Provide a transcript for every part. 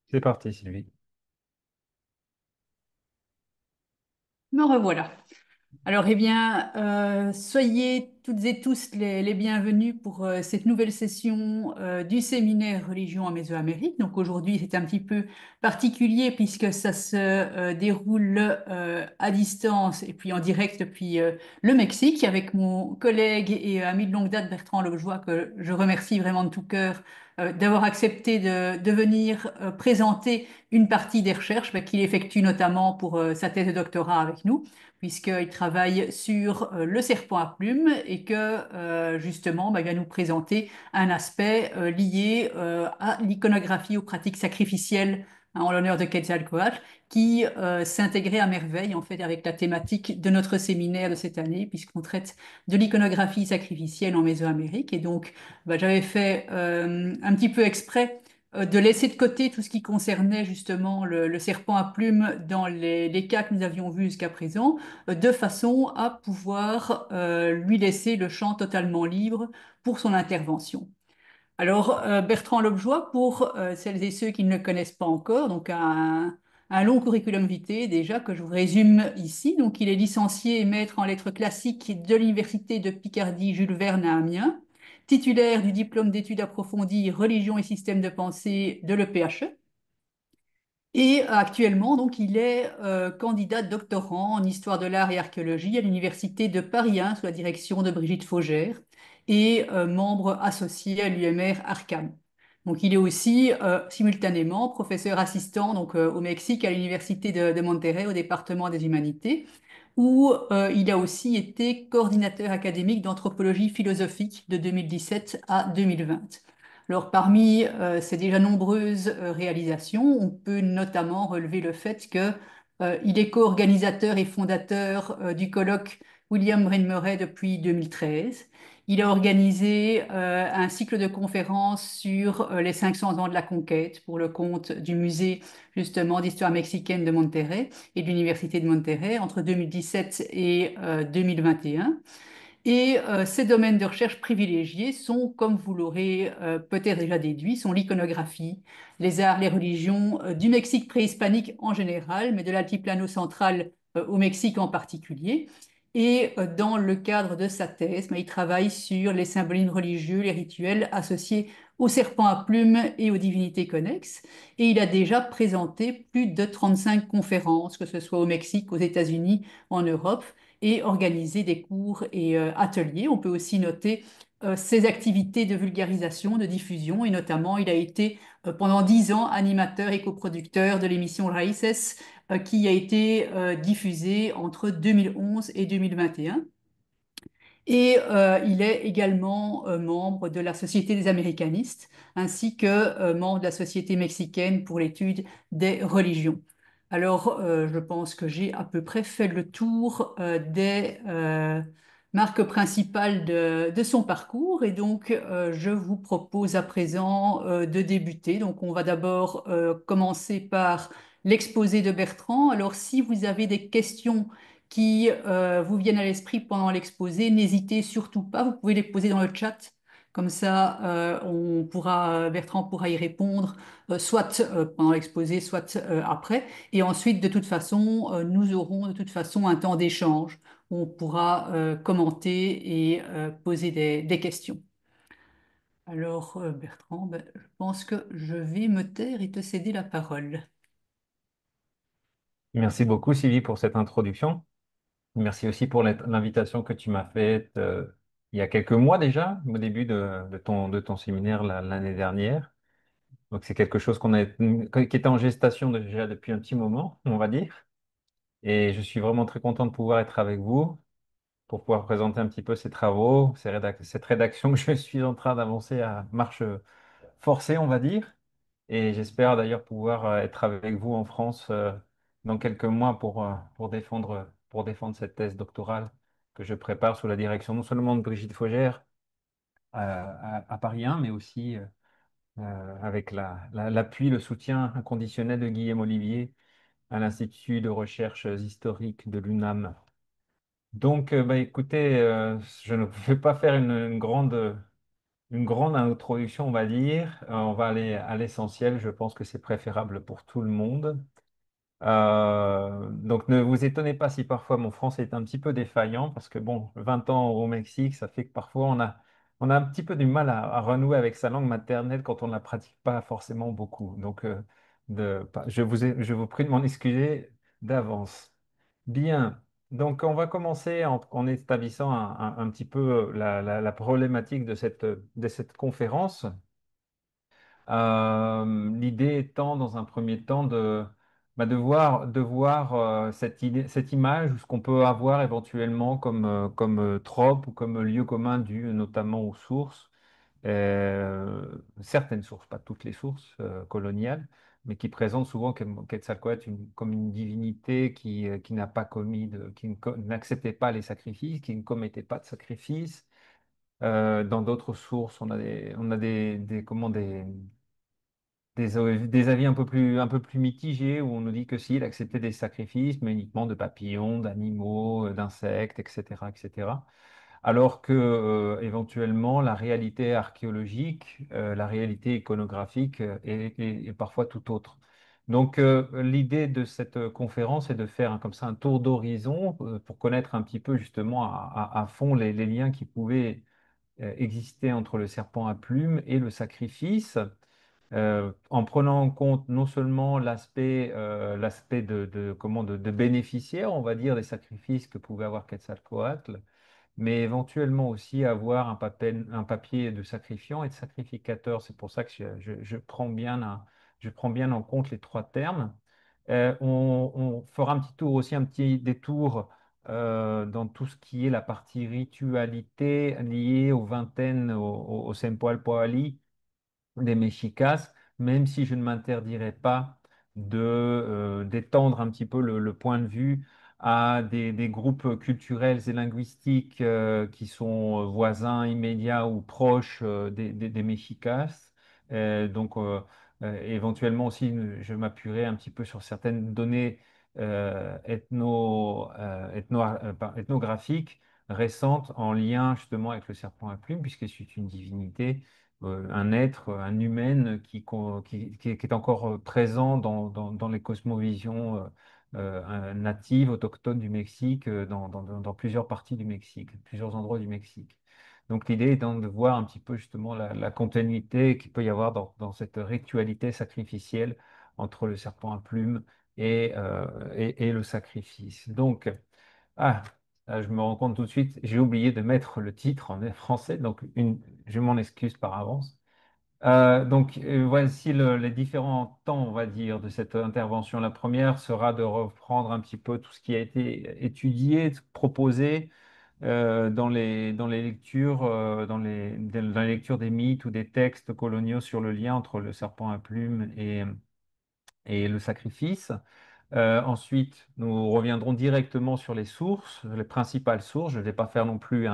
C'est parti, Sylvie. Me revoilà. Alors, eh bien, soyez toutes et tous les bienvenus pour cette nouvelle session du séminaire Religion en Mésoamérique. Donc aujourd'hui, c'est un petit peu particulier puisque ça se déroule à distance et puis en direct depuis le Mexique avec mon collègue et ami de longue date Bertrand Lovejoie, que je remercie vraiment de tout cœur d'avoir accepté de venir présenter une partie des recherches qu'il effectue notamment pour sa thèse de doctorat avec nous puisqu'il travaille sur le serpent à plumes et que justement, il va nous présenter un aspect lié à l'iconographie aux pratiques sacrificielles en l'honneur de Quetzalcoatl, qui s'intégrait à merveille en fait avec la thématique de notre séminaire de cette année, puisqu'on traite de l'iconographie sacrificielle en Mésoamérique. Et donc, j'avais fait un petit peu exprès de laisser de côté tout ce qui concernait justement le serpent à plumes dans les cas que nous avions vus jusqu'à présent, de façon à pouvoir lui laisser le champ totalement libre pour son intervention. Alors, Bertrand Lobjoie, pour celles et ceux qui ne le connaissent pas encore, donc un long curriculum vitae déjà que je vous résume ici. Donc, il est licencié et maître en lettres classiques de l'Université de Picardie Jules Verne à Amiens, titulaire du diplôme d'études approfondies religion et système de pensée de l'EPHE. Et actuellement, donc, il est candidat doctorant en histoire de l'art et archéologie à l'Université de Paris 1 sous la direction de Brigitte Faugère et membre associé à l'UMR Arcam. Donc, il est aussi simultanément professeur assistant donc, au Mexique à l'Université de Monterrey au département des humanités, où il a aussi été coordinateur académique d'anthropologie philosophique de 2017 à 2020. Alors, parmi ces déjà nombreuses réalisations, on peut notamment relever le fait que, il est co-organisateur et fondateur du colloque William Brain Murray depuis 2013. Il a organisé un cycle de conférences sur les 500 ans de la conquête pour le compte du musée justement d'histoire mexicaine de Monterrey et de l'Université de Monterrey entre 2017 et 2021. Et ces domaines de recherche privilégiés sont, comme vous l'aurez peut-être déjà déduit, sont l'iconographie, les arts, les religions du Mexique préhispanique en général, mais de l'altiplano central au Mexique en particulier. Et dans le cadre de sa thèse, il travaille sur les symbolismes religieux, les rituels associés aux serpents à plumes et aux divinités connexes. Et il a déjà présenté plus de 35 conférences, que ce soit au Mexique, aux États-Unis, en Europe, et organiser des cours et ateliers. On peut aussi noter ses activités de vulgarisation, de diffusion, et notamment il a été pendant 10 ans animateur et coproducteur de l'émission Raíces, qui a été diffusée entre 2011 et 2021. Et il est également membre de la Société des Américanistes, ainsi que membre de la Société mexicaine pour l'étude des religions. Alors, je pense que j'ai à peu près fait le tour des marques principales de son parcours, et donc je vous propose à présent de débuter. Donc, on va d'abord commencer par l'exposé de Bertrand. Alors, si vous avez des questions qui vous viennent à l'esprit pendant l'exposé, n'hésitez surtout pas, vous pouvez les poser dans le chat. Comme ça, Bertrand pourra y répondre, soit pendant l'exposé, soit après. Et ensuite, de toute façon, nous aurons de toute façon un temps d'échange où on pourra commenter et poser des questions. Alors, Bertrand, je pense que je vais me taire et te céder la parole. Merci beaucoup, Sylvie, pour cette introduction. Merci aussi pour l'invitation que tu m'as faite il y a quelques mois déjà, au début de ton séminaire l'année dernière. Donc, c'est quelque chose qui était en gestation déjà depuis un petit moment, on va dire. Et je suis vraiment très content de pouvoir être avec vous pour pouvoir présenter un petit peu ces travaux, cette rédaction que je suis en train d'avancer à marche forcée, on va dire. Et j'espère d'ailleurs pouvoir être avec vous en France dans quelques mois pour défendre cette thèse doctorale que je prépare sous la direction non seulement de Brigitte Faugère à Paris 1, mais aussi avec l'appui, le soutien inconditionnel de Guillaume Olivier à l'Institut de recherches historiques de l'UNAM. Donc, écoutez, je ne vais pas faire une grande une grande introduction, on va dire. On va aller à l'essentiel. Je pense que c'est préférable pour tout le monde. Donc ne vous étonnez pas si parfois mon français est un petit peu défaillant, parce que bon, 20 ans au Mexique, ça fait que parfois on a un petit peu du mal à renouer avec sa langue maternelle quand on ne la pratique pas forcément beaucoup. Donc je vous prie de m'en excuser d'avance. Bien, donc on va commencer en établissant un petit peu la problématique de cette conférence. L'idée étant, dans un premier temps, de voir cette image ou ce qu'on peut avoir éventuellement comme trope ou comme lieu commun dû notamment aux sources, certaines sources, pas toutes les sources coloniales, mais qui présentent souvent Quetzalcoatl comme une divinité qui n'a pas commis n'acceptait pas les sacrifices, qui ne commettait pas de sacrifices. Dans d'autres sources, on a comment, des avis un peu plus mitigés où on nous dit que si, il acceptait des sacrifices, mais uniquement de papillons, d'animaux, d'insectes, etc., etc. Alors que, éventuellement, la réalité archéologique, la réalité iconographique est parfois tout autre. Donc, l'idée de cette conférence est de faire comme ça un tour d'horizon pour connaître un petit peu justement à fond les liens qui pouvaient exister entre le serpent à plumes et le sacrifice en prenant en compte non seulement l'aspect de bénéficiaire, on va dire, des sacrifices que pouvait avoir Quetzalcoatl, mais éventuellement aussi avoir un papier de sacrifiant et de sacrificateur. C'est pour ça que je prends bien en compte les trois termes. On fera un petit tour aussi, un petit détour dans tout ce qui est la partie ritualité liée aux vingtaines, au Sempoalpoali des Mexicas, même si je ne m'interdirais pas d'étendre un petit peu le point de vue à des groupes culturels et linguistiques qui sont voisins, immédiats ou proches des Mexicas. Éventuellement aussi, je m'appuierai un petit peu sur certaines données ethnographiques récentes en lien justement avec le serpent à plumes, puisque c'est une divinité un être, un humain qui est encore présent dans les cosmovisions natives, autochtones du Mexique, dans plusieurs parties du Mexique, plusieurs endroits du Mexique. Donc l'idée étant de voir un petit peu justement la continuité qu'il peut y avoir dans cette ritualité sacrificielle entre le serpent à plumes et le sacrifice. Donc, ah, je me rends compte tout de suite, j'ai oublié de mettre le titre en français, donc je m'en excuse par avance. Voici les différents temps, on va dire, de cette intervention. La première sera de reprendre un petit peu tout ce qui a été étudié, proposé dans les lectures, dans les lectures des mythes ou des textes coloniaux sur le lien entre le serpent à plumes et le sacrifice. Ensuite, nous reviendrons directement sur les sources, les principales sources. Je ne vais pas faire non plus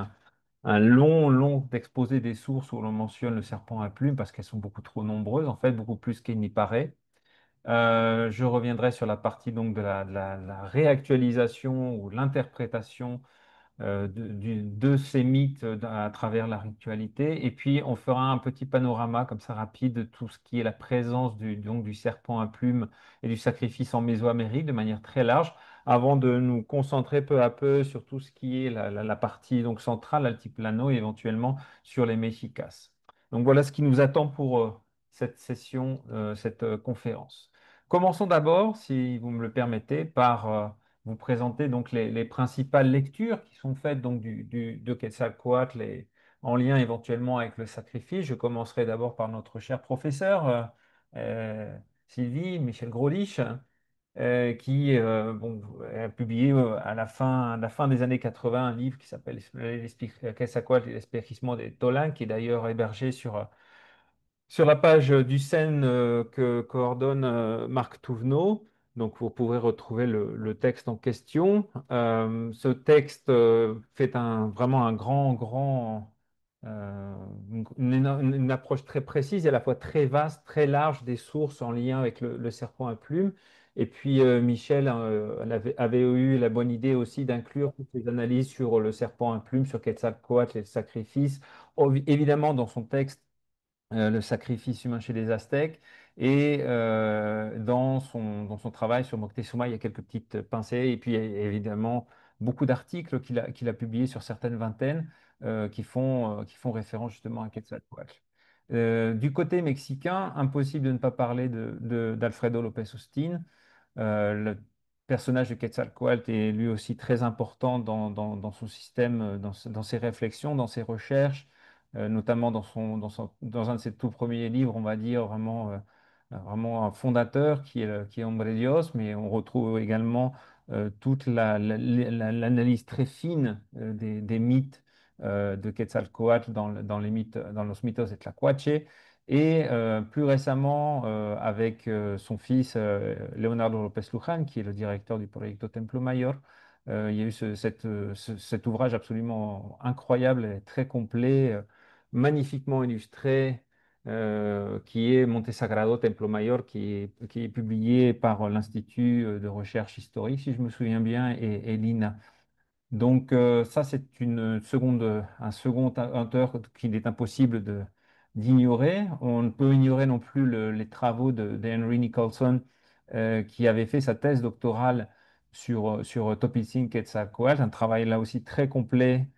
un long exposé des sources où l'on mentionne le serpent à plumes parce qu'elles sont beaucoup trop nombreuses, en fait, beaucoup plus qu'il n'y paraît. Je reviendrai sur la partie donc la réactualisation ou l'interprétation de ces mythes à travers la ritualité. Et puis, on fera un petit panorama comme ça rapide de tout ce qui est la présence donc, du serpent à plumes et du sacrifice en Mésoamérique de manière très large, avant de nous concentrer peu à peu sur tout ce qui est la partie donc, centrale, l'altiplano, et éventuellement sur les Mexicas. Donc voilà ce qui nous attend pour cette session, cette conférence. Commençons d'abord, si vous me le permettez, par vous présenter donc les principales lectures qui sont faites donc de Quetzalcoatl en lien éventuellement avec le sacrifice. Je commencerai d'abord par notre cher professeur Sylvie Michel Grolich, qui bon, a publié à la fin des années 80 un livre qui s'appelle Quetzalcoatl et l'espérisme des Tolins, qui est d'ailleurs hébergé sur la page du Seine que coordonne Marc Touvenot. Donc, vous pourrez retrouver le texte en question. Ce texte fait vraiment un une approche très précise et à la fois très vaste, très large des sources en lien avec le serpent à plumes. Et puis Michel avait eu la bonne idée aussi d'inclure toutes les analyses sur le serpent à plumes, sur Quetzalcoatl et le sacrifice. Évidemment, dans son texte, le sacrifice humain chez les Aztèques. Et dans son travail sur Moctezuma, il y a quelques petites pincées. Et puis, il y a évidemment, beaucoup d'articles qu'il a publiés sur certaines vingtaines qui font référence justement à Quetzalcoatl. Du côté mexicain, impossible de ne pas parler d'Alfredo López Austin. Le personnage de Quetzalcoatl est lui aussi très important dans son système, dans ses réflexions, dans ses recherches, notamment dans un de ses tout premiers livres, on va dire, vraiment un fondateur qui est Hombre Dios, mais on retrouve également toute l'analyse très fine des mythes de Quetzalcoatl dans les mythes, dans Los Mitos de Tlacuache. Et plus récemment, avec son fils Leonardo López Luján, qui est le directeur du Proyecto Templo Mayor, il y a eu cet ouvrage absolument incroyable et très complet, magnifiquement illustré, qui est Monte Sagrado Templo Mayor, qui est publié par l'Institut de recherche historique, si je me souviens bien, et l'INA. Donc ça, c'est un second auteur qu'il est impossible d'ignorer. On ne peut ignorer non plus les travaux d'Henry Nicholson, qui avait fait sa thèse doctorale sur Topitzin Quetzalcoatl, un travail là aussi très complet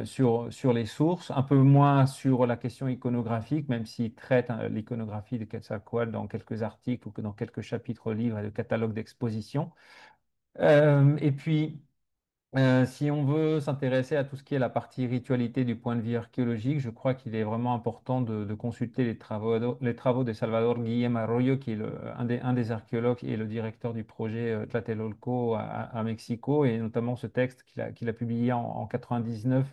sur les sources, un peu moins sur la question iconographique, même s'il traite l'iconographie de Quetzalcoatl dans quelques articles ou que dans quelques chapitres livres et de catalogues d'exposition. Et puis, si on veut s'intéresser à tout ce qui est la partie ritualité du point de vue archéologique, je crois qu'il est vraiment important de consulter les travaux de Salvador Guillem Arroyo, qui est un des archéologues et le directeur du projet Tlatelolco à Mexico, et notamment ce texte qu'il a publié en 99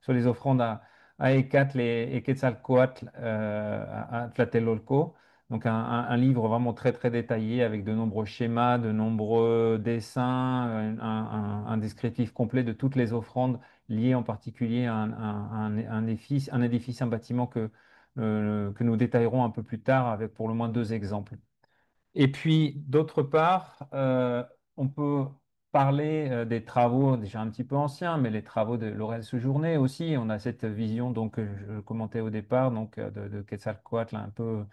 sur les offrandes à Ecatl et Quetzalcoatl à Tlatelolco. Donc un livre vraiment très très détaillé avec de nombreux schémas, de nombreux dessins, un descriptif complet de toutes les offrandes liées en particulier à un édifice, un bâtiment que nous détaillerons un peu plus tard avec pour le moins deux exemples. Et puis d'autre part, on peut parler des travaux déjà un petit peu anciens, mais les travaux de Laurel Sejourné aussi. On a cette vision donc que je commentais au départ donc de Quetzalcoatl un peu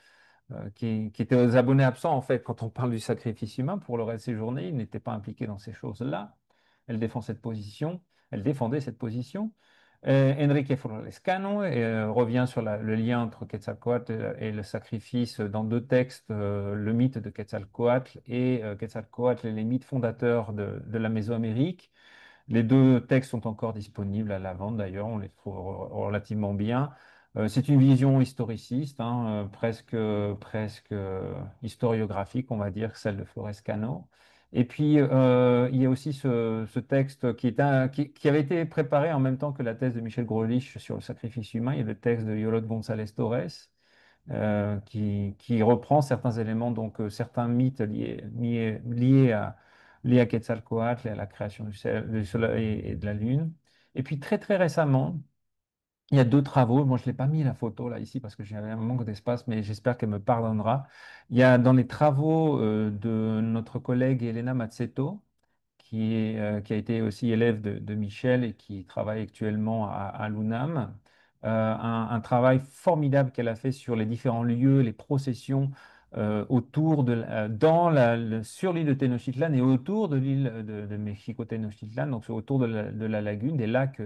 qui étaient aux abonnés absents, en fait, quand on parle du sacrifice humain, pour le reste de ses journées, il n'était pas impliqué dans ces choses-là. Elle défend cette position, elle défendait cette position. Enrique Flores-Cano revient sur le lien entre Quetzalcoatl et le sacrifice dans deux textes, le mythe de Quetzalcoatl et Quetzalcoatl et les mythes fondateurs de la Mésoamérique. Les deux textes sont encore disponibles à la vente d'ailleurs, on les trouve relativement bien. C'est une vision historiciste, hein, presque historiographique, on va dire, celle de Flores Cano. Et puis, il y a aussi ce texte qui avait été préparé en même temps que la thèse de Michel Grolich sur le sacrifice humain. Il y a le texte de Yolot González Torres, qui reprend certains éléments, donc certains mythes liés à Quetzalcoatl et à la création du soleil et de la lune. Et puis très très récemment, il y a deux travaux. Moi, je ne l'ai pas mis la photo là ici parce que j'avais un manque d'espace, mais j'espère qu'elle me pardonnera. Il y a dans les travaux de notre collègue Elena Mazzetto, qui a été aussi élève de Michel et qui travaille actuellement à l'UNAM. Un travail formidable qu'elle a fait sur les différents lieux, les processions autour sur l'île de Tenochtitlan et autour de l'île de Mexico-Tenochtitlan, donc autour de la lagune, des lacs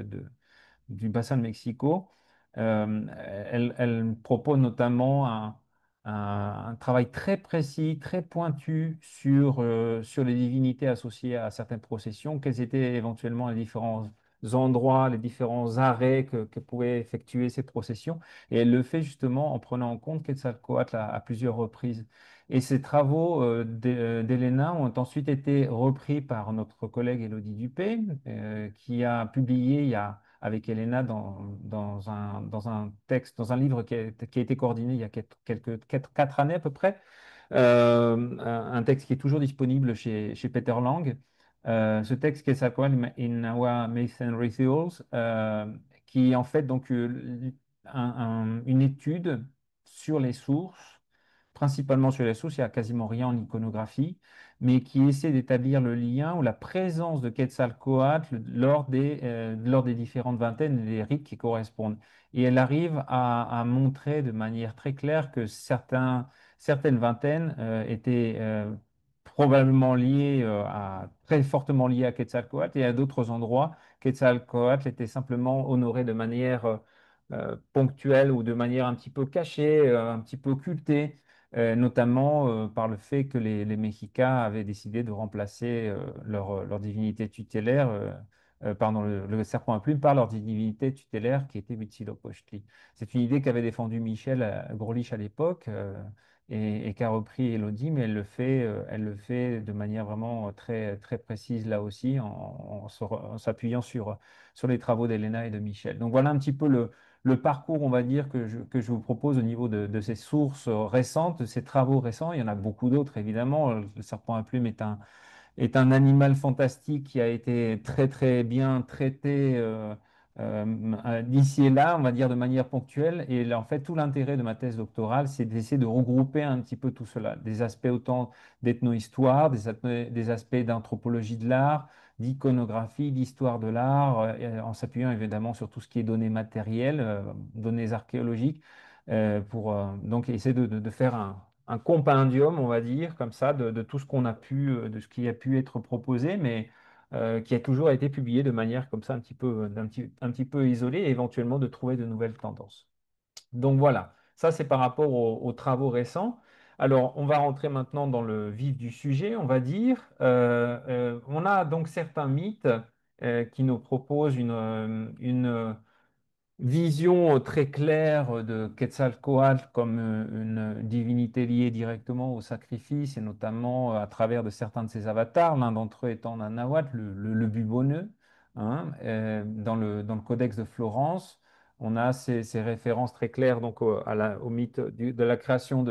du bassin de Mexico. Elle propose notamment un travail très précis, très pointu sur les divinités associées à certaines processions, quels étaient éventuellement les différents endroits, les différents arrêts que pouvaient effectuer ces processions. Et elle le fait justement en prenant en compte Quetzalcoatl à plusieurs reprises. Et ces travaux d'Elena ont ensuite été repris par notre collègue Élodie Dupé, qui a publié avec Elena dans un texte, dans un livre qui a été coordonné il y a quatre années à peu près, un texte qui est toujours disponible chez Peter Lang. Ce texte qui s'appelle In Our Myths and Rituals, qui est en fait donc une étude sur les sources principalement sur les sources, il n'y a quasiment rien en iconographie, mais qui essaie d'établir le lien ou la présence de Quetzalcoatl lors des différentes vingtaines et des rites qui correspondent. Et elle arrive à montrer de manière très claire que certaines vingtaines étaient probablement liées très fortement liées à Quetzalcoatl, et à d'autres endroits, Quetzalcoatl était simplement honoré de manière ponctuelle ou de manière un petit peu cachée, un petit peu occultée, notamment par le fait que les Mexicas avaient décidé de remplacer leur divinité tutélaire, pardon, le serpent à plumes, par leur divinité tutélaire qui était Huitzilopochtli. C'est une idée qu'avait défendue Michel Grolich à l'époque, et qu'a repris Elodie, mais elle le fait de manière vraiment très, très précise là aussi, en s'appuyant sur les travaux d'Elena et de Michel. Donc voilà un petit peu le parcours, on va dire, que je vous propose au niveau de ces sources récentes, de ces travaux récents. Il y en a beaucoup d'autres, évidemment. Le serpent à plumes est un animal fantastique qui a été très très bien traité d'ici et là, on va dire de manière ponctuelle. Et là, en fait, tout l'intérêt de ma thèse doctorale, c'est d'essayer de regrouper un petit peu tout cela, des aspects autant d'ethno-histoire, des aspects d'anthropologie de l'art, d'iconographie, d'histoire de l'art, en s'appuyant évidemment sur tout ce qui est données matérielles, données archéologiques, pour donc essayer de faire un compendium, on va dire, comme ça, de tout ce qu'on a pu, de ce qui a pu être proposé, mais qui a toujours été publié de manière comme ça un petit peu isolée, et éventuellement de trouver de nouvelles tendances. Donc voilà, ça c'est par rapport aux travaux récents. Alors, on va rentrer maintenant dans le vif du sujet, on va dire. On a donc certains mythes qui nous proposent une vision très claire de Quetzalcoatl comme une divinité liée directement au sacrifice, et notamment à travers de certains de ses avatars, l'un d'entre eux étant Nanahuatl, le Buboneux. Hein. Dans le Codex de Florence, on a ces références très claires donc, au mythe de la création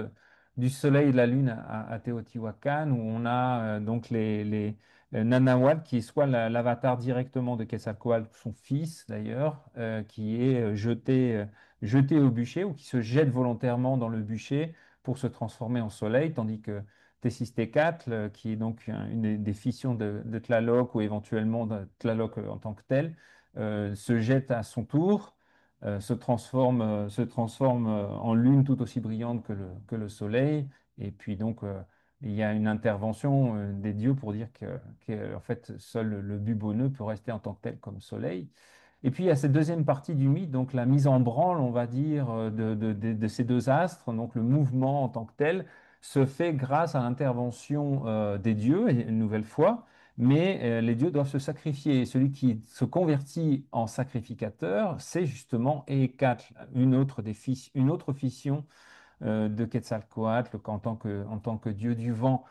du soleil et de la lune à Teotihuacan, où on a donc Nanahuatl, qui est soit l'avatar directement de Quetzalcoatl, son fils d'ailleurs, qui est jeté au bûcher, ou qui se jette volontairement dans le bûcher pour se transformer en soleil, tandis que Tessistécatl, qui est donc une des fissions de Tlaloc, ou éventuellement de Tlaloc en tant que tel, se jette à son tour, se transforme en lune tout aussi brillante que le soleil, et puis donc il y a une intervention des dieux pour dire en fait, seul le Buboneux peut rester en tant que tel comme soleil. Et puis il y a cette deuxième partie du mythe, donc la mise en branle, on va dire, de ces deux astres, donc le mouvement en tant que tel, se fait grâce à l'intervention des dieux, une nouvelle fois, mais les dieux doivent se sacrifier. Et celui qui se convertit en sacrificateur, c'est justement Hécatl, une autre fission de Quetzalcoatl en tant que dieu du vent.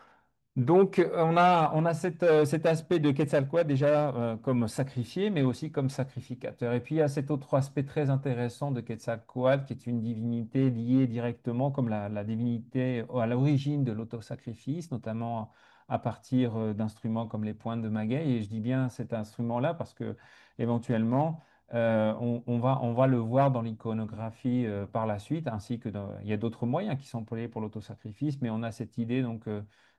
Donc, on a cet aspect de Quetzalcoatl déjà comme sacrifié, mais aussi comme sacrificateur. Et puis, il y a cet autre aspect très intéressant de Quetzalcoatl, qui est une divinité liée directement, comme la divinité à l'origine de l'autosacrifice, notamment à partir d'instruments comme les pointes de maguey. Et je dis bien cet instrument-là parce que, éventuellement, on va le voir dans l'iconographie par la suite, il y a d'autres moyens qui sont employés pour l'autosacrifice, mais on a cette idée donc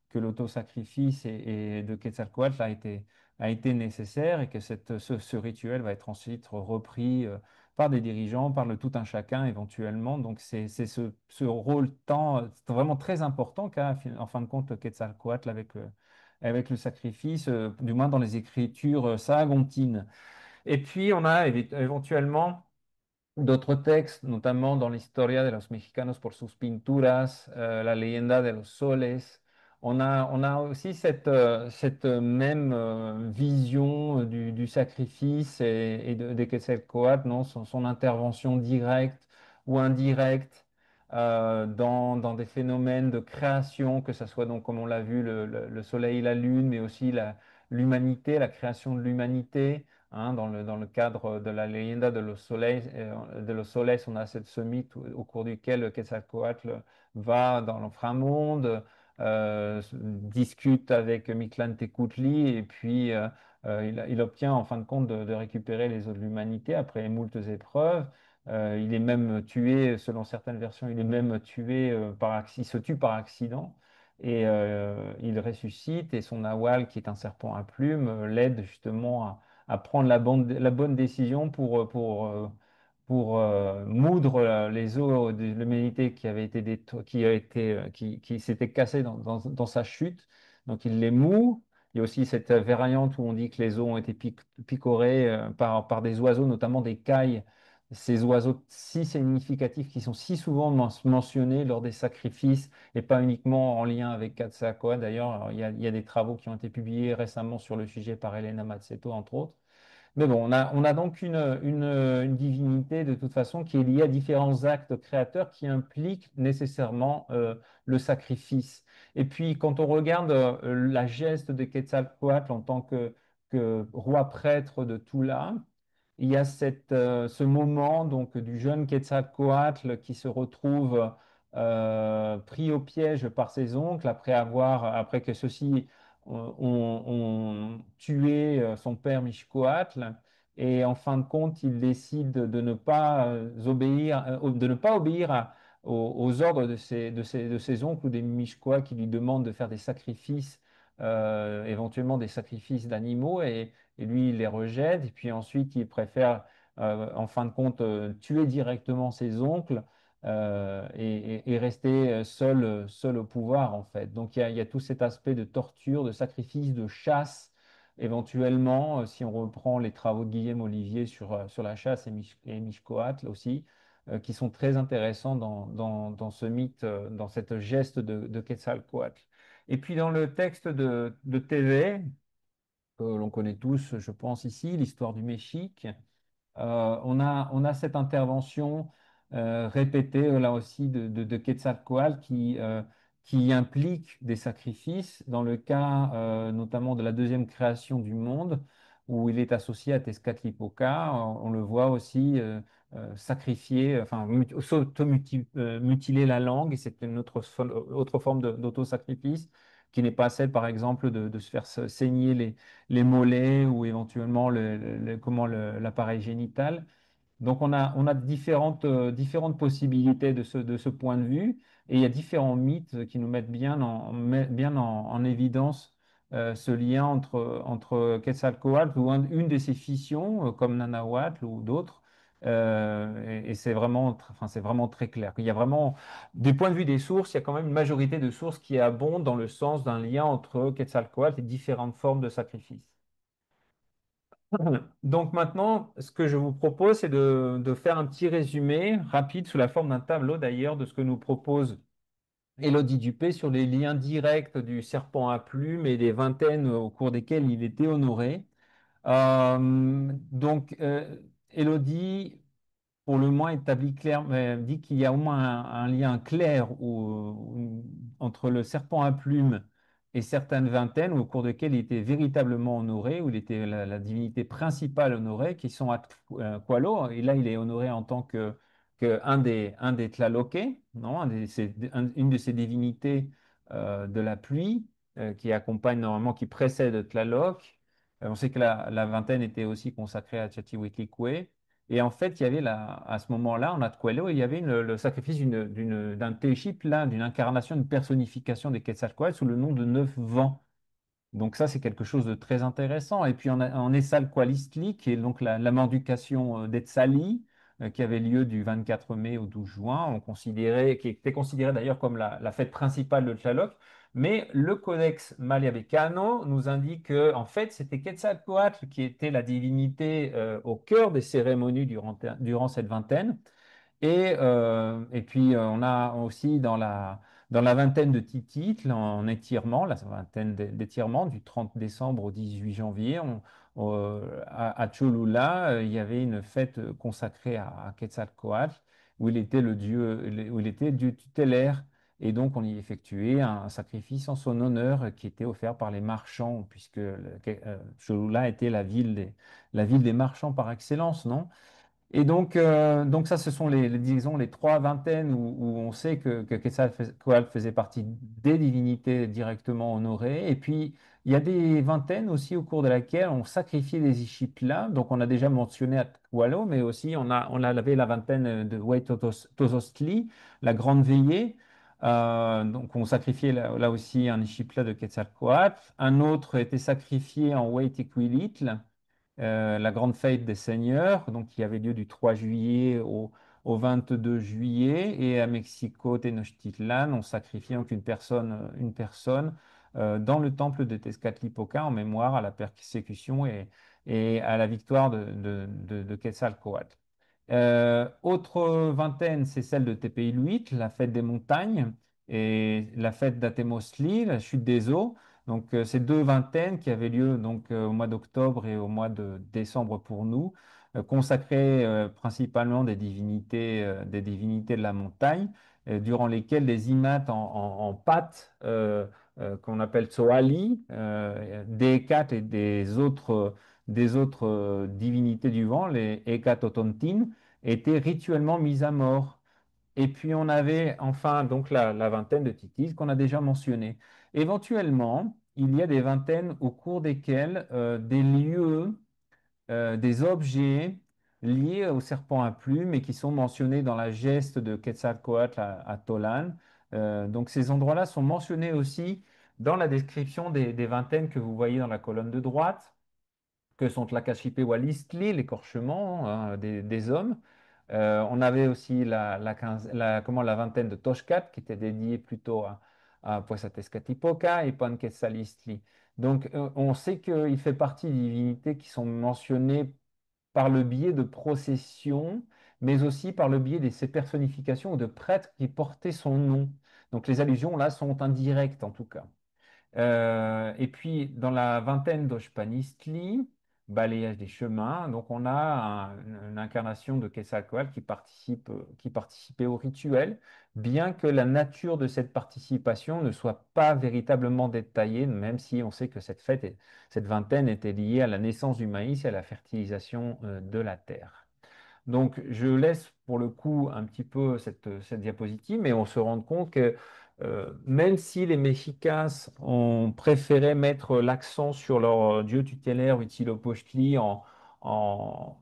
que l'autosacrifice et de Quetzalcoatl a été nécessaire, et que ce rituel va être ensuite repris par des dirigeants, par le tout un chacun éventuellement. Donc c'est ce rôle c'est vraiment très important qu'a en fin de compte Quetzalcoatl avec le sacrifice, du moins dans les écritures sahagontines. Et puis on a éventuellement d'autres textes, notamment dans l'Historia de los Mexicanos por sus pinturas, la leyenda de los soles. On a aussi cette même vision du sacrifice et de Quetzalcóatl, non? Son intervention directe ou indirecte dans des phénomènes de création, que ce soit donc, comme on l'a vu, le soleil et la lune, mais aussi l'humanité, la création de l'humanité. Hein, dans le cadre de la leyenda de los soles, on a ce mythe au cours duquel Quetzalcoatl va dans l'inframonde, discute avec Mictlantecutli, et puis il obtient en fin de compte de récupérer les eaux de l'humanité après moultes épreuves. Il est même tué, selon certaines versions, il est même tué il se tue par accident. Et il ressuscite et son Nawal, qui est un serpent à plumes, l'aide justement à prendre la bonne décision pour moudre les eaux de l'humanité qui avait été qui s'était cassé dans sa chute. Donc il les moud. Il y a aussi cette variante où on dit que les eaux ont été picorées par des oiseaux, notamment des cailles, ces oiseaux si significatifs qui sont si souvent mentionnés lors des sacrifices et pas uniquement en lien avec Quetzalcoatl. D'ailleurs, il y a des travaux qui ont été publiés récemment sur le sujet par Elena Mazzetto, entre autres. Mais bon, on a donc une divinité de toute façon qui est liée à différents actes créateurs qui impliquent nécessairement le sacrifice. Et puis, quand on regarde la geste de Quetzalcoatl en tant que roi prêtre de Tula, il y a ce moment donc du jeune Quetzalcoatl qui se retrouve pris au piège par ses oncles après que ceux-ci ont tué son père Mishcoatl. Et en fin de compte, il décide de ne pas obéir aux ordres de ses oncles ou des Mishkoa qui lui demandent de faire des sacrifices, éventuellement des sacrifices d'animaux. Et lui, il les rejette. Et puis ensuite, il préfère, en fin de compte, tuer directement ses oncles et rester seul au pouvoir, en fait. Donc il y a tout cet aspect de torture, de sacrifice, de chasse, éventuellement, si on reprend les travaux de Guillaume Olivier sur la chasse et Mishcoatl aussi, qui sont très intéressants dans ce mythe, dans cette geste de Quetzalcoatl. Et puis dans le texte de TV, que l'on connaît tous, je pense ici, l'histoire du Mexique. On a cette intervention répétée, là aussi, de Quetzalcoatl qui implique des sacrifices, dans le cas notamment de la deuxième création du monde, où il est associé à Tezcatlipoca. On le voit aussi sacrifier, enfin, mutiler la langue, et c'est une autre forme d'autosacrifice, qui n'est pas celle, par exemple, de se faire saigner les mollets ou éventuellement l'appareil génital. Donc on a différentes possibilités de ce point de vue et il y a différents mythes qui nous mettent bien en évidence ce lien entre Quetzalcoatl ou une de ses fissions comme Nanahuatl ou d'autres. Et enfin, c'est vraiment très clair. Il y a vraiment, du point de vue des sources, il y a quand même une majorité de sources qui abondent dans le sens d'un lien entre Quetzalcoatl et différentes formes de sacrifice. Donc maintenant, ce que je vous propose, c'est de faire un petit résumé rapide sous la forme d'un tableau d'ailleurs de ce que nous propose Élodie Dupé sur les liens directs du serpent à plumes et des vingtaines au cours desquelles il était honoré. Donc, Élodie pour le moins établi clair, dit qu'il y a au moins un lien clair entre le serpent à plumes et certaines vingtaines au cours desquelles il était véritablement honoré, où il était la divinité principale honorée, qui sont Qualo. Et là, il est honoré en tant que un des Tlaloque, non? Une de ces divinités de la pluie qui accompagne normalement, qui précède Tlaloc. On sait que la vingtaine était aussi consacrée à Chatzihuitlicue. Et en fait, il y avait à ce moment-là, en Atquelo, il y avait le sacrifice d'un Téchip, là, d'une incarnation, d'une personnification des Quetzalcoatl sous le nom de Neuf Vents. Donc ça, c'est quelque chose de très intéressant. Et puis en Essalqualistli, qui est donc la mendication d'Etzali, qui avait lieu du 24 mai au 12 juin, qui était considérée d'ailleurs comme la fête principale de Tlaloc. Mais le Codex Magliabecano nous indique que en fait, c'était Quetzalcoatl qui était la divinité au cœur des cérémonies durant cette vingtaine. Et puis, on a aussi dans la vingtaine de titres en étirement, la vingtaine d'étirements du 30 décembre au 18 janvier, à Cholula, il y avait une fête consacrée à Quetzalcoatl, où il était où il était dieu tutélaire. Et donc, on y effectuait un sacrifice en son honneur qui était offert par les marchands, puisque Cholula était la ville des marchands par excellence, non? Et donc ça, ce sont disons, les trois vingtaines où on sait que Quetzalcoatl faisait partie des divinités directement honorées. Et puis, il y a des vingtaines aussi au cours de laquelle on sacrifiait des Ishiplas. Donc, on a déjà mentionné Walo, mais aussi avait la vingtaine de Wai Tozostli, la grande veillée. Donc on sacrifiait là aussi un Ishipla de Quetzalcoatl. Un autre était sacrifié en Wai-Tecuilitl, la grande fête des seigneurs, donc qui avait lieu du 3 juillet au 22 juillet. Et à Mexico, Tenochtitlan, on sacrifiait donc une personne dans le temple de Tezcatlipoca en mémoire à la persécution et à la victoire de Quetzalcoatl. Autre vingtaine, c'est celle de Tepehuitlhuitl, la fête des montagnes, et la fête d'Atemosli, la chute des eaux. Donc, ces deux vingtaines qui avaient lieu donc, au mois d'octobre et au mois de décembre pour nous, consacrées principalement des divinités de la montagne, durant lesquelles des imates en pâte, qu'on appelle tsoali, des Hécates et des autres divinités du vent, les Hécatotontines, étaient rituellement mises à mort. Et puis on avait enfin donc la vingtaine de titis qu'on a déjà mentionné. Éventuellement, il y a des vingtaines au cours desquelles des lieux, des objets liés au serpent à plumes et qui sont mentionnés dans la geste de Quetzalcoatl à Tolan. Donc ces endroits-là sont mentionnés aussi dans la description des vingtaines que vous voyez dans la colonne de droite, que sont Tlacashipe Wallistli, l'écorchement hein, des hommes. On avait aussi la vingtaine de Toshkat, qui était dédiée plutôt à Poesatescatipoca et Panquetzalistli. Donc, on sait qu'il fait partie des divinités qui sont mentionnées par le biais de processions, mais aussi par le biais de ces personnifications ou de prêtres qui portaient son nom. Donc, les allusions là sont indirectes en tout cas. Et puis, dans la vingtaine d'Oshpanistli, balayage des chemins, donc on a une incarnation de Quetzalcoatl qui participait au rituel, bien que la nature de cette participation ne soit pas véritablement détaillée, même si on sait que cette vingtaine était liée à la naissance du maïs et à la fertilisation de la terre. Donc, je laisse pour le coup un petit peu cette diapositive, mais on se rend compte que même si les Mexicas ont préféré mettre l'accent sur leur dieu tutélaire Huitzilopochtli en, en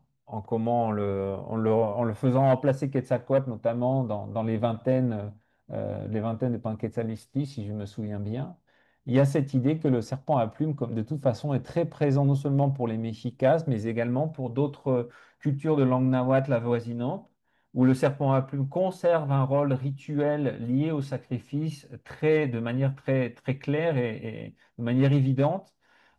le faisant remplacer Quetzalcoatl, notamment dans les vingtaines de Panquetzalistli, si je me souviens bien, il y a cette idée que le serpent à plumes, comme de toute façon, est très présent non seulement pour les Mexicas, mais également pour d'autres culture de langue nahuatl avoisinante, où le serpent à plumes conserve un rôle rituel lié au sacrifice de manière très, très claire et de manière évidente.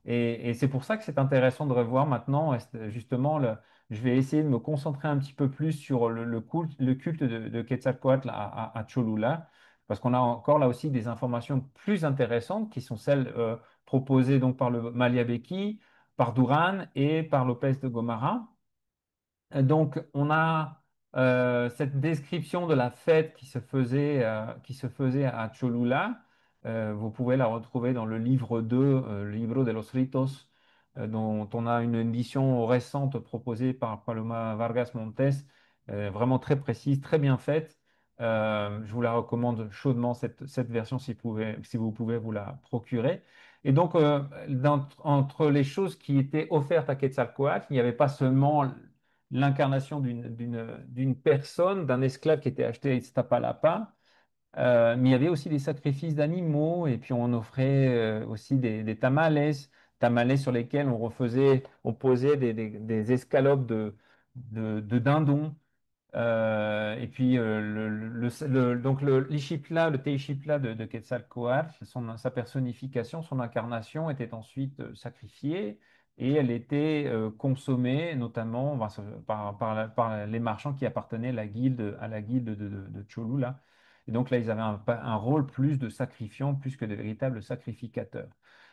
Et c'est pour ça que c'est intéressant de revoir maintenant, justement, je vais essayer de me concentrer un petit peu plus sur le culte de Quetzalcoatl à Cholula, parce qu'on a encore là aussi des informations plus intéressantes qui sont celles proposées donc par le Maliabeki, par Duran et par Lopez de Gomara. Donc, on a cette description de la fête qui se faisait à Cholula. Vous pouvez la retrouver dans le livre 2, le Libro de los Ritos, dont on a une édition récente proposée par Paloma Vargas Montes, vraiment très précise, très bien faite. Je vous la recommande chaudement, cette version, si vous pouvez vous la procurer. Et donc, entre les choses qui étaient offertes à Quetzalcoatl, il n'y avait pas seulement l'incarnation d'une personne, d'un esclave qui était acheté à Iztapalapa, mais il y avait aussi des sacrifices d'animaux, et puis on offrait aussi des tamales sur lesquels on posait des escalopes de dindons. Et puis, donc l'Ishipla, le Teishipla de Quetzalcoatl, sa personnification, son incarnation était ensuite sacrifiée et elle était consommée notamment par les marchands qui appartenaient à la guilde de Cholula. Et donc là, ils avaient un rôle plus de sacrifiant, plus que de véritables sacrificateurs.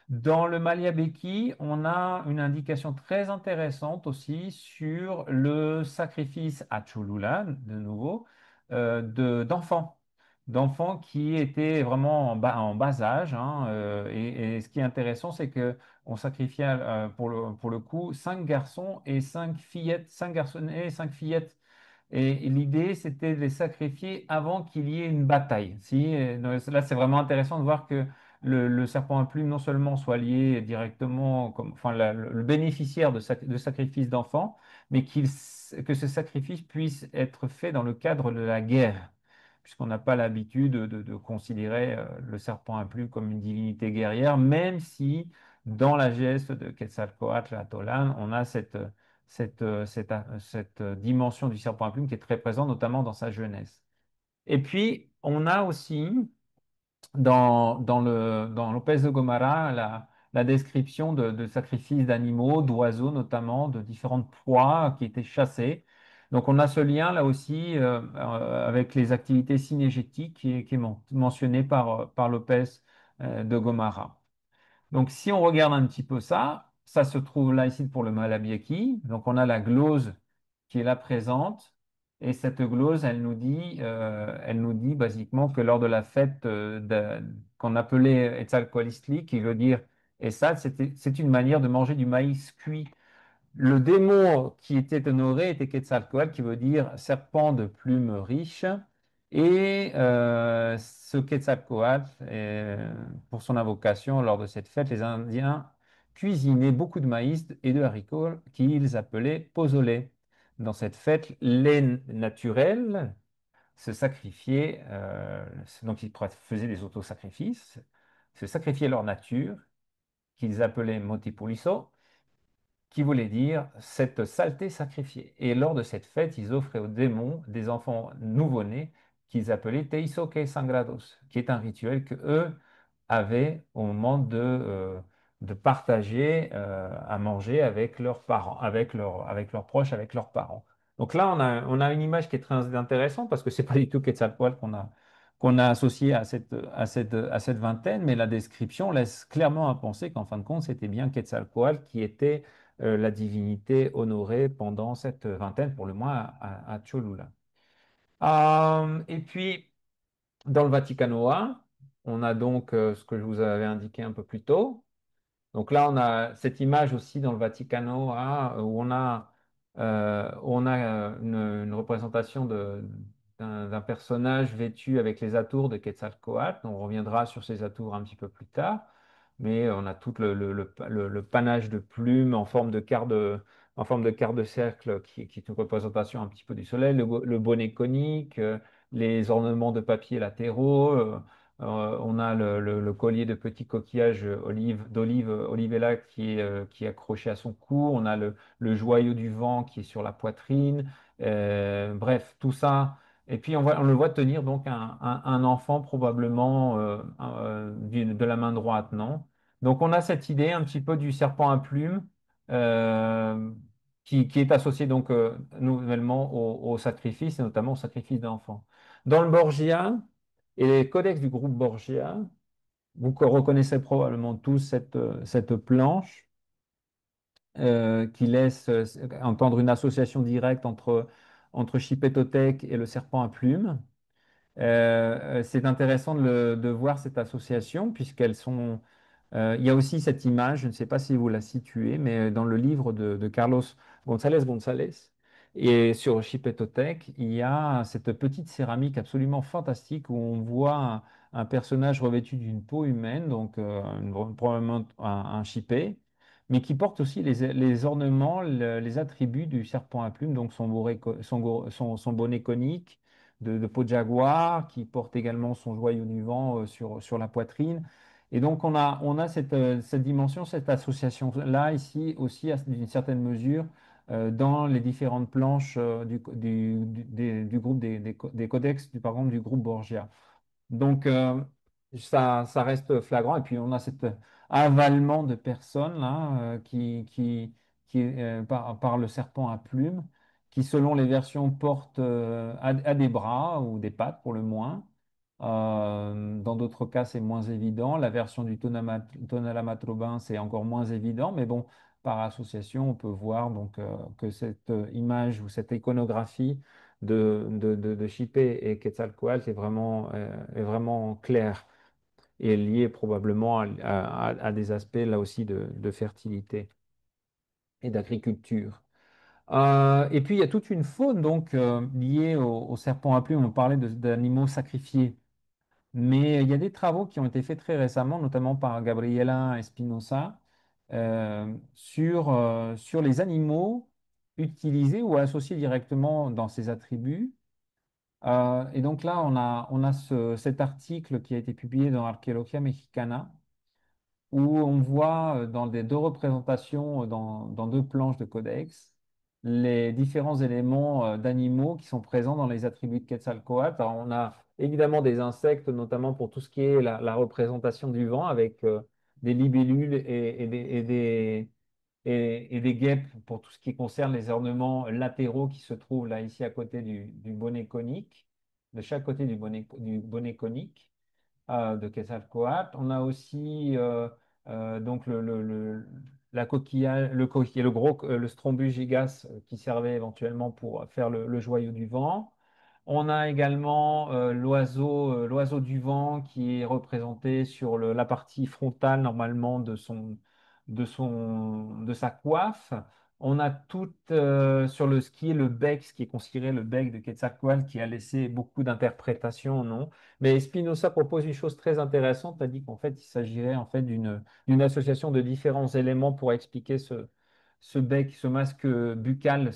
Dans le Malyabeki, on a une indication très intéressante aussi sur le sacrifice à Cholula, de nouveau, d'enfants qui étaient vraiment en bas âge, hein, et ce qui est intéressant, c'est que on sacrifiait pour le coup 5 garçons et 5 fillettes, 5 garçonnets et 5 fillettes. Et l'idée, c'était de les sacrifier avant qu'il y ait une bataille. Là, c'est vraiment intéressant de voir que le serpent à plumes non seulement soit lié directement, comme, enfin, le bénéficiaire de sacrifices d'enfants, mais que ce sacrifice puisse être fait dans le cadre de la guerre, puisqu'on n'a pas l'habitude de considérer le serpent à plumes comme une divinité guerrière, même si dans la geste de Quetzalcoatl à Tolan, on a cette dimension du serpent à plumes qui est très présente, notamment dans sa jeunesse. Et puis, on a aussi dans Lopez de Gomara la description de sacrifices d'animaux, d'oiseaux notamment, de différentes proies qui étaient chassées. Donc, on a ce lien là aussi avec les activités cinégétiques qui est mentionné par Lopez de Gomara. Donc, si on regarde un petit peu ça, ça se trouve là ici pour le Malabiaki. Donc, on a la glose qui est là présente. Et cette glose, elle nous dit basiquement que lors de la fête qu'on appelait Etzalcoatl, qui veut dire Essal, c'est une manière de manger du maïs cuit. Le démon qui était honoré était Quetzalcoatl, qui veut dire serpent de plumes riches. Et ce Quetzalcoatl, pour son invocation lors de cette fête, les Indiens cuisinaient beaucoup de maïs et de haricots qu'ils appelaient pozole. Dans cette fête, les naturels se sacrifiaient, donc ils faisaient des autosacrifices, se sacrifiaient leur nature, qu'ils appelaient motipuliso, qui voulait dire cette saleté sacrifiée. Et lors de cette fête, ils offraient aux démons des enfants nouveau-nés qu'ils appelaient Teisoke Sangrados, qui est un rituel que eux avaient au moment de partager à manger avec leurs parents, avec leurs proches, avec leurs parents. Donc là, on a une image qui est très intéressante parce que c'est pas du tout Quetzalcoatl qu'on a associé à cette vingtaine, mais la description laisse clairement à penser qu'en fin de compte, c'était bien Quetzalcoatl qui était la divinité honorée pendant cette vingtaine, pour le moins à Cholula. Et puis, dans le Vaticanoa, on a donc ce que je vous avais indiqué un peu plus tôt. Donc là, on a cette image aussi dans le Vaticanoa où on a une représentation d'un personnage vêtu avec les atours de Quetzalcoatl. On reviendra sur ces atours un petit peu plus tard, mais on a tout le panache de plumes en forme de quart de cercle qui est une représentation un petit peu du soleil, le bonnet conique, les ornements de papier latéraux. On a le collier de petits coquillages d'olive Olivella qui est accroché à son cou. On a le joyau du vent qui est sur la poitrine. Bref, tout ça. Et puis on le voit tenir donc un enfant probablement de la main droite, non? Donc on a cette idée un petit peu du serpent à plumes euh, qui est associé donc nouvellement au sacrifice et notamment au sacrifice d'enfants. Dans le Borgia, et les codex du groupe Borgia, vous reconnaissez probablement tous cette planche qui laisse entendre une association directe entre Chipetotec et le serpent à plumes. C'est intéressant de voir cette association puisqu'elles sont il y a aussi cette image, je ne sais pas si vous la situez, mais dans le livre de Carlos González, et sur Chipetotec, il y a cette petite céramique absolument fantastique où on voit un personnage revêtu d'une peau humaine, donc probablement un chipé, mais qui porte aussi les ornements, les attributs du serpent à plumes, donc son bonnet conique de peau de jaguar, qui porte également son joyau du vent sur la poitrine. Et donc, on a cette dimension, cette association-là, ici aussi, d'une certaine mesure, dans les différentes planches du groupe des codex, par exemple, du groupe Borgia. Donc, ça reste flagrant. Et puis, on a cet avalement de personnes là, par le serpent à plumes, qui, selon les versions, portent à des bras ou des pattes pour le moins. Dans d'autres cas, c'est moins évident. La version du Tonalamatroben, c'est encore moins évident. Mais bon, par association, on peut voir donc, que cette image ou cette iconographie de Chippé et Quetzalcoatl est vraiment claire et liée probablement à des aspects là aussi de fertilité et d'agriculture. Et puis il y a toute une faune donc liée au serpent à plumes. On parlait d'animaux sacrifiés. Mais il y a des travaux qui ont été faits très récemment, notamment par Gabriela Espinosa, sur les animaux utilisés ou associés directement dans ces attributs. Et donc là, on a cet article qui a été publié dans Arqueología Mexicana, où on voit dans des deux représentations, dans deux planches de codex, les différents éléments d'animaux qui sont présents dans les attributs de Quetzalcoatl. Alors, on a évidemment des insectes, notamment pour tout ce qui est la représentation du vent, avec des libellules et des guêpes pour tout ce qui concerne les ornements latéraux qui se trouvent là, ici, à côté du bonnet conique, de chaque côté du bonnet conique de Quetzalcoatl. On a aussi donc la coquillage, le gros, le Strombus gigas qui servait éventuellement pour faire le joyau du vent. On a également l'oiseau du vent qui est représenté sur la partie frontale normalement de sa coiffe. On a tout sur le ski, le bec, ce qui est considéré le bec de Quetzalcoatl, qui a laissé beaucoup d'interprétations, non? Mais Spinoza propose une chose très intéressante. Il a dit qu'en fait, il s'agirait en fait d'une association de différents éléments pour expliquer ce bec, ce masque buccal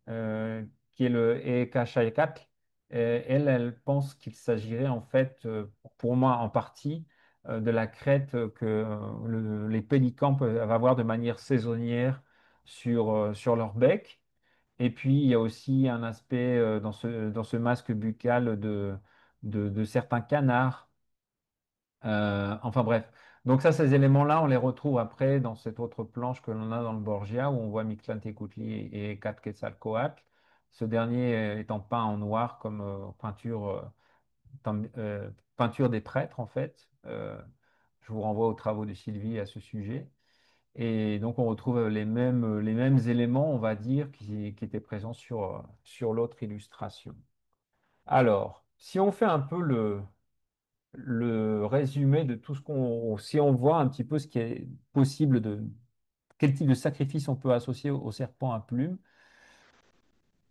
euh, qui est le Ecachayacatl. Elle pense qu'il s'agirait en fait, pour moi en partie, de la crête que les pélicans peuvent avoir de manière saisonnière sur leur bec. Et puis, il y a aussi un aspect dans ce masque buccal de certains canards. Enfin bref. Donc ça, ces éléments-là, on les retrouve après dans cette autre planche que l'on a dans le Borgia, où on voit Mictlantecutli et Quetzalcoatl. Ce dernier étant peint en noir comme peinture des prêtres, en fait. Je vous renvoie aux travaux de Sylvie à ce sujet. Et donc, on retrouve les mêmes éléments, on va dire, qui étaient présents sur l'autre illustration. Alors, si on fait un peu le résumé de tout ce si on voit un petit peu ce qui est possible quel type de sacrifice on peut associer au serpent à plume,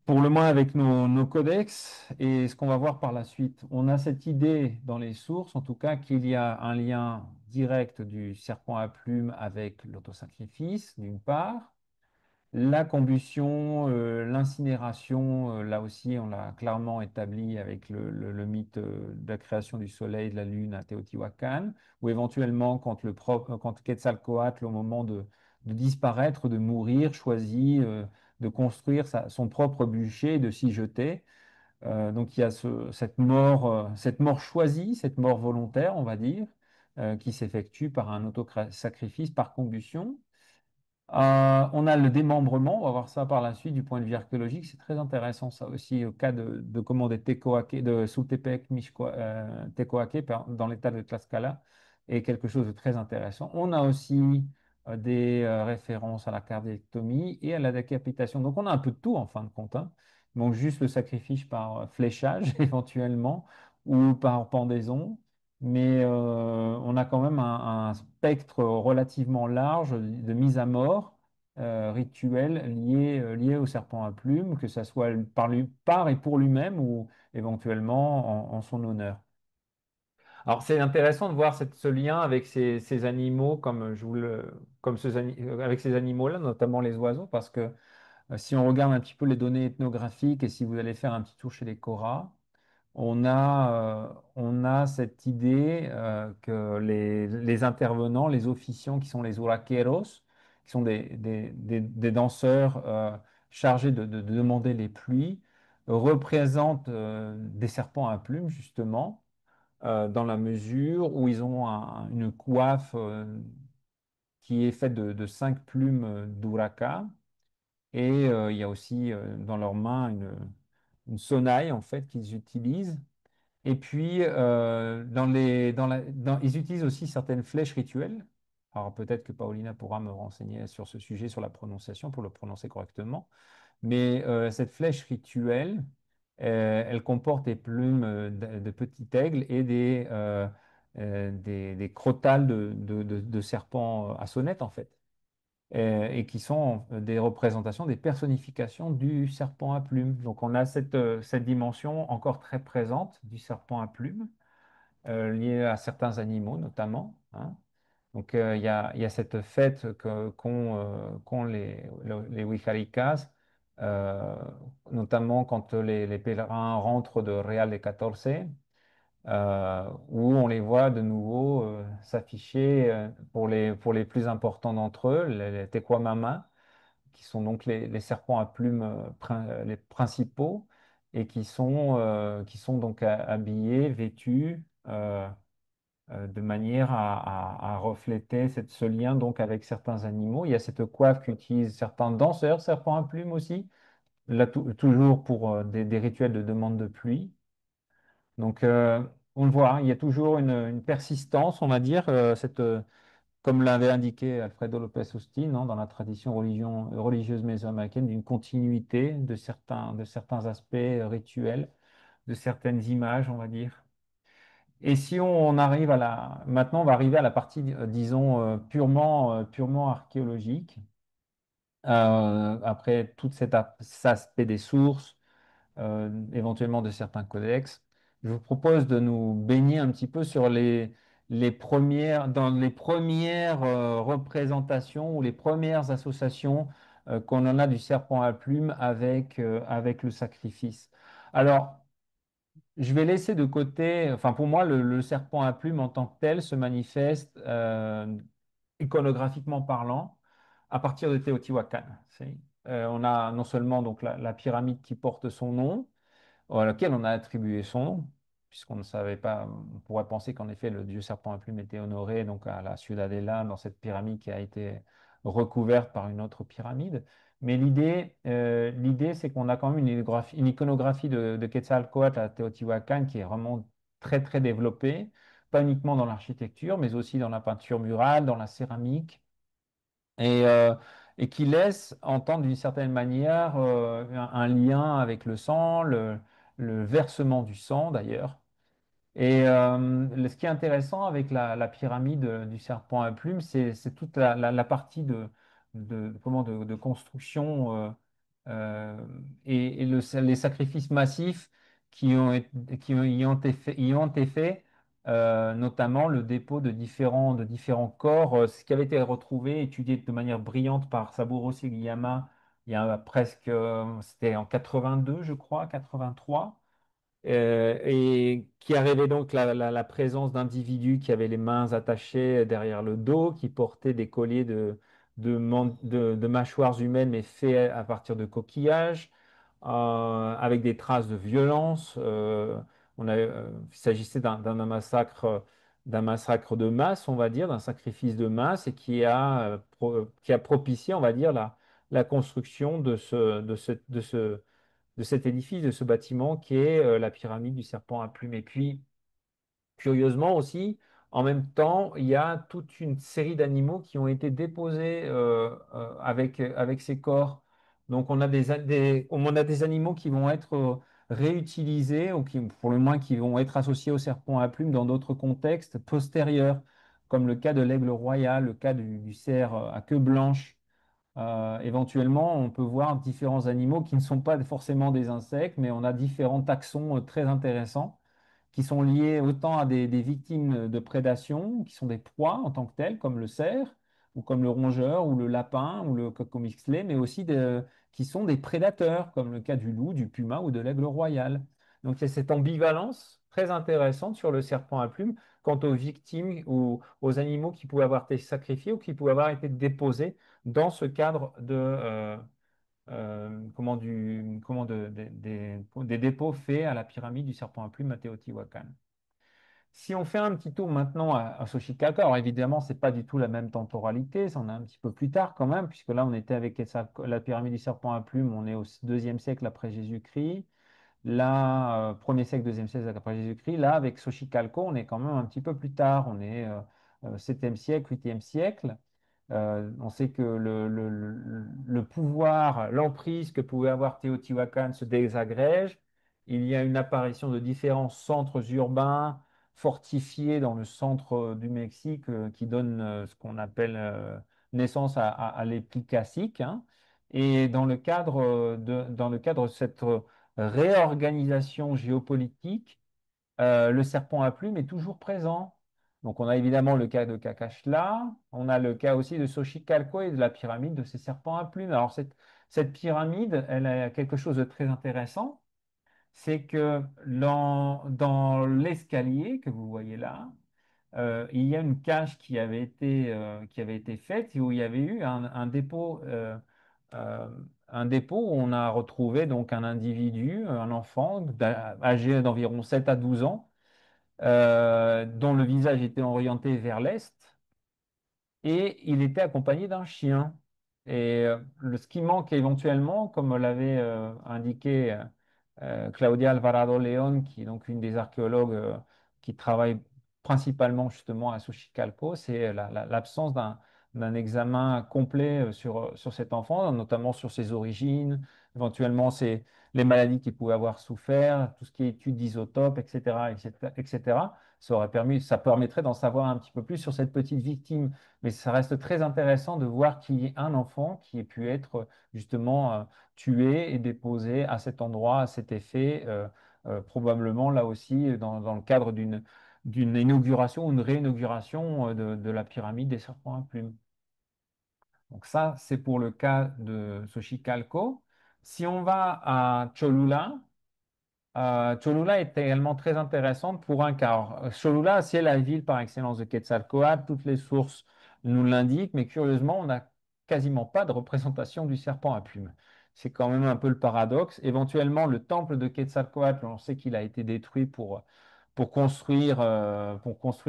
pour le moins avec nos codex et ce qu'on va voir par la suite, on a cette idée dans les sources, en tout cas, qu'il y a un lien direct du serpent à plume avec l'autosacrifice, d'une part. La combustion, l'incinération, là aussi, on l'a clairement établi avec le mythe de la création du soleil et de la lune à Teotihuacan, ou éventuellement quand Quetzalcoatl, au moment de disparaître, de mourir, choisit de construire son propre bûcher et de s'y jeter. Donc il y a cette mort choisie, cette mort volontaire, on va dire, qui s'effectue par un autosacrifice, par combustion. On a le démembrement, on va voir ça par la suite du point de vue archéologique, c'est très intéressant ça aussi au cas de comment des Tecoaque, de Sultepec, Tecoaque dans l'état de Tlaxcala, est quelque chose de très intéressant. On a aussi des références à la cardiectomie et à la décapitation. Donc on a un peu de tout en fin de compte, hein. Donc juste le sacrifice par fléchage éventuellement ou par pendaison. Mais on a quand même un spectre relativement large de mise à mort rituelle liée au serpent à plumes, que ce soit par et pour lui-même ou éventuellement en son honneur. Alors c'est intéressant de voir ce lien avec ces animaux avec ces animaux-là, notamment les oiseaux, parce que si on regarde un petit peu les données ethnographiques et si vous allez faire un petit tour chez les Cora, on a cette idée que les intervenants, les officiants qui sont les huraqueros, qui sont des danseurs chargés de demander les pluies, représentent des serpents à plumes, justement, dans la mesure où ils ont une coiffe qui est faite de 5 plumes d'uraca. Et il y a aussi dans leurs mains une sonnaille, en fait, qu'ils utilisent. Et puis, ils utilisent aussi certaines flèches rituelles. Alors, peut-être que Paulina pourra me renseigner sur ce sujet, sur la prononciation, pour le prononcer correctement. Mais cette flèche rituelle, elle comporte des plumes de petits aigles et des crotales de serpents à sonnette, en fait, et qui sont des représentations, des personnifications du serpent à plumes. Donc on a cette dimension encore très présente du serpent à plumes. liées à certains animaux notamment, hein. Donc, il y a cette fête qu'ont les Wixáricas, euh, notamment quand les pèlerins rentrent de Real de 14, où on les voit de nouveau s'afficher pour les plus importants d'entre eux, les Tequamama, qui sont donc les serpents à plumes les principaux, et qui sont donc habillés, vêtus. De manière à refléter ce lien donc avec certains animaux. Il y a cette coiffe qu'utilisent certains danseurs, serpents à plumes aussi, là toujours pour des rituels de demande de pluie. Donc on le voit, hein, il y a toujours une persistance, on va dire, comme l'avait indiqué Alfredo López Austin, hein, dans la tradition religieuse mésoaméricaine, d'une continuité de certains aspects rituels, de certaines images, on va dire. Et si on arrive à la... Maintenant, on va arriver à la partie, disons, purement archéologique. Après tout cet aspect des sources, éventuellement de certains codex, je vous propose de nous baigner un petit peu sur dans les premières représentations ou les premières associations qu'on en a du serpent à plumes avec le sacrifice. Alors, je vais laisser de côté, enfin pour moi, le serpent à plumes en tant que tel se manifeste iconographiquement parlant à partir de Teotihuacan. On a non seulement donc la pyramide qui porte son nom, à laquelle on a attribué son nom, puisqu'on ne savait pas, on pourrait penser qu'en effet le dieu serpent à plumes était honoré donc à la Ciudadela, dans cette pyramide qui a été recouverte par une autre pyramide. Mais l'idée, c'est qu'on a quand même une iconographie de Quetzalcóatl à Teotihuacan qui est vraiment très très développée, pas uniquement dans l'architecture, mais aussi dans la peinture murale, dans la céramique et, euh, et qui laisse entendre d'une certaine manière un lien avec le sang, le versement du sang d'ailleurs. Et ce qui est intéressant avec la pyramide du serpent à plumes, c'est toute la partie de construction euh, les sacrifices massifs qui ont été faits, notamment le dépôt de différents corps, ce qui avait été retrouvé, étudié de manière brillante par Saburo Sugiyama il y a presque, c'était en 82, je crois, 83 et qui a révélé donc la présence d'individus qui avaient les mains attachées derrière le dos, qui portaient des colliers de mâchoires humaines, mais faits à partir de coquillages, avec des traces de violence. Il s'agissait d'un massacre de masse, on va dire, d'un sacrifice de masse, et qui a propitié, on va dire, la construction de cet édifice, de ce bâtiment qui est la pyramide du serpent à plumes. Et puis, curieusement aussi, en même temps, il y a toute une série d'animaux qui ont été déposés avec ces corps. Donc, on a des animaux qui vont être réutilisés, ou qui, pour le moins, qui vont être associés au serpent à plumes dans d'autres contextes postérieurs, comme le cas de l'aigle royal, le cas du cerf à queue blanche. Éventuellement, on peut voir différents animaux qui ne sont pas forcément des insectes, mais on a différents taxons très intéressants qui sont liés autant à des victimes de prédation, qui sont des proies en tant que telles, comme le cerf, ou comme le rongeur, ou le lapin, ou le cocomixlé, mais aussi qui sont des prédateurs, comme le cas du loup, du puma ou de l'aigle royal. Donc il y a cette ambivalence très intéressante sur le serpent à plumes quant aux victimes ou aux animaux qui pouvaient avoir été sacrifiés ou qui pouvaient avoir été déposés dans ce cadre des dépôts faits à la pyramide du serpent à plumes à Teotihuacan. Si on fait un petit tour maintenant à Xochicalco, alors évidemment, c'est pas du tout la même temporalité, ça en est un petit peu plus tard quand même, puisque là, on était avec la pyramide du serpent à plumes, on est au deuxième siècle après Jésus-Christ. Là, premier siècle, deuxième siècle après Jésus-Christ. Là, avec Xochicalco, on est quand même un petit peu plus tard, on est 7e siècle, 8e siècle. On sait que le pouvoir, l'emprise que pouvait avoir Teotihuacan se désagrège. Il y a une apparition de différents centres urbains fortifiés dans le centre du Mexique qui donnent ce qu'on appelle naissance à l'épée classique, hein. Et dans le cadre de cette réorganisation géopolitique, le serpent à plumes est toujours présent. Donc, on a évidemment le cas de Kakashla, on a le cas aussi de Xochicalco et de la pyramide de ces serpents à plumes. Alors, cette pyramide, elle a quelque chose de très intéressant, c'est que dans l'escalier que vous voyez là, il y a une cage qui avait été faite et où il y avait eu euh, un dépôt où on a retrouvé donc un individu, un enfant âgé d'environ 7 à 12 ans, dont le visage était orienté vers l'est et il était accompagné d'un chien. Et ce qui manque éventuellement, comme l'avait indiqué Claudia Alvarado León, qui est donc une des archéologues qui travaille principalement justement à Xochicalco, c'est l'absence d'un examen complet sur cet enfant, notamment sur ses origines, éventuellement les maladies qu'il pouvait avoir souffert, tout ce qui est études d'isotopes, etc., etc., etc. Ça permettrait d'en savoir un petit peu plus sur cette petite victime, mais ça reste très intéressant de voir qu'il y ait un enfant qui ait pu être justement tué et déposé à cet endroit, à cet effet, probablement là aussi dans le cadre d'une inauguration ou une réinauguration de la pyramide des serpents à plumes. Donc ça, c'est pour le cas de Xochicalco. Si on va à Cholula, Cholula est également très intéressante pour un cas. Cholula, c'est la ville par excellence de Quetzalcoatl. Toutes les sources nous l'indiquent, mais curieusement, on n'a quasiment pas de représentation du serpent à plumes. C'est quand même un peu le paradoxe. Éventuellement, le temple de Quetzalcoatl, on sait qu'il a été détruit pour construire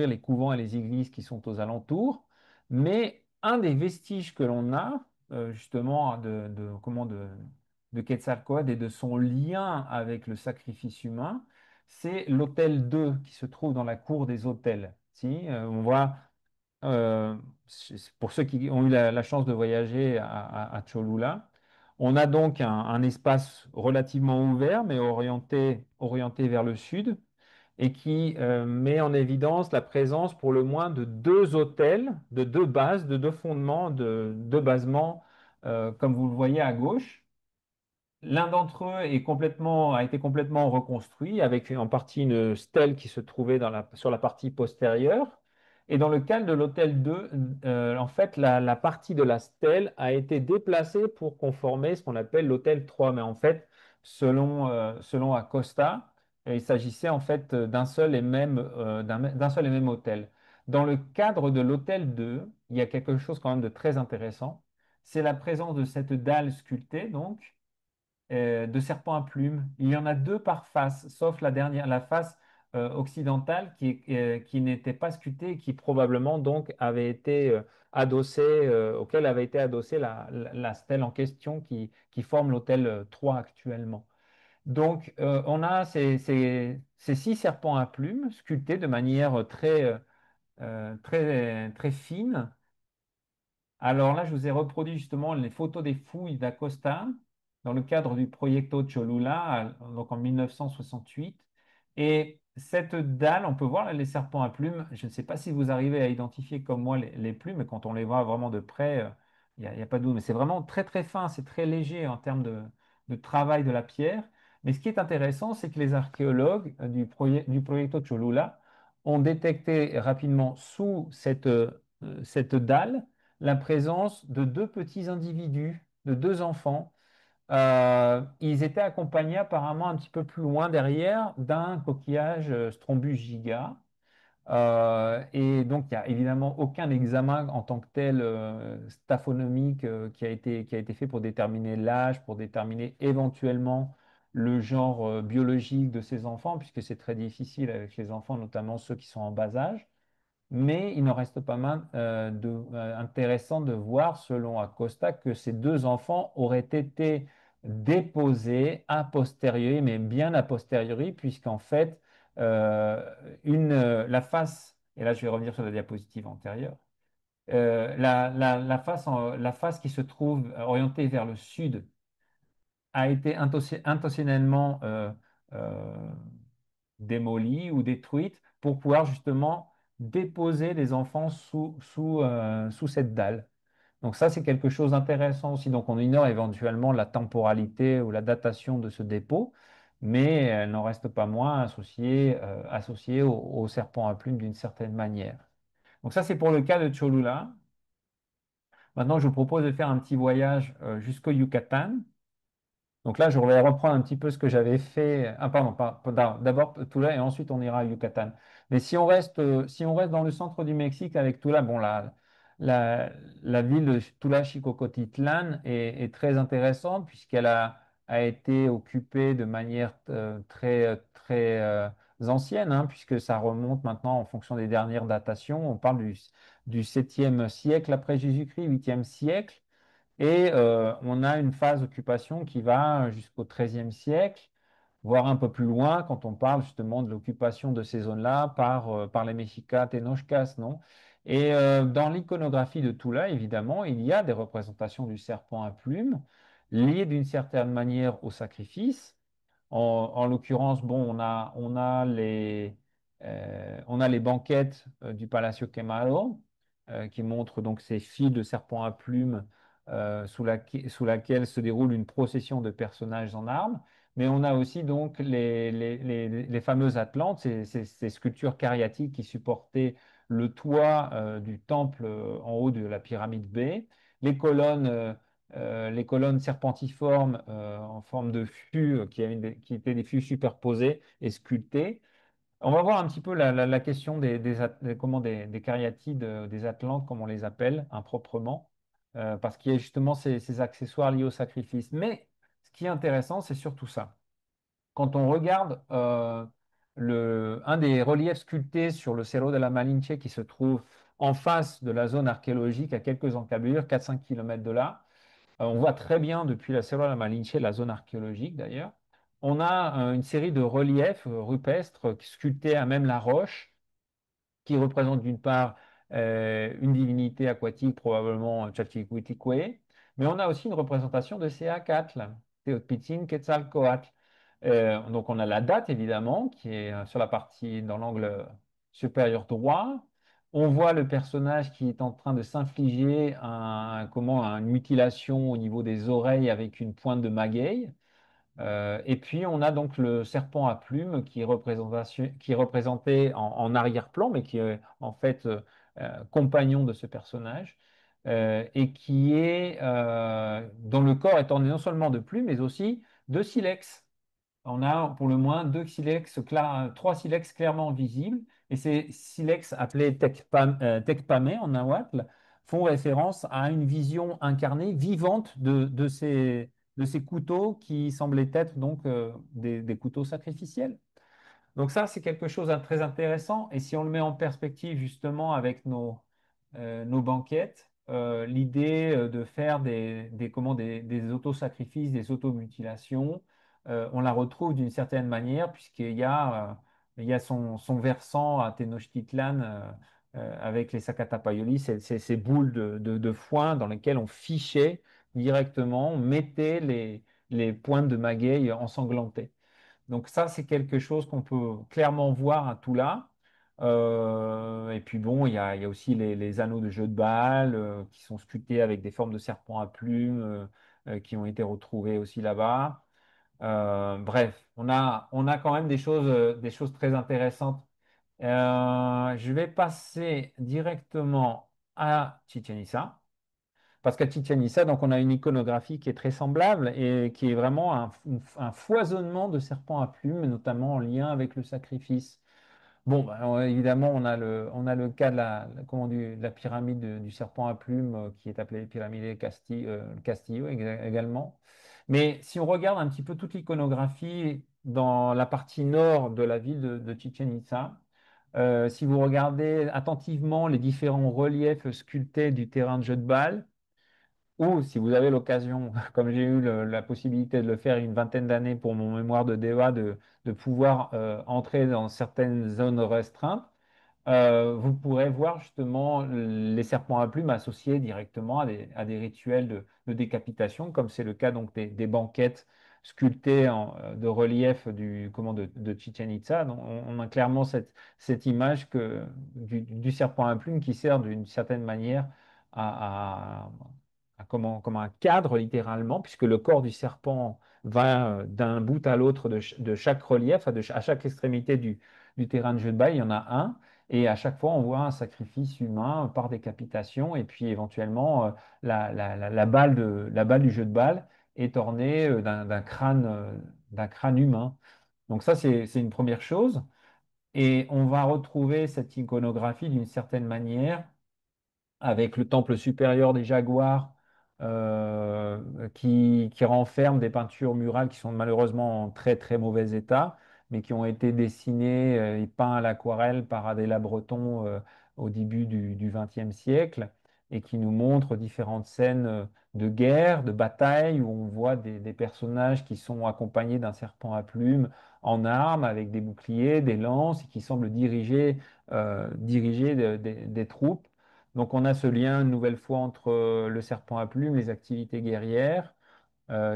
les couvents et les églises qui sont aux alentours. Mais un des vestiges que l'on a, justement, de Quetzalcoatl et de son lien avec le sacrifice humain, c'est l'hôtel 2 qui se trouve dans la cour des hôtels. Si, on voit, euh, pour ceux qui ont eu la chance de voyager à Cholula, on a donc un espace relativement ouvert, mais orienté vers le sud, et qui met en évidence la présence pour le moins de deux hôtels, de deux bases, de deux fondements, de deux basements, comme vous le voyez à gauche. L'un d'entre eux a été complètement reconstruit avec en partie une stèle qui se trouvait sur la partie postérieure. Et dans le cas de l'hôtel 2, en fait, la partie de la stèle a été déplacée pour conformer ce qu'on appelle l'hôtel 3. Mais en fait, selon Acosta, il s'agissait en fait d'un seul et même hôtel. Dans le cadre de l'hôtel 2, il y a quelque chose quand même de très intéressant. C'est la présence de cette dalle sculptée, donc de serpents à plumes. Il y en a deux par face, sauf la face occidentale qui n'était pas sculptée et qui probablement donc avait été auquel avait été adossée la stèle en question qui forme l'hôtel 3 actuellement. Donc, on a ces six serpents à plumes sculptés de manière très fine. Alors là, je vous ai reproduit justement les photos des fouilles d'Acosta dans le cadre du Proyecto Cholula, donc en 1968. Et cette dalle, on peut voir là, les serpents à plumes. Je ne sais pas si vous arrivez à identifier comme moi les plumes, mais quand on les voit vraiment de près, il y a pas de doute. Mais c'est vraiment très très fin, c'est très léger en termes de travail de la pierre. Mais ce qui est intéressant, c'est que les archéologues du Proyecto Cholula ont détecté rapidement sous cette dalle la présence de deux petits individus, de deux enfants. Ils étaient accompagnés apparemment un petit peu plus loin derrière d'un coquillage Strombus giga. Et donc, il n'y a évidemment aucun examen en tant que tel staphonomique qui a été fait pour déterminer l'âge, pour déterminer éventuellement le genre biologique de ces enfants, puisque c'est très difficile avec les enfants, notamment ceux qui sont en bas âge. Mais il n'en reste pas moins intéressant de voir, selon Acosta, que ces deux enfants auraient été déposés a posteriori, mais bien a posteriori, puisqu'en fait, euh, la face, et là je vais revenir sur la diapositive antérieure, la face qui se trouve orientée vers le sud a été intentionnellement euh, démolie ou détruite pour pouvoir justement déposer les enfants sous cette dalle. Donc ça, c'est quelque chose d'intéressant aussi. Donc on ignore éventuellement la temporalité ou la datation de ce dépôt, mais elle n'en reste pas moins associée au serpent à plumes d'une certaine manière. Donc ça, c'est pour le cas de Cholula. Maintenant, je vous propose de faire un petit voyage jusqu'au Yucatan. Donc là, je vais reprendre un petit peu ce que j'avais fait. Ah, pardon, d'abord Tula et ensuite on ira à Yucatan. Mais si on reste dans le centre du Mexique avec Tula, bon, la, la ville de Tula Xicocotitlán est très intéressante puisqu'elle a été occupée de manière très ancienne, hein, puisque ça remonte maintenant en fonction des dernières datations. On parle du 7e siècle après Jésus-Christ, 8e siècle. Et on a une phase d'occupation qui va jusqu'au XIIIe siècle, voire un peu plus loin quand on parle justement de l'occupation de ces zones-là par les Mexicas, Tenochcas, non? Et dans l'iconographie de Tula, évidemment, il y a des représentations du serpent à plumes liées d'une certaine manière au sacrifice. En l'occurrence, bon, on a les banquettes du Palacio Quemado qui montrent donc ces files de serpents à plumes sous laquelle se déroule une procession de personnages en armes. Mais on a aussi donc les fameuses Atlantes, ces sculptures cariatiques qui supportaient le toit du temple en haut de la pyramide B, les colonnes serpentiformes en forme de fûts qui étaient des fûts superposés et sculptés. On va voir un petit peu la question des cariatides, des Atlantes, comme on les appelle improprement, parce qu'il y a justement ces accessoires liés au sacrifice. Mais ce qui est intéressant, c'est surtout ça. Quand on regarde un des reliefs sculptés sur le Cerro de la Malinche qui se trouve en face de la zone archéologique à quelques encablures, 4-5 km de là, on voit très bien depuis la Selva de la Malinche, la zone archéologique d'ailleurs, on a une série de reliefs rupestres sculptés à même la roche, qui représentent d'une part une divinité aquatique, probablement Chalchihuitlicue, mais on a aussi une représentation de Céacatl, Teotihuacan Quetzalcoatl. Donc on a la date évidemment, qui est sur la partie dans l'angle supérieur droit. On voit le personnage qui est en train de s'infliger une mutilation au niveau des oreilles avec une pointe de magueille. Et puis on a donc le serpent à plumes qui est représenté en arrière-plan, mais qui est en fait compagnon de ce personnage, et dont le corps est orné non seulement de plumes, mais aussi de silex. On a pour le moins trois silex clairement visibles, et ces silex appelés tecpamé en nahuatl font référence à une vision incarnée, vivante de ces couteaux qui semblaient être donc des couteaux sacrificiels. Donc ça, c'est quelque chose de très intéressant. Et si on le met en perspective justement avec nos banquettes, l'idée de faire des autosacrifices, des automutilations, on la retrouve d'une certaine manière puisqu'il y a son versant à Tenochtitlan avec les Sakatapayolis, ces boules de foin dans lesquelles on fichait directement, on mettait les pointes de magueille ensanglantées. Donc ça, c'est quelque chose qu'on peut clairement voir à Toula. Et puis bon, il y a aussi les anneaux de jeu de balle qui sont sculptés avec des formes de serpents à plumes qui ont été retrouvés aussi là-bas. Bref, on a quand même des choses très intéressantes. Je vais passer directement à Chichen Itza. Parce qu'à Chichen Itza, donc, on a une iconographie qui est très semblable et qui est vraiment un foisonnement de serpents à plumes, notamment en lien avec le sacrifice. Bon, bah, alors, évidemment, on a le cas de la pyramide du serpent à plumes qui est appelée pyramide Castillo également. Mais si on regarde un petit peu toute l'iconographie dans la partie nord de la ville de Chichen Itza, si vous regardez attentivement les différents reliefs sculptés du terrain de jeu de balle, ou si vous avez l'occasion, comme j'ai eu la possibilité de le faire une vingtaine d'années pour mon mémoire de DEA, de pouvoir entrer dans certaines zones restreintes, vous pourrez voir justement les serpents à plumes associés directement à des rituels de décapitation, comme c'est le cas donc des banquettes sculptées de relief de Chichen Itza. Donc, on a clairement cette image du serpent à plumes qui sert d'une certaine manière à comme un cadre littéralement, puisque le corps du serpent va d'un bout à l'autre de chaque relief, à chaque extrémité du terrain de jeu de balle, il y en a un. Et à chaque fois, on voit un sacrifice humain par décapitation, et puis éventuellement, la balle du jeu de balle est ornée d'un crâne humain. Donc ça, c'est une première chose. Et on va retrouver cette iconographie d'une certaine manière avec le temple supérieur des Jaguars qui renferme des peintures murales qui sont malheureusement en très très mauvais état, mais qui ont été dessinées et peints à l'aquarelle par Adéla Breton au début du XXe siècle et qui nous montrent différentes scènes de guerre, de bataille, où on voit des personnages qui sont accompagnés d'un serpent à plumes en armes, avec des boucliers, des lances, et qui semblent diriger des troupes. Donc on a ce lien une nouvelle fois entre le serpent à plumes, les activités guerrières,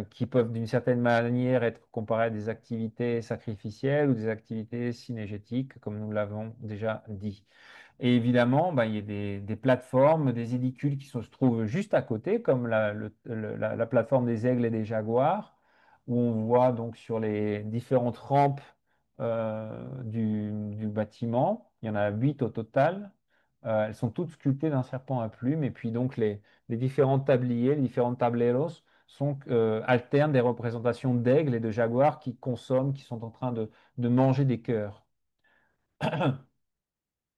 qui peuvent d'une certaine manière être comparées à des activités sacrificielles ou des activités synégétiques, comme nous l'avons déjà dit. Et évidemment, bah, il y a des plateformes, des édicules se trouvent juste à côté, comme la plateforme des aigles et des jaguars, où on voit donc sur les différentes rampes du bâtiment, il y en a 8 au total. Elles sont toutes sculptées d'un serpent à plumes, et puis donc les différents tabliers, les différents tableros alternent des représentations d'aigles et de jaguars qui consomment, qui sont en train de manger des cœurs.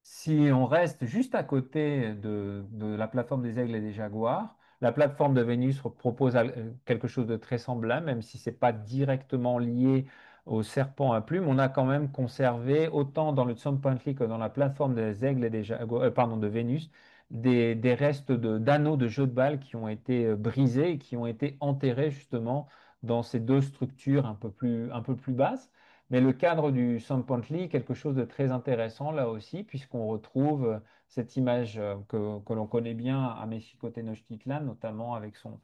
Si on reste juste à côté de la plateforme des aigles et des jaguars, la plateforme de Vénus propose quelque chose de très semblable, même si ce n'est pas directement lié au serpent à plumes. On a quand même conservé, autant dans le Tsompantli que dans la plateforme des aigles et des jaguars, pardon, de Vénus, des restes d'anneaux de jeux de balles qui ont été brisés et qui ont été enterrés justement dans ces deux structures un peu plus basses. Mais le cadre du Sampantli, quelque chose de très intéressant là aussi, puisqu'on retrouve cette image que l'on connaît bien à Mexico-Tenochtitlan, notamment avec son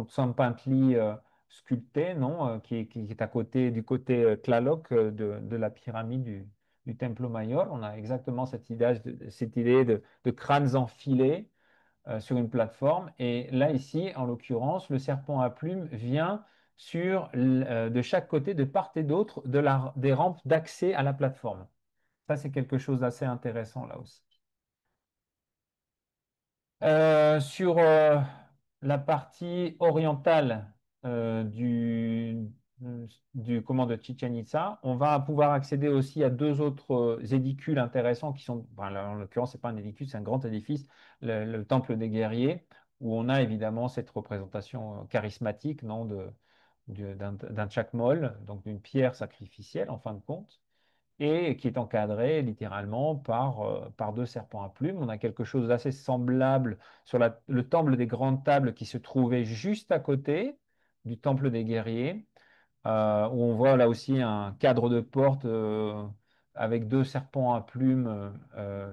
Sampantli sculpté, non, qui est à côté, du côté Tlaloc de la pyramide du Templo Mayor. On a exactement cette idée de crânes enfilés sur une plateforme. Et là, ici, en l'occurrence, le serpent à plumes vient de chaque côté, de part et d'autre, des rampes d'accès à la plateforme. Ça, c'est quelque chose d'assez intéressant là aussi. Sur la partie orientale de Chichen Itza, on va pouvoir accéder aussi à deux autres édicules intéressants qui sont, ben, là, en l'occurrence, c'est pas un édicule, c'est un grand édifice, le Temple des Guerriers, où on a évidemment cette représentation charismatique non, d'un Chakmol, donc d'une pierre sacrificielle en fin de compte et qui est encadré littéralement par deux serpents à plumes. On a quelque chose d'assez semblable sur le temple des grandes tables qui se trouvait juste à côté du temple des guerriers, où on voit là aussi un cadre de porte avec deux serpents à plumes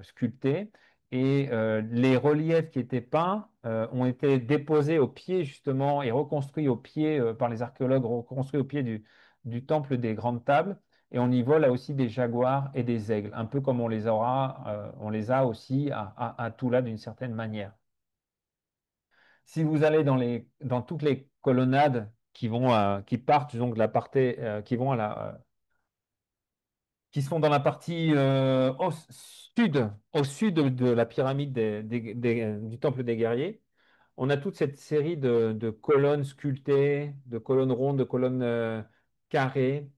sculptés. Et les reliefs qui étaient peints ont été déposés au pied justement et reconstruits au pied par les archéologues, reconstruits au pied du temple des grandes tables. Et on y voit là aussi des jaguars et des aigles, un peu comme on les a aussi à Toula d'une certaine manière. Si vous allez dans toutes les colonnades qui partent donc de la partie, qui sont dans la partie au sud de la pyramide du temple des guerriers, on a toute cette série de colonnes sculptées, de colonnes rondes, de colonnes carrées.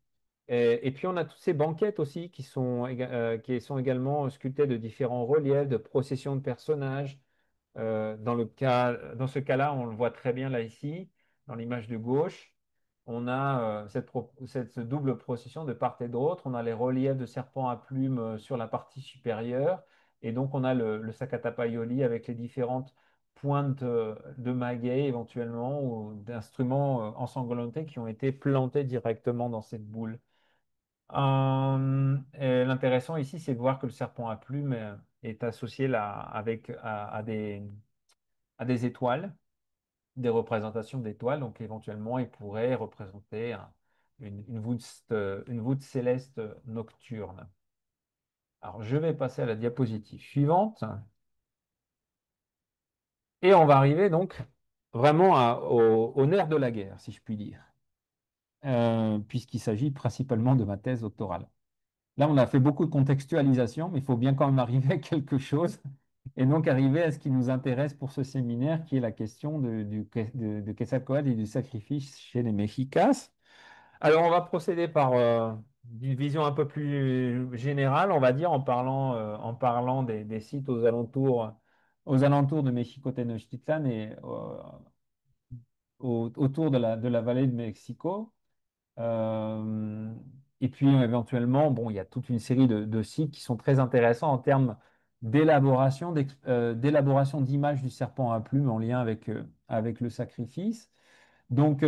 Et puis on a toutes ces banquettes aussi qui sont également sculptées de différents reliefs, de processions de personnages. Dans ce cas-là, on le voit très bien là ici, dans l'image de gauche. On a cette double procession de part et d'autre. On a les reliefs de serpents à plumes sur la partie supérieure. Et donc, on a le Sakatapayoli avec les différentes pointes de maguey éventuellement ou d'instruments ensanglantés qui ont été plantés directement dans cette boule. Et l'intéressant ici, c'est de voir que le serpent à plumes est associé là à des étoiles, des représentations d'étoiles. Donc éventuellement, il pourrait représenter une voûte céleste nocturne. Alors je vais passer à la diapositive suivante. Et on va arriver donc vraiment au nerf de la guerre, si je puis dire, puisqu'il s'agit principalement de ma thèse doctorale. Là, on a fait beaucoup de contextualisation, mais il faut bien quand même arriver à quelque chose, et donc arriver à ce qui nous intéresse pour ce séminaire, qui est la question de Quetzalcóatl et du sacrifice chez les Mexicas. Alors, on va procéder par une vision un peu plus générale, on va dire, en parlant des sites aux alentours de Mexico-Tenochtitlan et autour de la vallée de Mexico. Euh, et puis, éventuellement, bon, il y a toute une série de sites qui sont très intéressants en termes d'élaboration d'images du serpent à plumes en lien avec le sacrifice. Donc,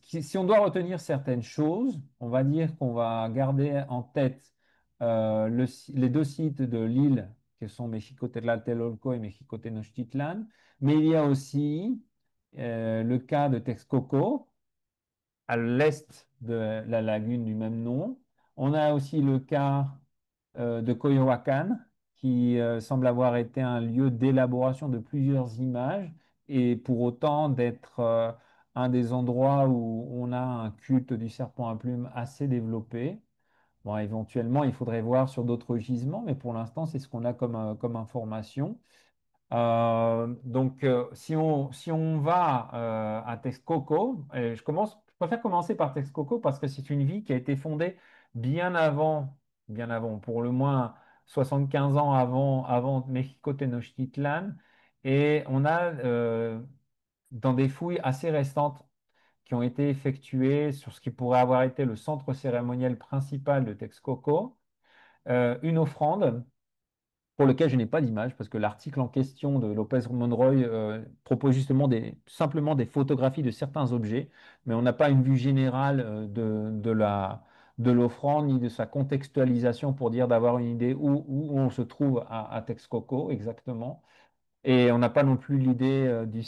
si on doit retenir certaines choses, on va dire qu'on va garder en tête les deux sites de l'île, que sont Mexico-Tlatelolco et Mexico-Tenochtitlan, mais il y a aussi le cas de Texcoco, à l'est de la lagune du même nom. On a aussi le cas de Coyoacán, qui semble avoir été un lieu d'élaboration de plusieurs images, et pour autant d'être un des endroits où on a un culte du serpent à plumes assez développé. Bon, éventuellement, il faudrait voir sur d'autres gisements, mais pour l'instant, c'est ce qu'on a comme information. Si on va à Texcoco, je préfère commencer par Texcoco parce que c'est une ville qui a été fondée bien avant, pour le moins 75 ans avant Mexico-Tenochtitlan. Et on a, dans des fouilles assez récentes qui ont été effectuées sur ce qui pourrait avoir été le centre cérémoniel principal de Texcoco, une offrande pour lequel je n'ai pas d'image, parce que l'article en question de Lopez Monroy propose justement simplement des photographies de certains objets, mais on n'a pas une vue générale de l'offrande ni de sa contextualisation pour dire d'avoir une idée où on se trouve à Texcoco exactement. Et on n'a pas non plus l'idée du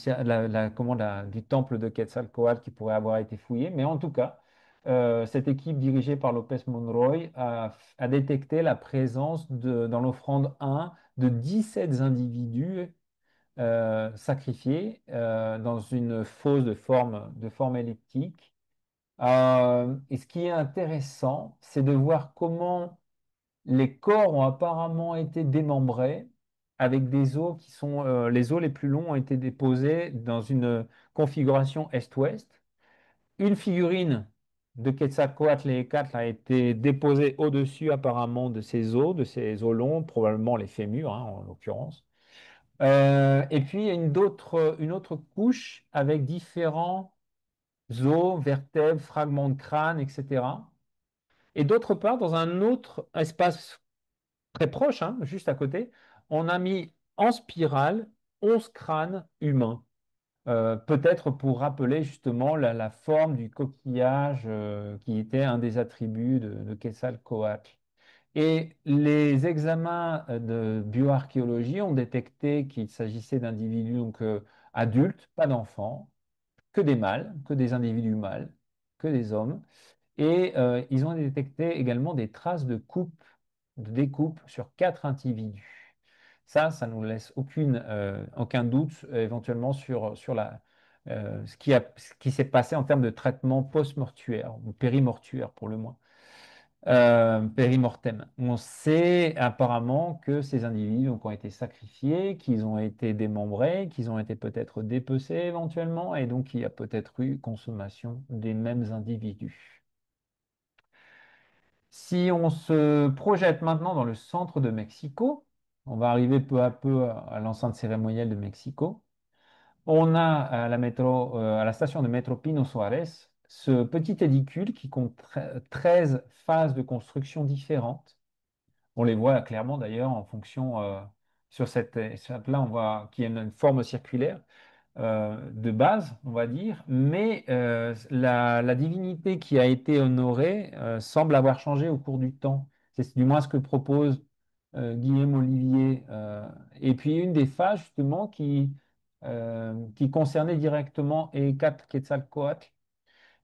temple de Quetzalcoatl qui pourrait avoir été fouillé, mais en tout cas, cette équipe dirigée par Lopez Monroy a détecté la présence dans l'offrande 1 de 17 individus sacrifiés dans une fosse de forme elliptique. Et ce qui est intéressant, c'est de voir comment les corps ont apparemment été démembrés avec des os qui sont, les os les plus longs ont été déposés dans une configuration est-ouest. Une figurine de Quetzalcoatl et Hécatl a été déposée au-dessus apparemment de ces os longs, probablement les fémurs hein, en l'occurrence. Et puis il y a une autre couche avec différents os, vertèbres, fragments de crâne, etc. Et d'autre part, dans un autre espace très proche, hein, juste à côté, on a mis en spirale 11 crânes humains. Peut-être pour rappeler justement la forme du coquillage qui était un des attributs de Quetzalcoatl. Et les examens de bioarchéologie ont détecté qu'il s'agissait d'individus donc, adultes, pas d'enfants, que des mâles, que des individus mâles, que des hommes. Et ils ont détecté également des traces de découpe sur 4 individus. Ça nous laisse aucun doute éventuellement sur ce qui s'est passé en termes de traitement post-mortuaire ou périmortuaire pour le moins. Périmortem. On sait apparemment que ces individus donc, ont été sacrifiés, qu'ils ont été démembrés, qu'ils ont été peut-être dépecés éventuellement, et donc il y a peut-être eu consommation des mêmes individus. Si on se projette maintenant dans le centre de Mexico, on va arriver peu à peu à l'enceinte cérémonielle de Mexico. On a à la station de métro Pino Suárez ce petit édicule qui compte 13 phases de construction différentes. On les voit clairement d'ailleurs en fonction sur cette échelle-là, on voit qu'il y a une forme circulaire de base, on va dire, mais la divinité qui a été honorée semble avoir changé au cours du temps. C'est du moins ce que propose Guillaume Olivier. Et puis une des phases justement qui concernait directement Ecat Quetzalcoatl.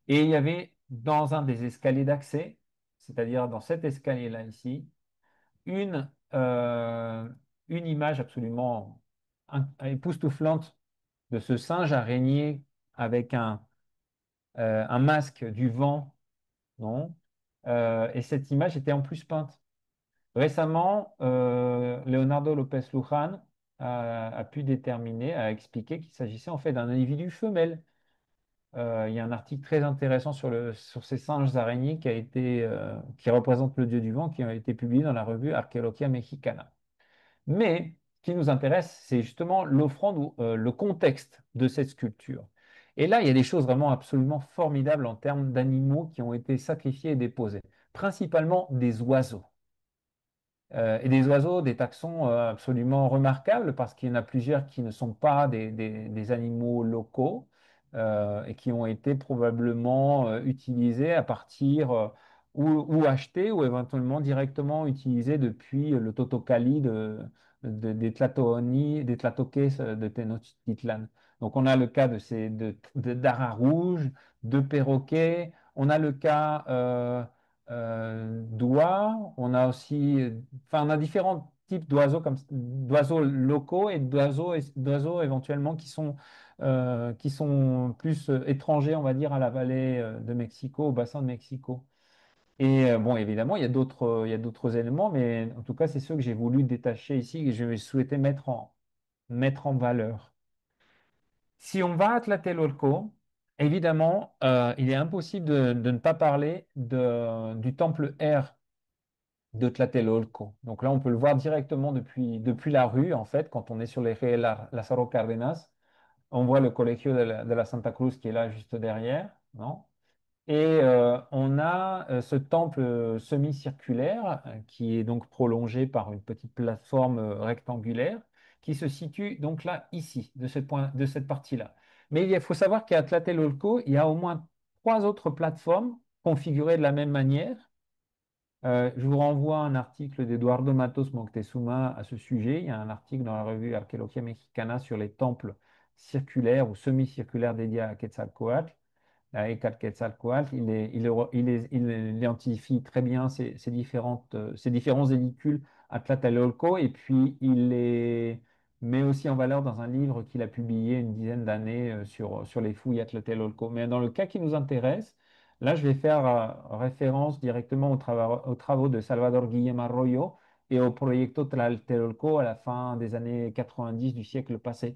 Et il y avait dans un des escaliers d'accès, c'est-à-dire dans cet escalier-là ici, une, euh, une image absolument époustouflante de ce singe araignée avec un masque du vent, non? Et cette image était en plus peinte. Récemment, Leonardo Lopez Luján a pu déterminer, a expliqué qu'il s'agissait en fait d'un individu femelle. Il y a un article très intéressant sur ces singes araignées qui représente le dieu du vent, qui a été publié dans la revue Arqueología Mexicana. Mais ce qui nous intéresse, c'est justement l'offrande ou le contexte de cette sculpture. Et là, il y a des choses vraiment absolument formidables en termes d'animaux qui ont été sacrifiés et déposés, principalement des oiseaux. Et des oiseaux, des taxons absolument remarquables parce qu'il y en a plusieurs qui ne sont pas des animaux locaux et qui ont été probablement utilisés à partir ou achetés ou éventuellement directement utilisés depuis le Totocali des des Tlatoques de Tenochtitlan. Donc on a le cas d'ara rouge, de perroquets, on a le cas d'oies, on a aussi enfin, on a différents types d'oiseaux comme d'oiseaux locaux et d'oiseaux éventuellement qui sont plus étrangers, on va dire, à la vallée de Mexico, au bassin de Mexico. Et bon, évidemment, il y a d'autres éléments, mais en tout cas, c'est ceux que j'ai voulu détacher ici et que je souhaitais mettre en valeur. Si on va à Tlatelolco, évidemment, il est impossible de ne pas parler du temple R de Tlatelolco. Donc là, on peut le voir directement depuis la rue, en fait, quand on est sur les rues Lázaro Cárdenas. On voit le Colegio de la Santa Cruz qui est là juste derrière, non? Et on a ce temple semi-circulaire qui est donc prolongé par une petite plateforme rectangulaire qui se situe donc là, ici, de cette partie-là. Mais faut savoir qu'à Tlatelolco, il y a au moins trois autres plateformes configurées de la même manière. Je vous renvoie à un article d'Eduardo Matos Moctezuma à ce sujet. Il y a un article dans la revue Arqueología Mexicana sur les temples circulaires ou semi-circulaires dédiés à Quetzalcoatl. Eckhart Quetzalcoatl, il identifie très bien ces différents édicules à Tlatelolco et puis il les met aussi en valeur dans un livre qu'il a publié une dizaine d'années sur les fouilles à Tlatelolco. Mais dans le cas qui nous intéresse, là, je vais faire référence directement aux travaux de Salvador Guillem Arroyo et au Proyecto Tlatelolco à la fin des années 90 du siècle passé.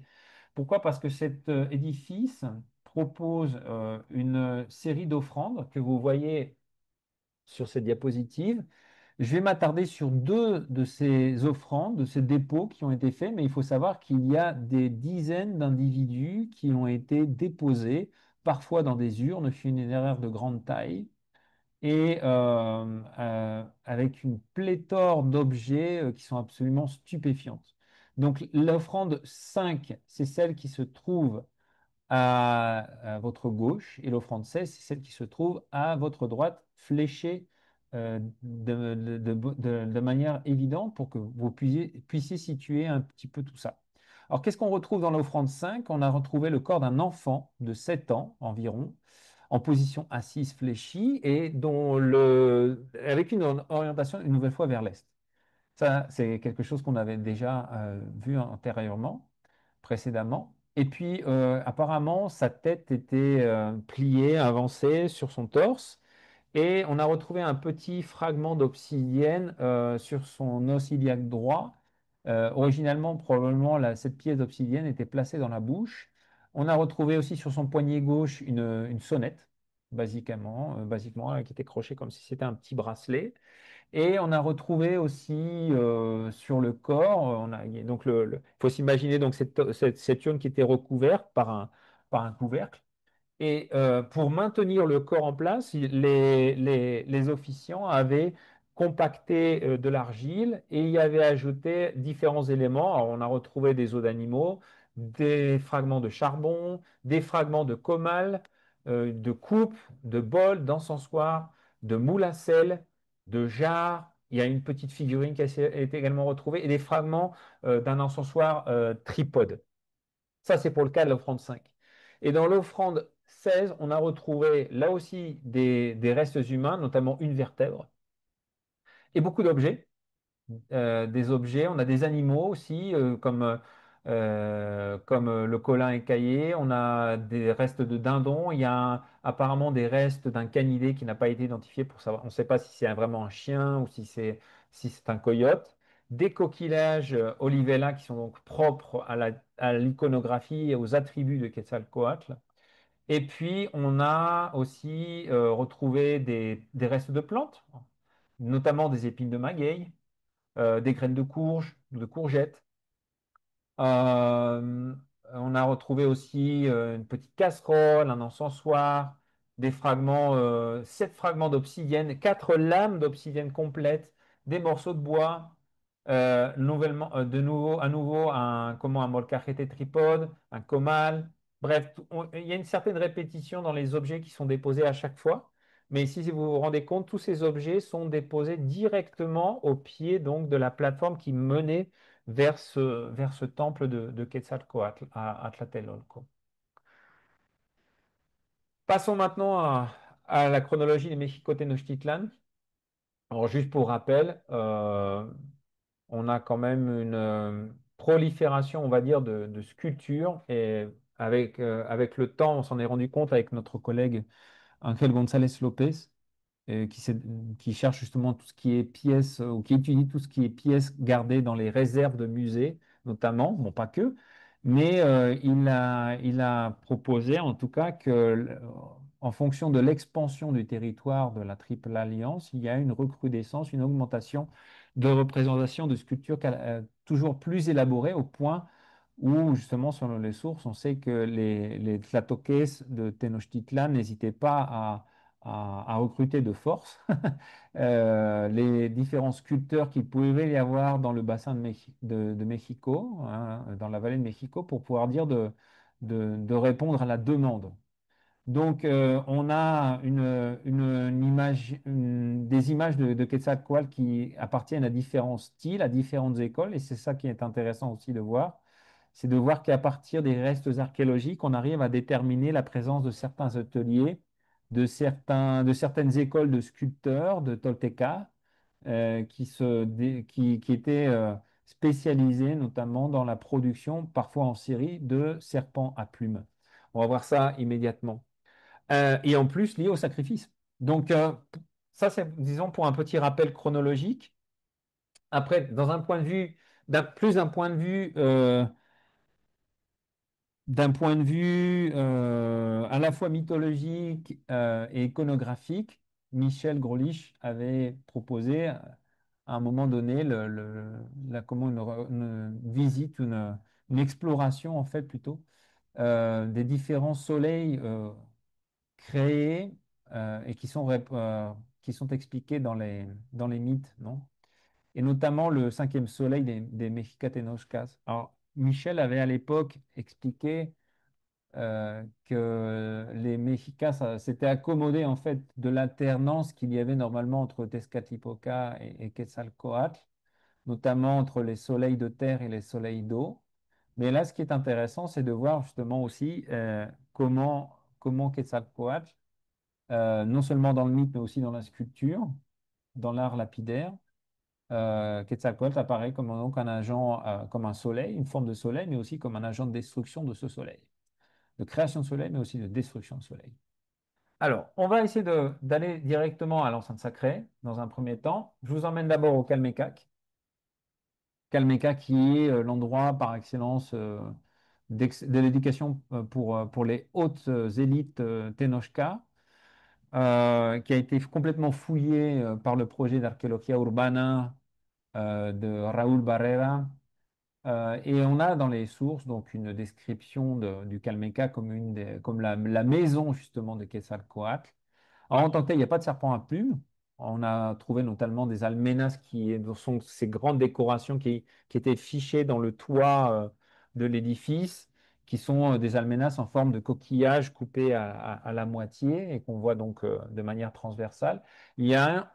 Pourquoi? Parce que cet édifice propose une série d'offrandes que vous voyez sur cette diapositive. Je vais m'attarder sur deux de ces offrandes, de ces dépôts qui ont été faits, mais il faut savoir qu'il y a des dizaines d'individus qui ont été déposés, parfois dans des urnes funéraires de grande taille, et avec une pléthore d'objets qui sont absolument stupéfiantes. Donc l'offrande 5, c'est celle qui se trouve à votre gauche et l'offrande 16, c'est celle qui se trouve à votre droite, fléchée de manière évidente pour que vous puissiez situer un petit peu tout ça. Alors, qu'est-ce qu'on retrouve dans l'offrande 5? On a retrouvé le corps d'un enfant de 7 ans environ, en position assise fléchie et avec une orientation une nouvelle fois vers l'est. Ça, c'est quelque chose qu'on avait déjà vu antérieurement, précédemment. Et puis, apparemment, sa tête était pliée, avancée sur son torse. Et on a retrouvé un petit fragment d'obsidienne sur son os iliaque droit. Originalement, probablement, cette pièce d'obsidienne était placée dans la bouche. On a retrouvé aussi sur son poignet gauche une sonnette, basiquement, qui était crochée comme si c'était un petit bracelet. Et on a retrouvé aussi sur le corps, donc il faut s'imaginer donc cette urne qui était recouverte par un couvercle. Et pour maintenir le corps en place, les officiants avaient compacté de l'argile et y avaient ajouté différents éléments. Alors, on a retrouvé des os d'animaux, des fragments de charbon, des fragments de comal, de coupe, de bol, d'encensoir, de moule à sel, de jarre. Il y a une petite figurine qui a été également retrouvée et des fragments d'un encensoir tripode. Ça, c'est pour le cas de l'offrande 5. Et dans l'offrande 16, on a retrouvé là aussi des restes humains, notamment une vertèbre, et beaucoup d'objets. Des objets, on a des animaux aussi, comme comme le colin écaillé. On a des restes de dindons. Il y a apparemment des restes d'un canidé qui n'a pas été identifié pour savoir. On ne sait pas si c'est vraiment un chien ou si c'est un coyote. Des coquillages Olivella qui sont donc propres à l'iconographie et aux attributs de Quetzalcoatl. Et puis, on a aussi retrouvé des restes de plantes, notamment des épines de maguey, des graines de courge, de courgettes. Euh, on a retrouvé aussi une petite casserole, un encensoir, des fragments, 7 fragments d'obsidienne, 4 lames d'obsidienne complètes, des morceaux de bois, à nouveau un molcajete tripode, un comal. Bref, il y a une certaine répétition dans les objets qui sont déposés à chaque fois. Mais ici, si vous vous rendez compte, tous ces objets sont déposés directement au pied donc, de la plateforme qui menait vers ce temple de Quetzalcoatl à Tlatelolco. Passons maintenant à la chronologie des Mexico-Tenochtitlan. Alors, juste pour rappel, on a quand même une prolifération, on va dire, de sculptures. Et avec le temps, on s'en est rendu compte avec notre collègue Ángel González López, qui cherche justement tout ce qui est pièces, ou qui étudie tout ce qui est pièces gardées dans les réserves de musées, notamment, bon, pas que, mais il a proposé en tout cas que, en fonction de l'expansion du territoire de la Triple Alliance, il y a une recrudescence, une augmentation de représentation de sculptures toujours plus élaborées au point où, justement, selon les sources, on sait que les Tlatoques de Tenochtitlan n'hésitaient pas à recruter de force les différents sculpteurs qu'il pouvait y avoir dans le bassin de Mexico, hein, dans la vallée de Mexico, pour pouvoir dire de répondre à la demande. Donc, on a une image, des images de Quetzalcoatl qui appartiennent à différents styles, à différentes écoles, et c'est ça qui est intéressant aussi de voir, c'est de voir qu'à partir des restes archéologiques, on arrive à déterminer la présence de certains ateliers, de certaines écoles de sculpteurs, de Tolteca, qui étaient spécialisés notamment dans la production, parfois en série, de serpents à plumes. On va voir ça immédiatement. Et en plus lié au sacrifice. Donc, ça, c'est, disons, pour un petit rappel chronologique. Après, dans un point de vue, plus d'un point de vue à la fois mythologique et iconographique, Michel Grolich avait proposé à un moment donné comment une visite, une exploration en fait plutôt des différents soleils créés et qui sont expliqués dans les mythes, non? Et notamment le cinquième soleil des Mexicatenochcas. Alors, Michel avait à l'époque expliqué que les Mexicas s'étaient accommodés en fait de l'alternance qu'il y avait normalement entre Tezcatlipoca et Quetzalcoatl, notamment entre les soleils de terre et les soleils d'eau. Mais là, ce qui est intéressant, c'est de voir justement aussi comment Quetzalcoatl non seulement dans le mythe, mais aussi dans la sculpture, dans l'art lapidaire. Quetzalcoatl apparaît comme donc un agent, comme un soleil, une forme de soleil, mais aussi comme un agent de destruction de ce soleil, de création de soleil, mais aussi de destruction de soleil. Alors, on va essayer d'aller directement à l'enceinte sacrée dans un premier temps. Je vous emmène d'abord au Calmecac. Calmecac qui est l'endroit par excellence de l'éducation pour les hautes élites Tenochca, qui a été complètement fouillé par le projet d'archéologie urbana de Raúl Barrera. Et on a dans les sources donc une description du Calmeca comme la maison justement de Quetzalcoatl. Alors, en tant que tel, il n'y a pas de serpent à plumes. On a trouvé notamment des alménas qui sont ces grandes décorations qui étaient fichées dans le toit de l'édifice, qui sont des alménas en forme de coquillage coupé à la moitié et qu'on voit donc de manière transversale. Il y a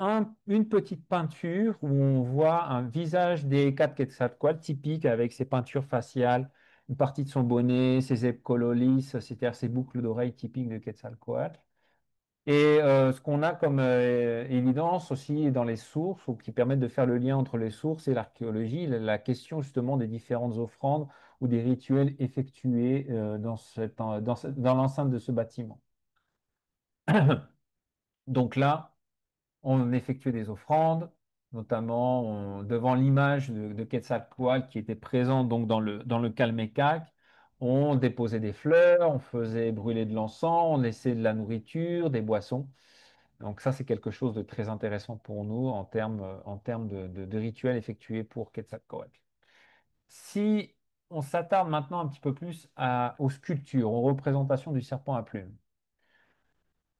une petite peinture où on voit un visage des quatre Quetzalcoatl typique avec ses peintures faciales, une partie de son bonnet, ses épaules lisses, c'est-à-dire ses boucles d'oreilles typiques de Quetzalcoatl. Et ce qu'on a comme évidence aussi dans les sources, ou qui permettent de faire le lien entre les sources et l'archéologie, la question justement des différentes offrandes ou des rituels effectués dans l'enceinte de ce bâtiment. Donc là, on effectuait des offrandes, notamment devant l'image de Quetzalcoatl qui était présente donc dans le Calmecac. On déposait des fleurs, on faisait brûler de l'encens, on laissait de la nourriture, des boissons. Donc ça, c'est quelque chose de très intéressant pour nous en termes de rituels effectués pour Quetzalcoatl. Si on s'attarde maintenant un petit peu plus aux sculptures, aux représentations du serpent à plumes,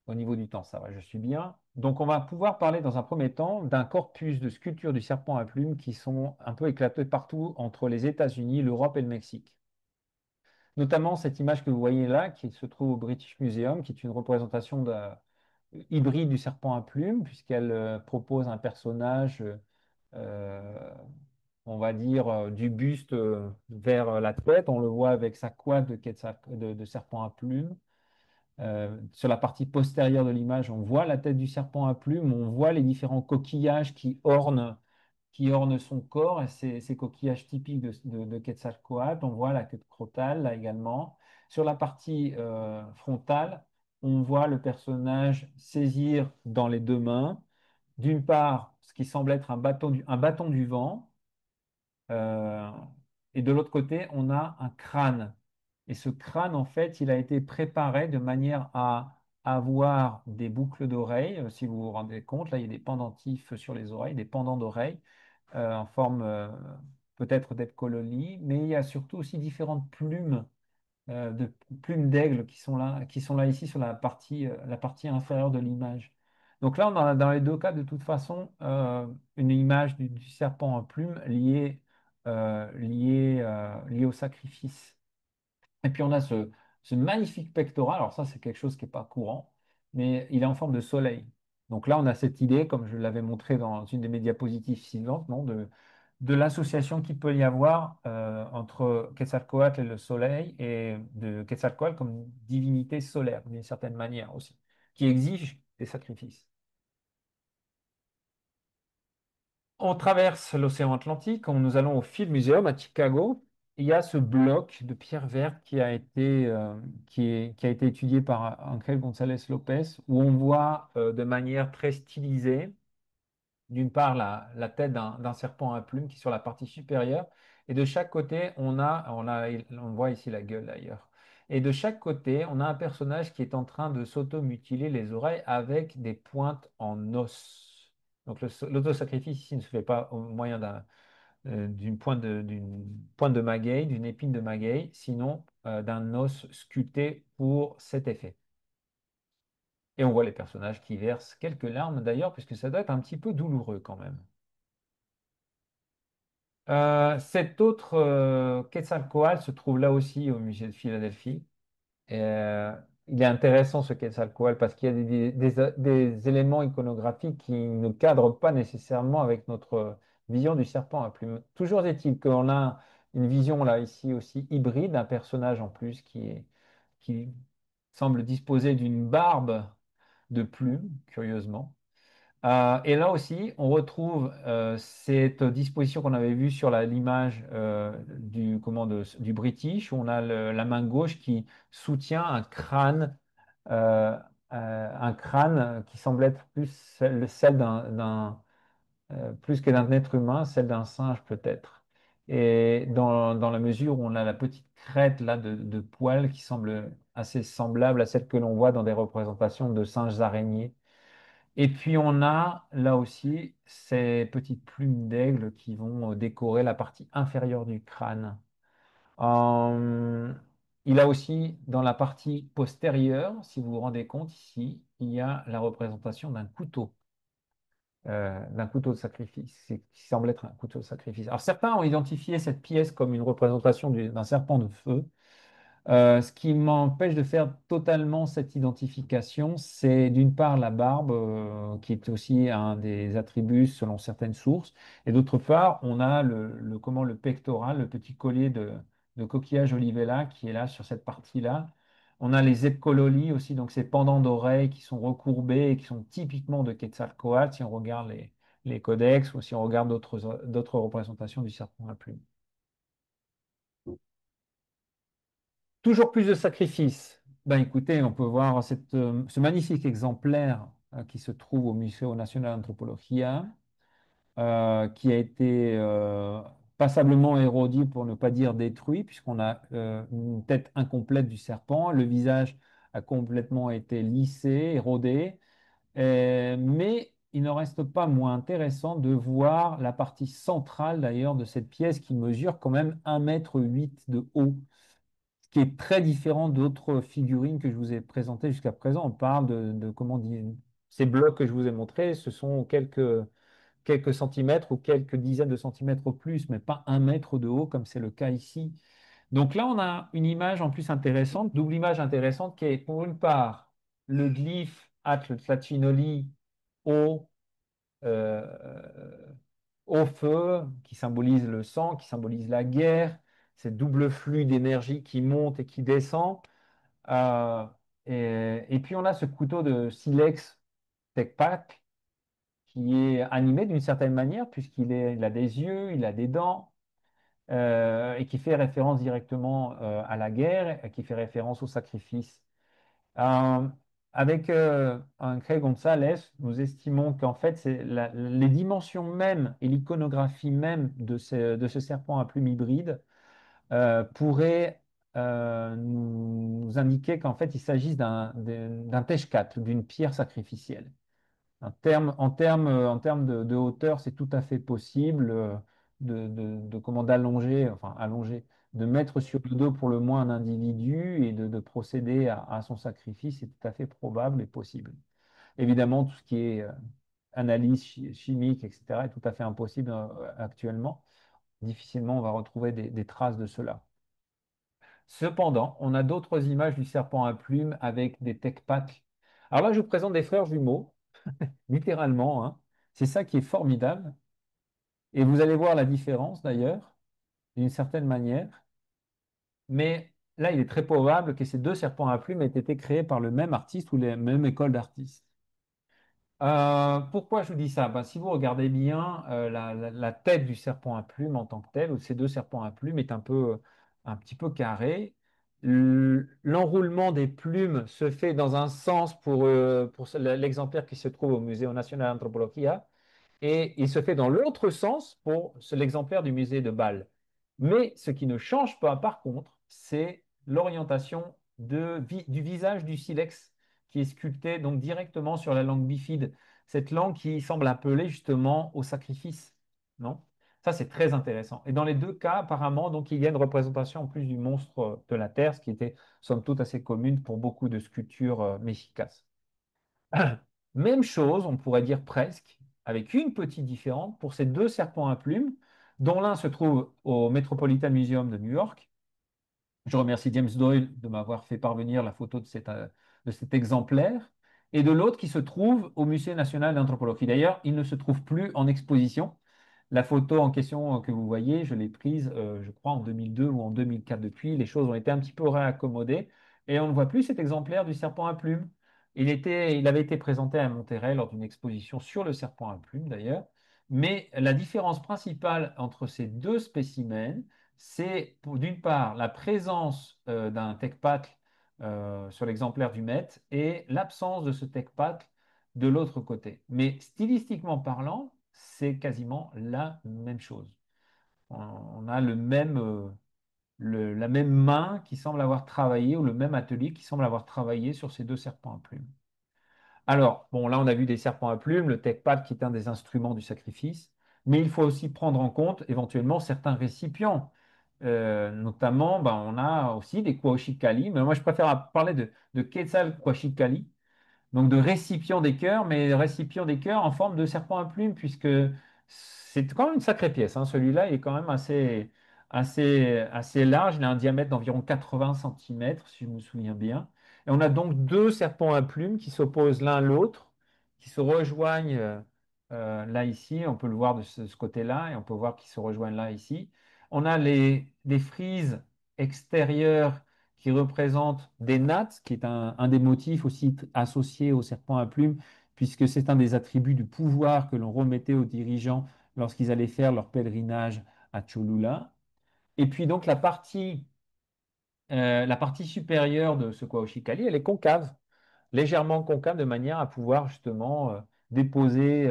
au niveau du temps, ça va, je suis bien. Donc on va pouvoir parler dans un premier temps d'un corpus de sculptures du serpent à plumes qui sont un peu éclatés partout entre les États-Unis, l'Europe et le Mexique. Notamment cette image que vous voyez là, qui se trouve au British Museum, qui est une représentation hybride du serpent à plumes, puisqu'elle propose un personnage, euh, on va dire, du buste vers la tête. On le voit avec sa coiffe de serpent à plumes. Sur la partie postérieure de l'image, on voit la tête du serpent à plumes, on voit les différents coquillages qui ornent son corps, et ces coquillages typiques de Quetzalcoatl. On voit la queue de crotale là également. Sur la partie frontale, on voit le personnage saisir dans les deux mains, d'une part, ce qui semble être un bâton du vent, euh, et de l'autre côté, on a un crâne. Et ce crâne, en fait, il a été préparé de manière à avoir des boucles d'oreilles. Si vous vous rendez compte, là, il y a des pendentifs sur les oreilles, des pendants d'oreilles en forme peut-être d'Epcolonie, mais il y a surtout aussi différentes plumes de plumes d'aigle qui sont là ici sur la partie inférieure de l'image. Donc là, on a dans les deux cas, de toute façon, une image du serpent en plumes liée au sacrifice. Et puis on a ce magnifique pectoral. Alors ça, c'est quelque chose qui n'est pas courant, mais il est en forme de soleil. Donc là, on a cette idée, comme je l'avais montré dans une des mes diapositives suivantes, non, de l'association qu'il peut y avoir entre Quetzalcoatl et le soleil, et de Quetzalcoatl comme divinité solaire, d'une certaine manière aussi, qui exige des sacrifices. On traverse l'océan Atlantique, nous allons au Field Museum à Chicago. Il y a ce bloc de pierre verte qui a été étudié par Ángel González López, où on voit de manière très stylisée, d'une part, la tête d'un serpent à plumes qui est sur la partie supérieure, et de chaque côté, on voit ici la gueule d'ailleurs. Et de chaque côté, on a un personnage qui est en train de s'auto-mutiler les oreilles avec des pointes en os. Donc l'autosacrifice ici ne se fait pas au moyen d'une pointe de magueille, d'une épine de magueille, sinon d'un os sculpté pour cet effet. Et on voit les personnages qui versent quelques larmes d'ailleurs, puisque ça doit être un petit peu douloureux quand même. Cet autre Quetzalcoatl se trouve là aussi au musée de Philadelphie. Euh, il est intéressant ce Quetzalcoatl parce qu'il y a des éléments iconographiques qui ne cadrent pas nécessairement avec notre vision du serpent à plumes. Toujours est-il qu'on a une vision là ici aussi hybride, un personnage en plus qui semble disposer d'une barbe de plumes, curieusement. Et là aussi, on retrouve cette disposition qu'on avait vue sur l'image du British, où on a la main gauche qui soutient un crâne qui semble être plus celle plus que d'un être humain, celle d'un singe peut-être. Et dans la mesure où on a la petite crête là de poils qui semble assez semblable à celle que l'on voit dans des représentations de singes araignées. Et puis on a là aussi ces petites plumes d'aigle qui vont décorer la partie inférieure du crâne. Euh, il a aussi dans la partie postérieure, si vous vous rendez compte ici, il y a la représentation d'un couteau de sacrifice, qui semble être un couteau de sacrifice. Alors certains ont identifié cette pièce comme une représentation d'un serpent de feu. Ce qui m'empêche de faire totalement cette identification, c'est d'une part la barbe, qui est aussi un des attributs selon certaines sources, et d'autre part, on a le pectoral, le petit collier de coquillage olivella qui est là sur cette partie-là, On a les epcololi aussi, donc ces pendants d'oreilles qui sont recourbés et qui sont typiquement de Quetzalcoatl, si on regarde les codex ou si on regarde d'autres représentations du serpent à plumes. Toujours plus de sacrifices. Ben, écoutez, on peut voir ce magnifique exemplaire qui se trouve au Museo Nacional d'Antropologia, qui a été passablement érodi, pour ne pas dire détruit, puisqu'on a une tête incomplète du serpent. Le visage a complètement été lissé, érodé. Mais il ne reste pas moins intéressant de voir la partie centrale d'ailleurs de cette pièce qui mesure quand même 1,8 m de haut, ce qui est très différent d'autres figurines que je vous ai présentées jusqu'à présent. On parle comment dire, ces blocs que je vous ai montrés, ce sont quelques centimètres ou quelques dizaines de centimètres au plus, mais pas 1 m de haut comme c'est le cas ici. Donc là, on a une image en plus intéressante, double image intéressante, qui est pour une part le glyphe Atl Tlacinoli au, euh, au feu, qui symbolise le sang, qui symbolise la guerre, ce double flux d'énergie qui monte et qui descend. Euh, et puis on a ce couteau de silex Tecpac qui est animé d'une certaine manière, il a des yeux, il a des dents, et qui fait référence directement à la guerre, et qui fait référence au sacrifice. Euh, Avec Craig Gonzalez, nous estimons qu'en fait, les dimensions mêmes et l'iconographie même de ce serpent à plumes hybride pourraient nous indiquer qu'en fait, il s'agit d'un teshkat, d'une pierre sacrificielle. En termes de hauteur, c'est tout à fait possible comment d'allonger, enfin allonger, de mettre sur le dos pour le moins un individu et de procéder à son sacrifice, c'est tout à fait probable et possible. Évidemment, tout ce qui est analyse chimique, etc., est tout à fait impossible actuellement. Difficilement, on va retrouver des traces de cela. Cependant, on a d'autres images du serpent à plumes avec des tecpats. Alors là, je vous présente des frères jumeaux littéralement, hein. C'est ça qui est formidable. Et vous allez voir la différence d'ailleurs, d'une certaine manière. Mais là, il est très probable que ces deux serpents à plumes aient été créés par le même artiste ou la même école d'artistes. Pourquoi je vous dis ça? Ben, si vous regardez bien la tête du serpent à plumes en tant que tel, ou ces deux serpents à plumes, est un petit peu carré. L'enroulement des plumes se fait dans un sens pour l'exemplaire qui se trouve au Musée national d'Anthropologia, et il se fait dans l'autre sens pour l'exemplaire du musée de Bâle. Mais ce qui ne change pas, par contre, c'est l'orientation du visage du silex qui est sculpté donc directement sur la langue bifide, cette langue qui semble appeler justement au sacrifice, non? Ça, c'est très intéressant. Et dans les deux cas, apparemment, donc, il y a une représentation en plus du monstre de la Terre, ce qui était somme toute assez commune pour beaucoup de sculptures mexicas. Même chose, on pourrait dire presque, avec une petite différence pour ces deux serpents à plumes, dont l'un se trouve au Metropolitan Museum de New York. Je remercie James Doyle de m'avoir fait parvenir la photo de cet exemplaire, et de l'autre qui se trouve au Musée national d'anthropologie. D'ailleurs, il ne se trouve plus en exposition. La photo en question que vous voyez, je l'ai prise, je crois, en 2002 ou en 2004. Depuis, les choses ont été un petit peu réaccommodées et on ne voit plus cet exemplaire du serpent à plumes. Il avait été présenté à Monterrey lors d'une exposition sur le serpent à plumes, d'ailleurs. Mais la différence principale entre ces deux spécimens, c'est d'une part la présence d'un tecpacle sur l'exemplaire du Met et l'absence de ce tecpacle de l'autre côté. Mais stylistiquement parlant, c'est quasiment la même chose. On a la même main qui semble avoir travaillé, ou le même atelier qui semble avoir travaillé sur ces deux serpents à plumes. Alors, bon, là, on a vu des serpents à plumes, le tecpat qui est un des instruments du sacrifice, mais il faut aussi prendre en compte éventuellement certains récipients. Notamment, ben, on a aussi des Quauhchicalli, mais moi je préfère parler de Quetzalcoaxicalli, donc de récipient des cœurs, mais récipient des cœurs en forme de serpent à plumes, puisque c'est quand même une sacrée pièce, hein. Celui-là, il est quand même assez large. Il a un diamètre d'environ 80 cm, si je me souviens bien. Et on a donc deux serpents à plumes qui s'opposent l'un à l'autre, qui se rejoignent là, ici. On peut le voir de ce côté-là, et on peut voir qu'ils se rejoignent là, ici. On a les frises extérieures qui représente des nattes, qui est un des motifs aussi associés au serpent à plumes, puisque c'est un des attributs du pouvoir que l'on remettait aux dirigeants lorsqu'ils allaient faire leur pèlerinage à Cholula. Et puis donc la partie supérieure de ce Kwaoshikali, elle est concave, légèrement concave, de manière à pouvoir justement déposer,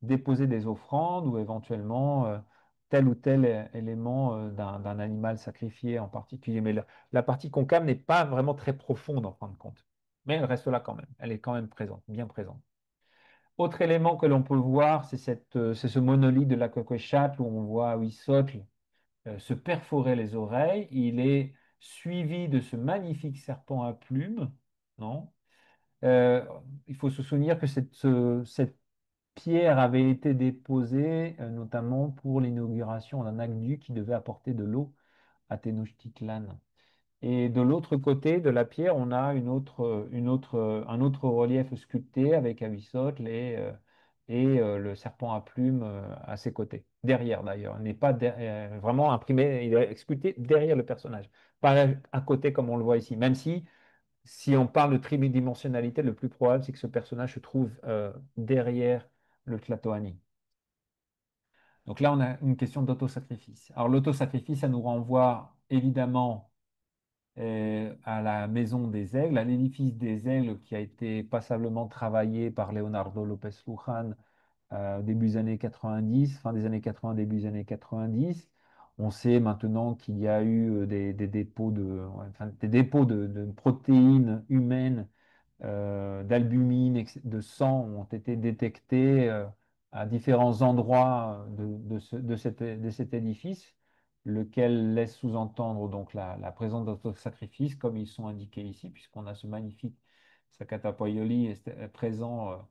déposer des offrandes ou éventuellement tel ou tel élément d'un animal sacrifié en particulier. Mais la partie concave n'est pas vraiment très profonde en fin de compte. Mais elle reste là quand même. Elle est quand même présente, bien présente. Autre élément que l'on peut voir, c'est ce monolithe de la Quequechatl où on voit Huitzilopochtli se perforer les oreilles. Il est suivi de ce magnifique serpent à plumes, non? Euh, il faut se souvenir que cette pierre avait été déposée notamment pour l'inauguration d'un aqueduc qui devait apporter de l'eau à Tenochtitlan. Et de l'autre côté de la pierre, on a un autre relief sculpté avec Avissotl le serpent à plumes à ses côtés. Derrière d'ailleurs, il n'est pas vraiment imprimé, il est sculpté derrière le personnage, pas à côté comme on le voit ici. Même si on parle de tridimensionnalité, le plus probable c'est que ce personnage se trouve derrière le Tlatoani. Donc là, on a une question d'autosacrifice. Alors l'autosacrifice, ça nous renvoie évidemment à la Maison des Aigles, à l'édifice des Aigles qui a été passablement travaillé par Leonardo López Luján début des années 90, fin des années 80, début des années 90. On sait maintenant qu'il y a eu des dépôts des dépôts de protéines humaines d'albumine, de sang ont été détectés à différents endroits de cet édifice, lequel laisse sous-entendre donc la présence d'autosacrifice, comme ils sont indiqués ici, puisqu'on a ce magnifique Sakatapoyoli présent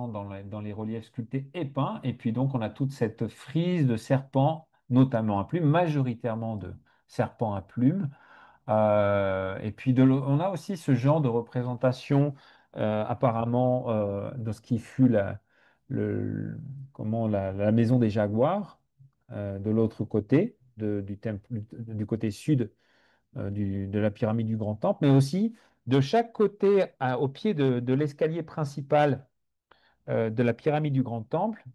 dans les reliefs sculptés et peints. Et puis donc on a toute cette frise de serpents, notamment à plumes, majoritairement de serpents à plumes, et puis on a aussi ce genre de représentation apparemment de ce qui fut le- la maison des Jaguars de l'autre côté, du côté sud de la pyramide du Grand Temple, mais aussi de chaque côté au pied de l'escalier principal de la pyramide du Grand Temple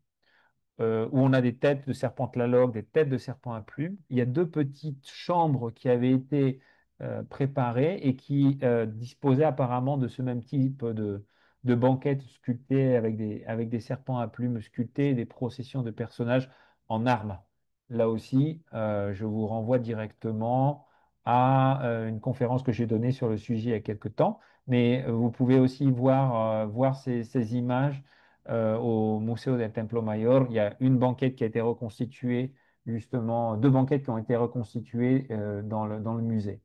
où on a des têtes de serpents tlalocs, des têtes de serpents à plumes. Il y a deux petites chambres qui avaient été préparées et qui disposaient apparemment de ce même type de banquettes sculptées avec des serpents à plumes sculptés et des processions de personnages en armes. Là aussi, je vous renvoie directement à une conférence que j'ai donnée sur le sujet il y a quelque temps, mais vous pouvez aussi voir ces images au Museo del Templo Mayor. Il y a une banquette qui a été reconstituée, justement, deux banquettes qui ont été reconstituées dans le musée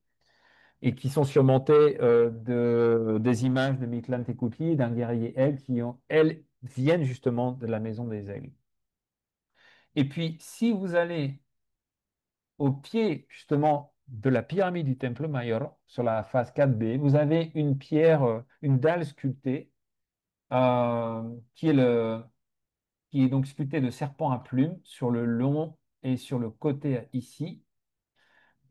et qui sont surmontées des images de Mictlantecutli et d'un guerrier aigle elles, viennent justement de la Maison des Aigles. Et puis, si vous allez au pied, justement, de la pyramide du Templo Mayor, sur la face 4B, vous avez une pierre, une dalle sculptée, qui est qui est donc sculpté de serpents à plumes sur le long et sur le côté ici.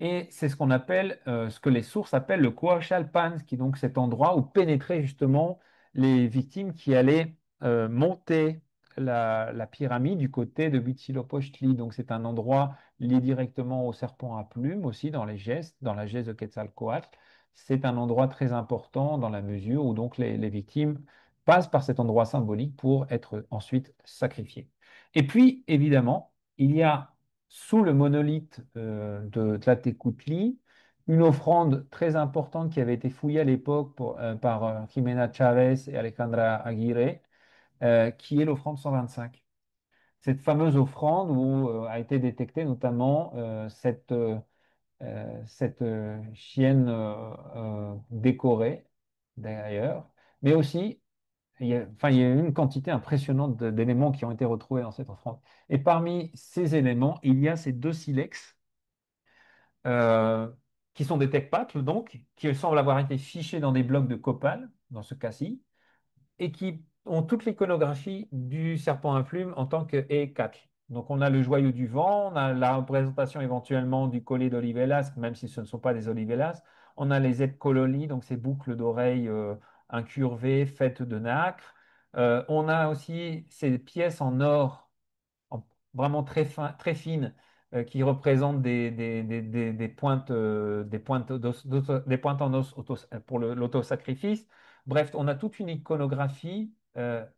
Et c'est ce qu'on appelle, ce que les sources appellent le Coachalpans, qui est donc cet endroit où pénétraient justement les victimes qui allaient monter la pyramide du côté de Huitzilopochtli. Donc c'est un endroit lié directement au serpent à plumes aussi dans les gestes, dans la geste de Quetzalcoatl. C'est un endroit très important dans la mesure où donc les victimes passent par cet endroit symbolique pour être ensuite sacrifiées. Et puis évidemment, il y a sous le monolithe de Tlatecuhtli, une offrande très importante qui avait été fouillée à l'époque par Jimena Chavez et Alejandra Aguirre, qui est l'offrande 125. Cette fameuse offrande où a été détectée notamment cette chienne décorée, d'ailleurs, mais aussi il y a une quantité impressionnante d'éléments qui ont été retrouvés dans cette offrande. Et parmi ces éléments, il y a ces deux silex euh, qui sont des tecpatles, donc, qui semblent avoir été fichés dans des blocs de copal, dans ce cas-ci, et qui ont toute l'iconographie du serpent à plumes en tant que Écatl. Donc on a le joyau du vent, on a la représentation éventuellement du collier d'Olivelas, même si ce ne sont pas des Olivelas. On a les epcololi, donc ces boucles d'oreilles incurvées faites de nacre. On a aussi ces pièces en or en- vraiment très fines qui représentent des pointes des pointes en os pour l'autosacrifice. Bref, on a toute une iconographie,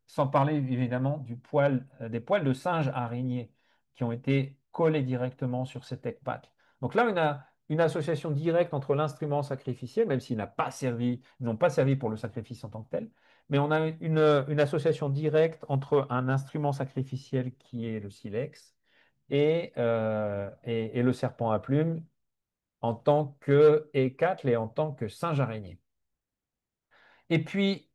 sans parler évidemment des poils de singe araignée qui ont été collés directement sur ces tech-packs. Donc là, on a une association directe entre l'instrument sacrificiel, même s'ils n'ont pas servi pour le sacrifice en tant que tel, mais on a une association directe entre un instrument sacrificiel qui est le silex et le serpent à plumes en tant que écatle et en tant que singe araignée. Et puis,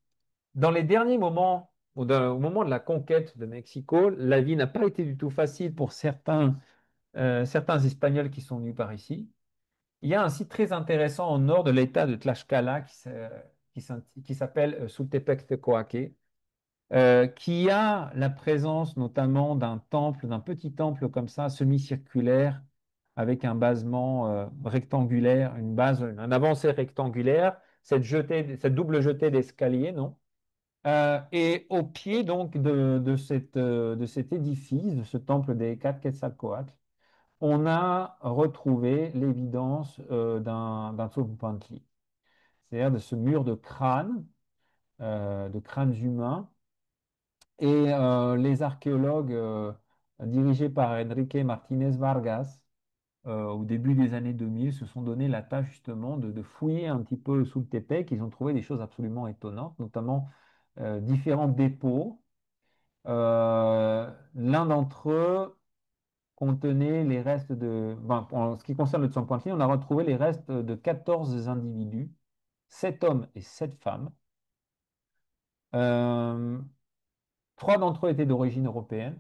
dans les derniers moments, au moment de la conquête de Mexico, la vie n'a pas été du tout facile pour certains Espagnols qui sont venus par ici. Il y a un site très intéressant au nord de l'état de Tlaxcala qui s'appelle Sultepec Tecoaque, qui a la présence notamment d'un temple, d'un petit temple comme ça, semi-circulaire, avec un basement rectangulaire, un avancé rectangulaire, cette double jetée d'escalier, non? Et au pied donc de cet édifice, de ce temple des quatre Quetzalcoatl, on a retrouvé l'évidence d'un Tzolk'in, c'est-à-dire de ce mur de crânes humains. Et les archéologues dirigés par Enrique Martínez Vargas, au début des années 2000, se sont donné la tâche justement de fouiller un petit peu sous le Tépec. Ils ont trouvé des choses absolument étonnantes, notamment différents dépôts. L'un d'entre eux contenait les restes en ce qui concerne le Tsongkhwantli, on a retrouvé les restes de 14 individus, 7 hommes et 7 femmes. Euh, Trois d'entre eux étaient d'origine européenne.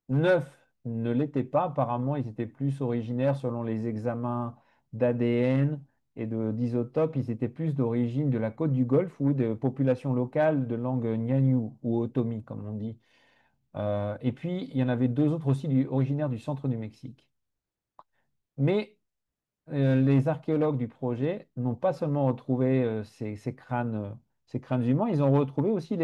Neuf ne l'étaient pas. Apparemment, ils étaient plus originaires, selon les examens d'ADN et d'isotopes, ils étaient plus d'origine de la côte du Golfe ou de populations locales de langue Nyanyou ou Otomi, comme on dit. Et puis, il y en avait deux autres aussi originaires du centre du Mexique. Mais les archéologues du projet n'ont pas seulement retrouvé ces crânes humains, ils ont retrouvé aussi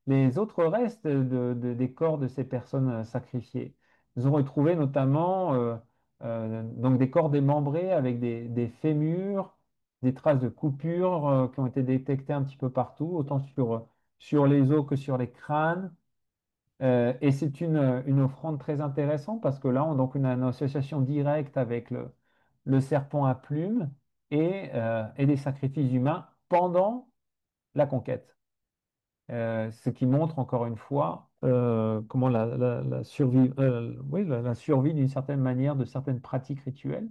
les autres restes des corps de ces personnes sacrifiées. Ils ont retrouvé notamment donc des corps démembrés avec des fémurs, des traces de coupures qui ont été détectées un petit peu partout, autant sur les os que sur les crânes. Et c'est une offrande très intéressante parce que là, on a donc une association directe avec le serpent à plumes et des sacrifices humains pendant la conquête. Ce qui montre encore une fois comment la survie d'une certaine manière de certaines pratiques rituelles.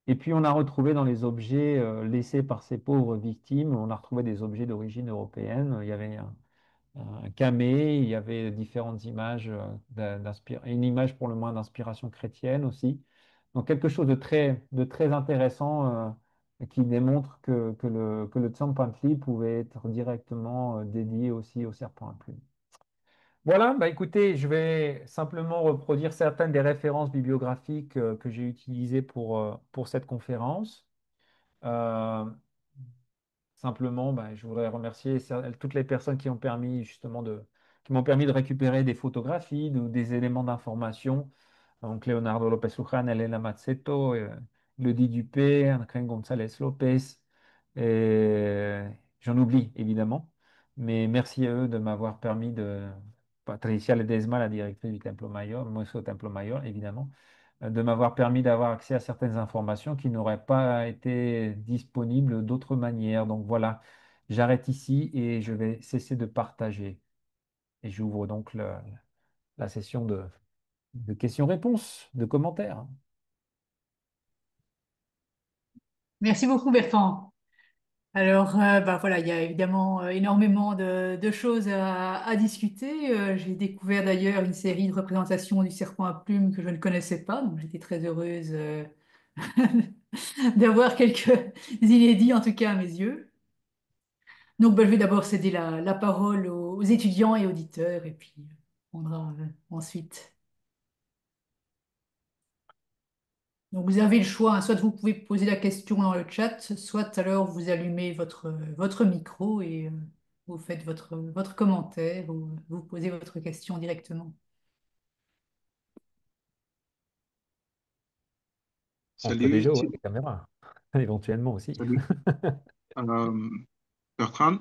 Et puis on a retrouvé dans les objets laissés par ces pauvres victimes, on a retrouvé des objets d'origine européenne. Il y avait un camée, il y avait différentes images, une image pour le moins d'inspiration chrétienne aussi. Donc quelque chose de très intéressant qui démontre que le Tsampantli pouvait être directement dédié aussi au serpent à plumes. Voilà, bah écoutez, je vais simplement reproduire certaines des références bibliographiques que j'ai utilisées pour cette conférence. Euh, Simplement, ben, je voudrais remercier toutes les personnes qui ont permis qui m'ont permis de récupérer des photographies ou des éléments d'information. Donc, Leonardo López Luján, Elena Mazzetto, Lodi Dupé, Anne González López. Et j'en oublie, évidemment. Mais merci à eux de m'avoir permis Patricia Ledesma, la directrice du Templo Mayor, moi aussi au Templo Mayor, évidemment, de m'avoir permis d'avoir accès à certaines informations qui n'auraient pas été disponibles d'autre manière. Donc voilà, j'arrête ici et je vais cesser de partager. Et j'ouvre donc la session de questions-réponses, de commentaires. Merci beaucoup, Bertrand. Alors, bah voilà, il y a évidemment énormément de choses à discuter. J'ai découvert d'ailleurs une série de représentations du serpent à plumes que je ne connaissais pas, donc j'étais très heureuse d'avoir quelques inédits, en tout cas à mes yeux. Donc, bah, je vais d'abord céder la parole aux étudiants et auditeurs, et puis on prendra ensuite. Donc vous avez le choix, hein. Soit vous pouvez poser la question dans le chat, soit alors vous allumez votre micro et vous faites votre commentaire ou vous posez votre question directement. On peut Salut, déjà ouvrir les caméras, éventuellement aussi. salut. Euh, Bertrand,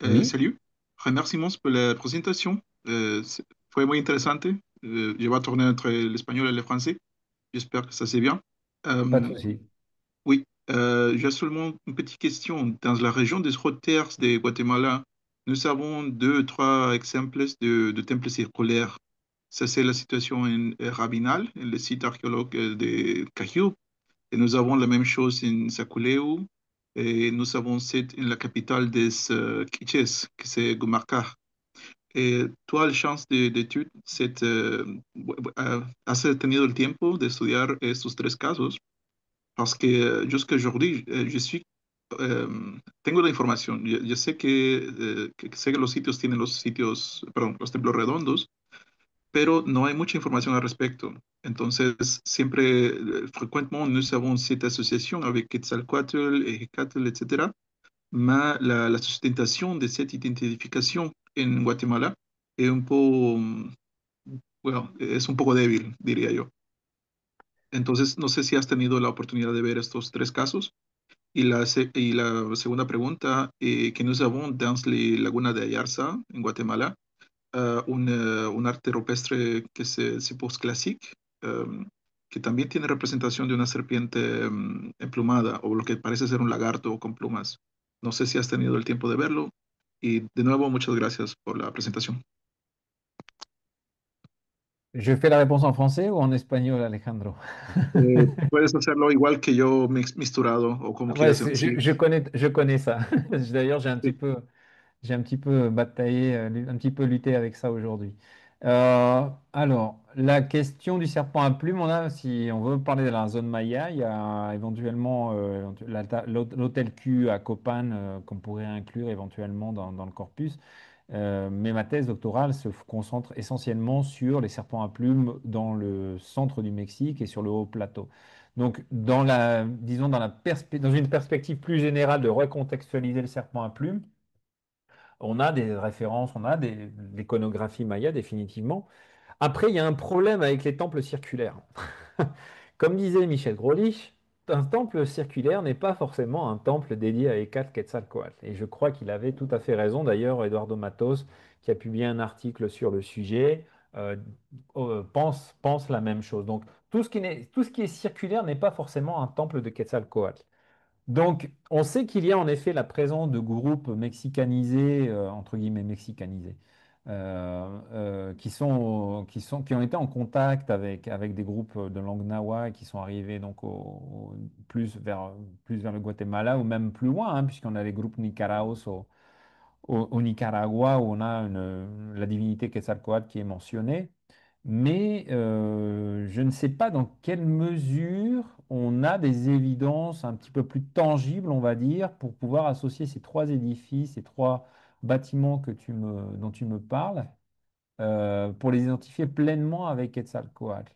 Oui, salut. Remerciements pour la présentation. Fue muy interesante. Je vais tourner entre l'espagnol et le français. J'espère que ça c'est bien. Pas de Euh, souci. oui, j'ai seulement une petite question. Dans la région des hautes terres de Guatemala, nous avons deux, trois exemples de temples circulaires. Ça, c'est la situation en Rabinal, le site archéologique de Cajú. Et nous avons la même chose en Saculeu. Et nous avons cette en la capitale des Quiches, que c'est Gumarcar. Et toi, la chance d'étude, has tenido el tiempo de estudiar estos tres casos, parce que jusqu'à aujourd'hui, je suis, eh, tengo la información. Yo sé que sé que los sitios tienen los sitios, perdón, los templos redondos, pero no hay mucha información al respecto. Entonces, siempre, frecuentemente, nous avons cette association avec Quetzalcoatl, Ejecatl, etc. Mais la sustentación de cette identificación en Guatemala es un poco, bueno, es un poco débil, diría yo. Entonces, no sé si has tenido la oportunidad de ver estos tres casos. Y la segunda pregunta, que nous avons dans la laguna de Ayarza, en Guatemala, un arte rupestre que se post classique, que también tiene representación de una serpiente emplumada o lo que parece ser un lagarto con plumas. No sé si has tenido el tiempo de verlo. Y de nuevo, muchas gracias por la presentación. Je fais la réponse en français ou en espagnol, Alejandro? Puedes hacerlo igual que yo mixturado o como Ouais, quieras decir. je connais ça. D'ailleurs, Sí. j'ai un petit peu bataillé, un petit peu lutté avec ça aujourd'hui. Alors, la question du serpent à plumes, si on veut parler de la zone Maya, il y a éventuellement l'hôtel Q à Copan qu'on pourrait inclure éventuellement dans le corpus. Mais ma thèse doctorale se concentre essentiellement sur les serpents à plumes dans le centre du Mexique et sur le haut plateau. Donc, disons, dans une perspective plus générale de recontextualiser le serpent à plumes, on a des références, on a l'iconographie maya définitivement. Après, il y a un problème avec les temples circulaires. Comme disait Michel Grolich, un temple circulaire n'est pas forcément un temple dédié à Hécate Quetzalcoatl. Et je crois qu'il avait tout à fait raison. D'ailleurs, Eduardo Matos, qui a publié un article sur le sujet, euh, pense la même chose. Donc, tout ce qui est circulaire n'est pas forcément un temple de Quetzalcoatl. Donc, on sait qu'il y a en effet la présence de groupes mexicanisés, entre guillemets mexicanisés, qui ont été en contact avec des groupes de langue nahua et qui sont arrivés donc plus vers le Guatemala ou même plus loin, hein, puisqu'on a les groupes Nicaraos au Nicaragua où on a la divinité Quetzalcoatl qui est mentionnée. Mais je ne sais pas dans quelle mesure on a des évidences un petit peu plus tangibles, on va dire, pour pouvoir associer ces trois édifices, ces trois bâtiments dont tu me parles, pour les identifier pleinement avec Quetzalcoatl.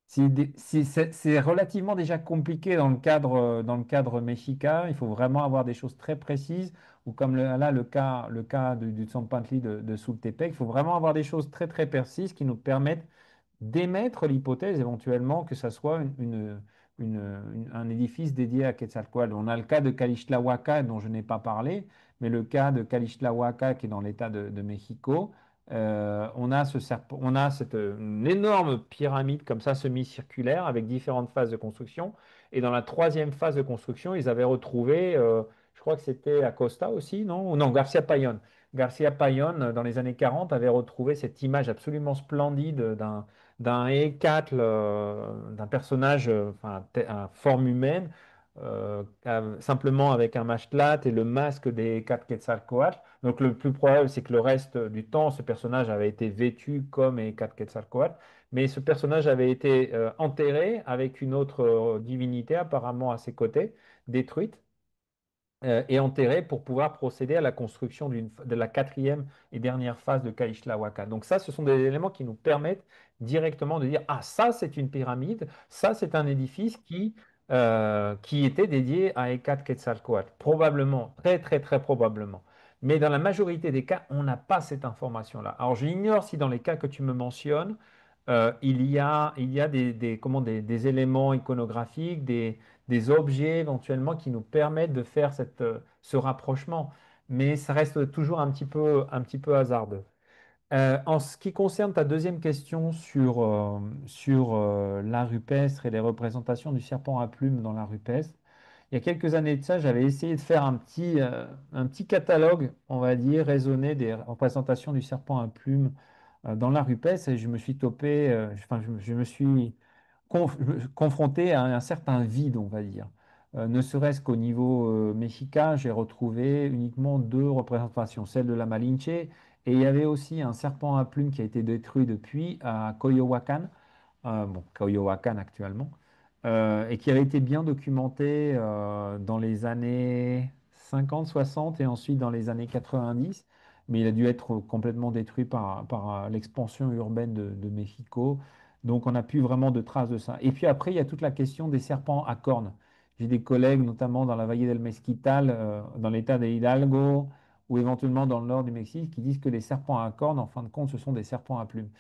C'est relativement déjà compliqué dans le cadre mexicain. Il faut vraiment avoir des choses très précises. Ou comme là, le cas du Tzompantli de Sultepec, il faut vraiment avoir des choses très très précises qui nous permettent d'émettre l'hypothèse éventuellement que ça soit un édifice dédié à Quetzalcoatl. On a le cas de Calixtlahuaca dont je n'ai pas parlé, mais le cas de Calixtlahuaca qui est dans l'État de Mexico, on a une énorme pyramide comme ça semi-circulaire avec différentes phases de construction. Et dans la troisième phase de construction, ils avaient retrouvé, je crois que c'était Acosta aussi, non? Ou non, Garcia Payon. Garcia Payon, dans les années 40, avait retrouvé cette image absolument splendide d'un Hécatl, d'un personnage, enfin, à forme humaine, simplement avec un mashtlat et le masque des Hécatl Quetzalcoatl. Donc le plus probable, c'est que le reste du temps, ce personnage avait été vêtu comme Hécatl Quetzalcoatl, mais ce personnage avait été enterré avec une autre divinité apparemment à ses côtés, détruite. et enterré pour pouvoir procéder à la construction de la quatrième et dernière phase de Caixtlahuaca. Donc ça, ce sont des éléments qui nous permettent directement de dire, ah, ça, c'est une pyramide, ça, c'est un édifice qui était dédié à Quetzalcoatl. Probablement, très, très, très probablement. Mais dans la majorité des cas, on n'a pas cette information-là. Alors, j'ignore si dans les cas que tu me mentionnes, il y a des éléments iconographiques, des objets éventuellement qui nous permettent de faire ce rapprochement. Mais ça reste toujours un petit peu hasardeux. En ce qui concerne ta deuxième question sur l'art rupestre et les représentations du serpent à plumes dans l'art rupestre, il y a quelques années de ça, j'avais essayé de faire un petit catalogue, on va dire, raisonné des représentations du serpent à plumes dans l'art rupestre et je me suis enfin, je me suis confronté à un certain vide, on va dire. Ne serait-ce qu'au niveau mexicain, j'ai retrouvé uniquement deux représentations, celle de la Malinche, et il y avait aussi un serpent à plumes qui a été détruit depuis à Coyoacán, bon, Coyoacán actuellement, et qui avait été bien documenté dans les années 50, 60 et ensuite dans les années 90, mais il a dû être complètement détruit par l'expansion urbaine de Mexico. Donc, on n'a plus vraiment de traces de ça. Et puis après, il y a toute la question des serpents à cornes. J'ai des collègues, notamment dans la Valle del Mezquital, dans l'état de Hidalgo, ou éventuellement dans le nord du Mexique, qui disent que les serpents à cornes, en fin de compte, ce sont des serpents à plumes.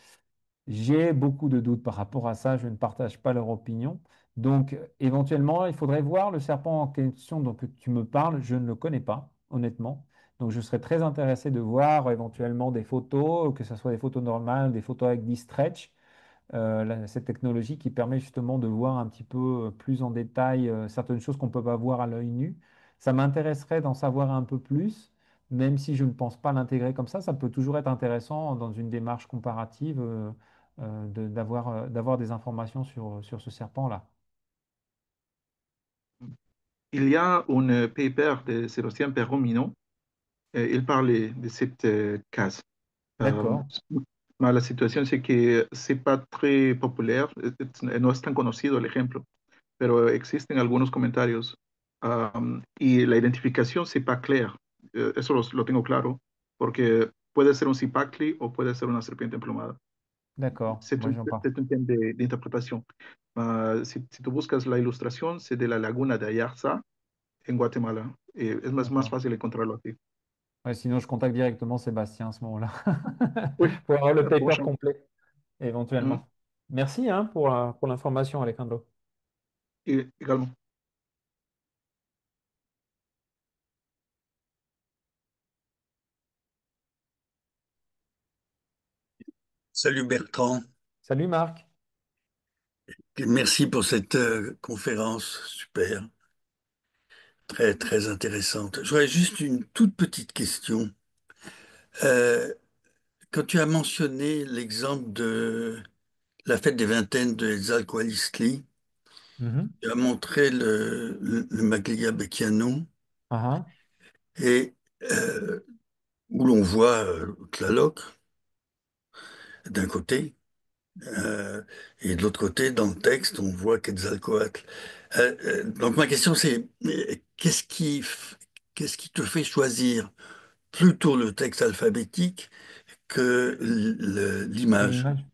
J'ai beaucoup de doutes par rapport à ça, je ne partage pas leur opinion. Donc, éventuellement, il faudrait voir le serpent en question dont tu me parles, je ne le connais pas, honnêtement. Donc, je serais très intéressé de voir éventuellement des photos, que ce soit des photos normales, des photos avec des stretch, cette technologie qui permet justement de voir un petit peu plus en détail certaines choses qu'on ne peut pas voir à l'œil nu. Ça m'intéresserait d'en savoir un peu plus, même si je ne pense pas l'intégrer comme ça. Ça peut toujours être intéressant dans une démarche comparative d'avoir des informations sur ce serpent-là. Il y a un paper de Sébastien Perron-Minot. Il parlait de cette case. Euh, D'accord, la situación es que c'est pas très populaire, no es tan conocido el ejemplo, pero existen algunos comentarios. Y la identificación c'est pas clair. Eso lo tengo claro, porque puede ser un cipacli o puede ser una serpiente emplumada. d'accord. Moi, j'en parle. C'est un tema de interpretación. Si tú buscas la ilustración, c'est de la laguna de Ayarza en Guatemala. Es más D'accord. fácil encontrarlo así. Ouais, sinon, je contacte directement Sébastien à ce moment-là Oui, pour avoir le paper prochain. complet, Mhm. éventuellement. Merci hein, pour l'information, Alejandro. Y également. Salut Bertrand, Salut Marc. et merci pour cette conférence super, très très intéressante. J'aurais juste une toute petite question. Euh, Quand tu as mentionné l'exemple de la fête des vingtaines de Qualiztli, Mhm. tu as montré le Maglia Becchiano Ah, et euh, où l'on voit Tlaloc d'un côté. Et de l'autre côté, dans le texte, on voit Quetzalcoatl. Donc ma question c'est, qu'est-ce qui te fait choisir plutôt le texte alphabétique que que l'image? l'image.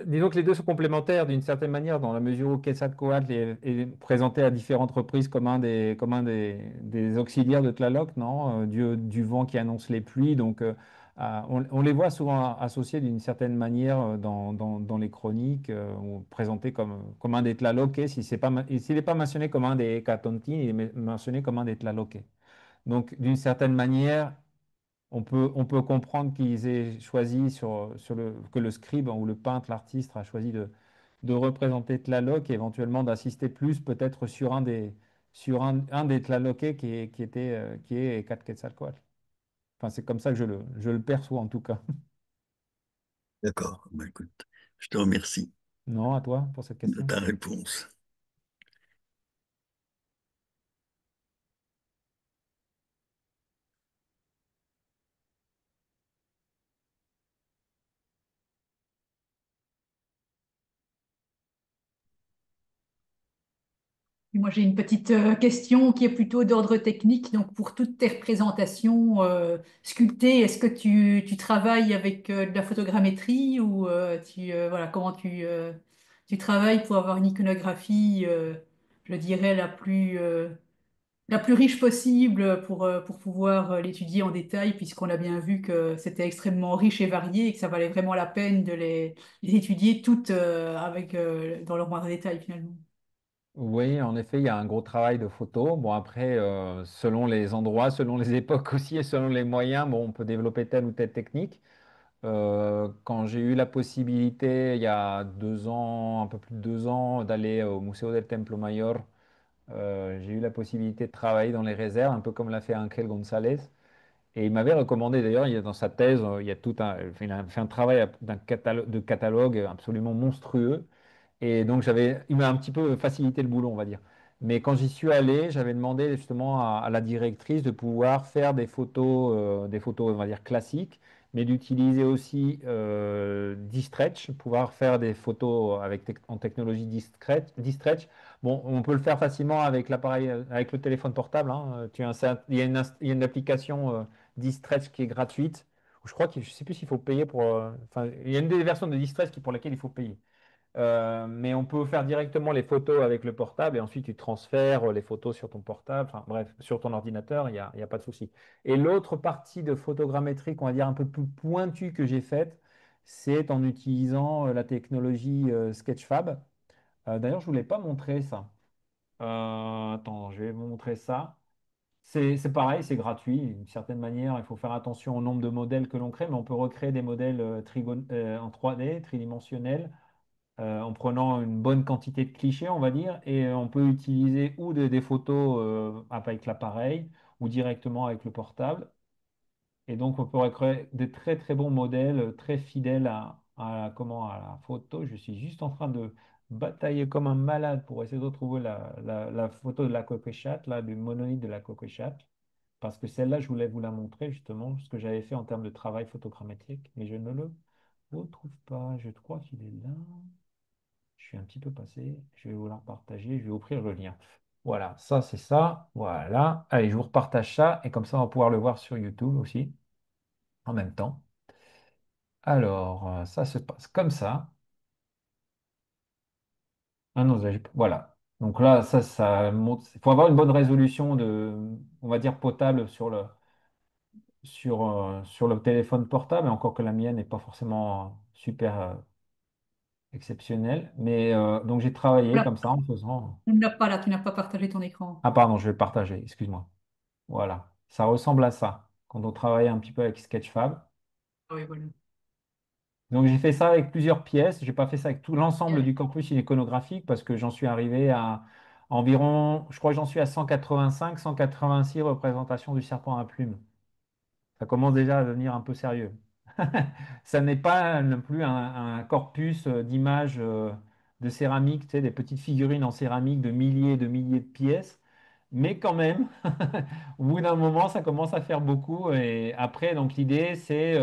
Disons que les deux sont complémentaires d'une certaine manière, dans la mesure où Quetzalcoatl est présenté à différentes reprises comme un des auxiliaires de Tlaloc, non? Dieu du vent qui annonce les pluies. Donc, on les voit souvent associés d'une certaine manière dans les chroniques, ou présentés comme un des Tlaloques. Si c'est pas, s'il n'est pas mentionné comme un des Catontines, il est mentionné comme un des Tlaloques. Donc, d'une certaine manière, on peut comprendre qu'ils aient choisi que le scribe ou le peintre, l'artiste a choisi de représenter Tlaloc et éventuellement d'assister plus peut-être sur un des Tlaloqués qui est Quetzalcoatl. Enfin, c'est comme ça que je le perçois en tout cas. D'accord. Ben, écoute, je te remercie Non, à toi pour cette de question. ta réponse. Moi, j'ai une petite question qui est plutôt d'ordre technique. Donc, pour toutes tes représentations sculptées, est-ce que tu travailles avec de la photogrammétrie ou voilà, comment tu travailles pour avoir une iconographie, je dirais, la plus riche possible pour pouvoir l'étudier en détail, puisqu'on a bien vu que c'était extrêmement riche et varié et que ça valait vraiment la peine de les étudier toutes dans leur moindre détail finalement. Oui, en effet, il y a un gros travail de photo. Bon, après, selon les endroits, selon les époques aussi et selon les moyens, bon, on peut développer telle ou telle technique. Quand j'ai eu la possibilité, il y a 2 ans, un peu plus de 2 ans, d'aller au Museo del Templo Mayor, j'ai eu la possibilité de travailler dans les réserves, un peu comme l'a fait Ángel González. Et il m'avait recommandé, d'ailleurs, dans sa thèse, il y a tout un, enfin, il a fait un travail de catalogue absolument monstrueux. Et donc, il m'a un petit peu facilité le boulot, on va dire. Mais quand j'y suis allé, j'avais demandé justement à la directrice de pouvoir faire des photos, on va dire classiques, mais d'utiliser aussi d'e-stretch, pouvoir faire des photos en technologie d'e-stretch. Bon, on peut le faire facilement avec l'appareil, avec le téléphone portable, hein. Il y a une application d'e-stretch qui est gratuite. Je crois que je ne sais plus s'il faut payer pour. Enfin, il y a une des versions de d'e-stretch pour laquelle il faut payer. Mais on peut faire directement les photos avec le portable et ensuite tu transfères les photos sur ton portable, enfin bref, sur ton ordinateur, il y a pas de souci. Et l'autre partie de photogrammétrie, qu'on va dire un peu plus pointue que j'ai faite, c'est en utilisant la technologie Sketchfab. D'ailleurs, je ne vous l'ai pas montré ça. Attends, je vais vous montrer ça. C'est pareil, c'est gratuit. D'une certaine manière, il faut faire attention au nombre de modèles que l'on crée, mais on peut recréer des modèles en 3D, tridimensionnels en prenant une bonne quantité de clichés, on va dire, et on peut utiliser ou des photos avec l'appareil ou directement avec le portable. Et donc, on peut créer des très très bons modèles, très fidèles à la photo. Je suis juste en train de batailler comme un malade pour essayer de retrouver la photo de la coquille-chatte, là, du monolithe de la coquille-chatte. Parce que celle-là, je voulais vous la montrer justement, ce que j'avais fait en termes de travail photogrammétrique, mais je ne le retrouve pas. Je crois qu'il est là. Je suis un petit peu passé. Je vais vous la partager. Je vais ouvrir le lien. Voilà, ça c'est ça. Voilà. Allez, je vous repartage ça et comme ça on va pouvoir le voir sur YouTube aussi en même temps. Alors, ça se passe comme ça. Un osage. Voilà. Donc là, ça monte. Il faut avoir une bonne résolution on va dire, potable sur le téléphone portable, encore que la mienne n'est pas forcément super exceptionnelle. Mais donc j'ai travaillé Là, comme ça en faisant. tu n'as pas là, tu n'as pas partagé ton écran. Ah, pardon, je vais le partager, excuse-moi. Voilà, ça ressemble à ça quand on travaille un petit peu avec Sketchfab. Ah oui, voilà. Donc j'ai fait ça avec plusieurs pièces. J'ai pas fait ça avec tout l'ensemble Bien. du corpus iconographique parce que j'en suis arrivé à environ, je crois que j'en suis à 185, 186 représentations du serpent à plumes. Ça commence déjà à devenir un peu sérieux. Ça n'est pas non plus un corpus d'images de céramique, tu sais, des petites figurines en céramique de milliers de pièces. Mais quand même, au bout d'un moment, ça commence à faire beaucoup. Et après, donc l'idée, c'est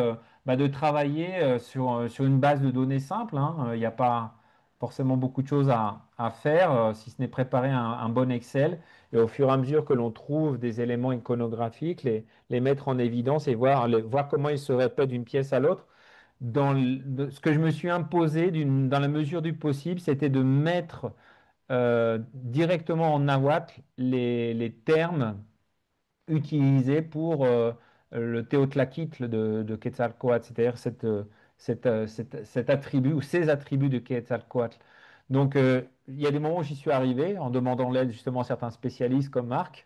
de travailler sur une base de données simple, hein. Il n'y a pas forcément beaucoup de choses à faire, si ce n'est préparer un bon Excel. Et au fur et à mesure que l'on trouve des éléments iconographiques, les mettre en évidence et voir comment ils se répètent d'une pièce à l'autre. Ce que je me suis imposé dans la mesure du possible, c'était de mettre directement en nahuatl les termes utilisés pour le Teotlakitl de Quetzalcoatl, c'est-à-dire cet attribut ou ces attributs de Quetzalcoatl. Donc, il y a des moments où j'y suis arrivé en demandant l'aide justement à certains spécialistes comme Marc.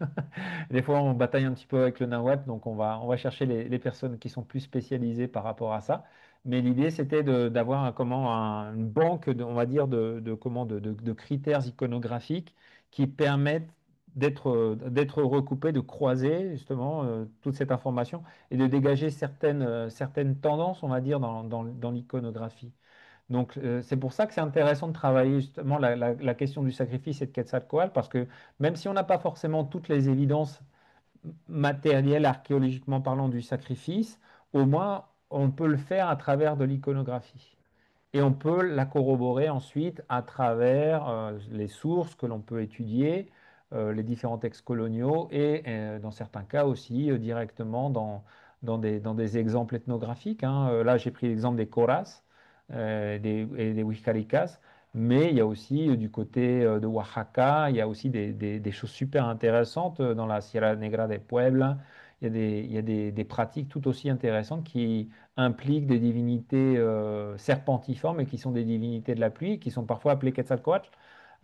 Des fois, on bataille un petit peu avec le nahuatl, donc on va chercher les personnes qui sont plus spécialisées par rapport à ça. Mais l'idée, c'était d'avoir une banque, on va dire, de critères iconographiques qui permettent d'être recoupés, de croiser justement toute cette information et de dégager certaines tendances, on va dire, dans l'iconographie. Donc, c'est pour ça que c'est intéressant de travailler justement la question du sacrifice et de Quetzalcoatl, parce que même si on n'a pas forcément toutes les évidences matérielles, archéologiquement parlant, du sacrifice, au moins on peut le faire à travers de l'iconographie. Et on peut la corroborer ensuite à travers les sources que l'on peut étudier, les différents textes coloniaux et dans certains cas aussi directement dans des exemples ethnographiques, hein. Là, j'ai pris l'exemple des Coras et des Huixcaricas, mais il y a aussi du côté de Oaxaca, il y a aussi des choses super intéressantes dans la Sierra Negra de Puebla. Il y a des pratiques tout aussi intéressantes qui impliquent des divinités serpentiformes et qui sont des divinités de la pluie, qui sont parfois appelées Quetzalcoatl,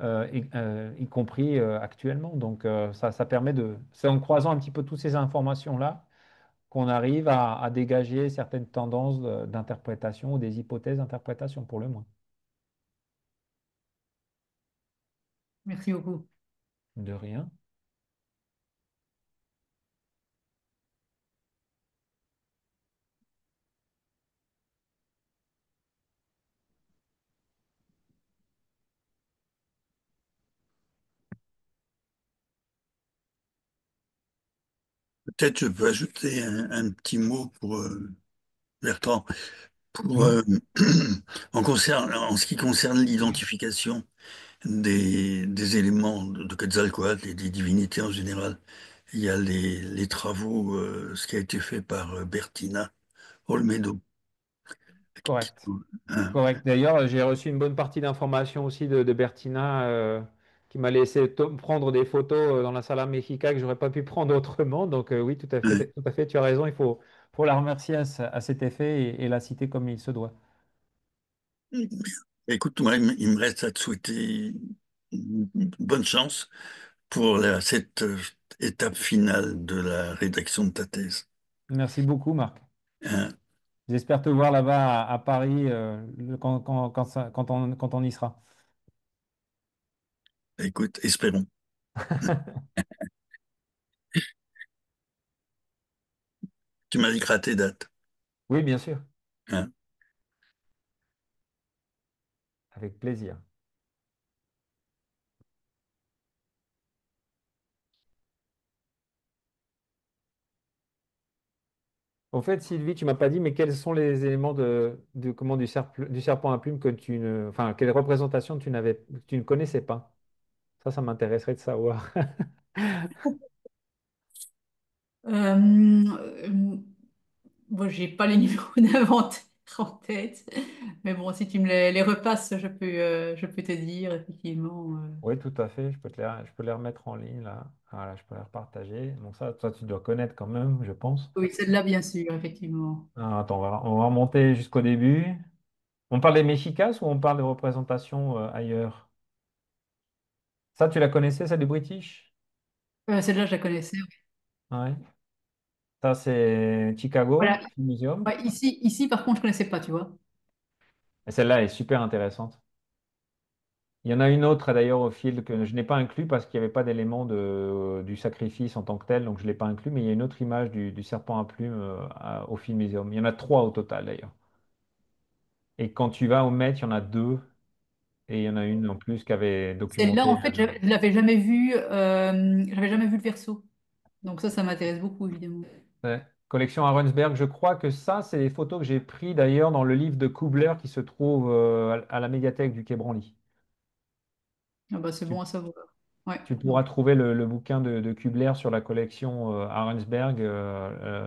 y compris actuellement. Donc ça permet c'est en croisant un petit peu toutes ces informations-là qu'on arrive à dégager certaines tendances d'interprétation ou des hypothèses d'interprétation pour le moins. Merci beaucoup. De rien. Peut-être je peux ajouter un petit mot pour Bertrand. Pour, Mhm. en ce qui concerne l'identification des éléments de Quetzalcoatl et des divinités en général, il y a les travaux, ce qui a été fait par Bertina Olmedo. Correct. Hein. Correct. D'ailleurs, j'ai reçu une bonne partie d'informations aussi de Bertina qui m'a laissé prendre des photos dans la Sala Mexica que j'aurais pas pu prendre autrement. Donc oui, Ouais. tout à fait, tu as raison. Faut la remercier à cet effet et la citer comme il se doit. Écoute, moi, il me reste à te souhaiter bonne chance pour cette étape finale de la rédaction de ta thèse. Merci beaucoup, Marc. Hein. J'espère te voir là-bas à Paris quand on y sera. Écoute, espérons. Tu m'indiqueras tes dates. Oui, bien sûr, Hein. avec plaisir. Au fait, Sylvie, tu m'as pas dit, mais quels sont les éléments du serpent à plume que enfin, quelle représentation tu ne connaissais pas? Ça m'intéresserait de savoir. Euh, bon, j'ai pas les numéros d'inventaire en tête, mais bon, si tu me les repasses, je peux te dire effectivement. Oui, tout à fait. Je peux les remettre en ligne là. Voilà, je peux les repartager. Bon, ça, toi, tu dois connaître quand même, je pense. Oui, celle-là, bien sûr, effectivement. Ah, attends, on va remonter jusqu'au début. On parle des Mexicas ou on parle des représentations ailleurs? Ça, tu la connaissais, celle du British? Celle-là, je la connaissais. Ouais. Ça, c'est Chicago Voilà. Museum. Ouais, ici, par contre, je connaissais pas, tu vois. Et celle-là est super intéressante. Il y en a une autre d'ailleurs au fil que je n'ai pas inclus parce qu'il n'y avait pas d'élément du sacrifice en tant que tel, donc je ne l'ai pas inclus, mais il y a une autre image du serpent à plumes au Film Museum. Il y en a trois au total d'ailleurs. Et quand tu vas au Met, il y en a deux, et il y en a une en plus qui avait Celle-là, documenté. en fait, je l'avais jamais vu le verso. Donc ça m'intéresse beaucoup, évidemment. Ouais. Collection Arensberg, je crois que ça, c'est les photos que j'ai prises d'ailleurs dans le livre de Kubler qui se trouve à la médiathèque du Quai Branly. Ah bah, c'est Tu, bon à savoir. Ouais, tu pourras bon. trouver le bouquin de Kubler sur la collection Arensberg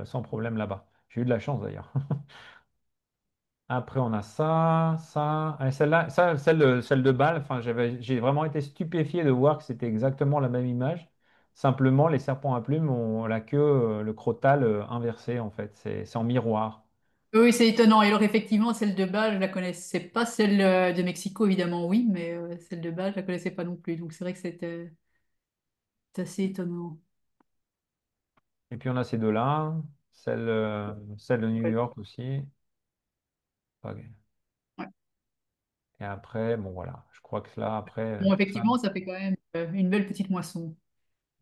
sans problème là-bas. J'ai eu de la chance d'ailleurs. Après, on a ça. Ah, celle-là, celle de Bâle, enfin, j'ai vraiment été stupéfié de voir que c'était exactement la même image. Simplement, les serpents à plumes ont la queue, le crotale inversé en fait. C'est en miroir. Oui, c'est étonnant. Et alors, effectivement, celle de Bâle, je la connaissais pas. Celle de Mexico, évidemment, oui, mais celle de Bâle, je la connaissais pas non plus. Donc, c'est vrai que c'est assez étonnant. Et puis, on a ces deux-là. Celle de New Ouais. York aussi. Ok. Ouais. Et après, bon voilà. Je crois que là, après, Bon, ça. effectivement, ça fait quand même une belle petite moisson.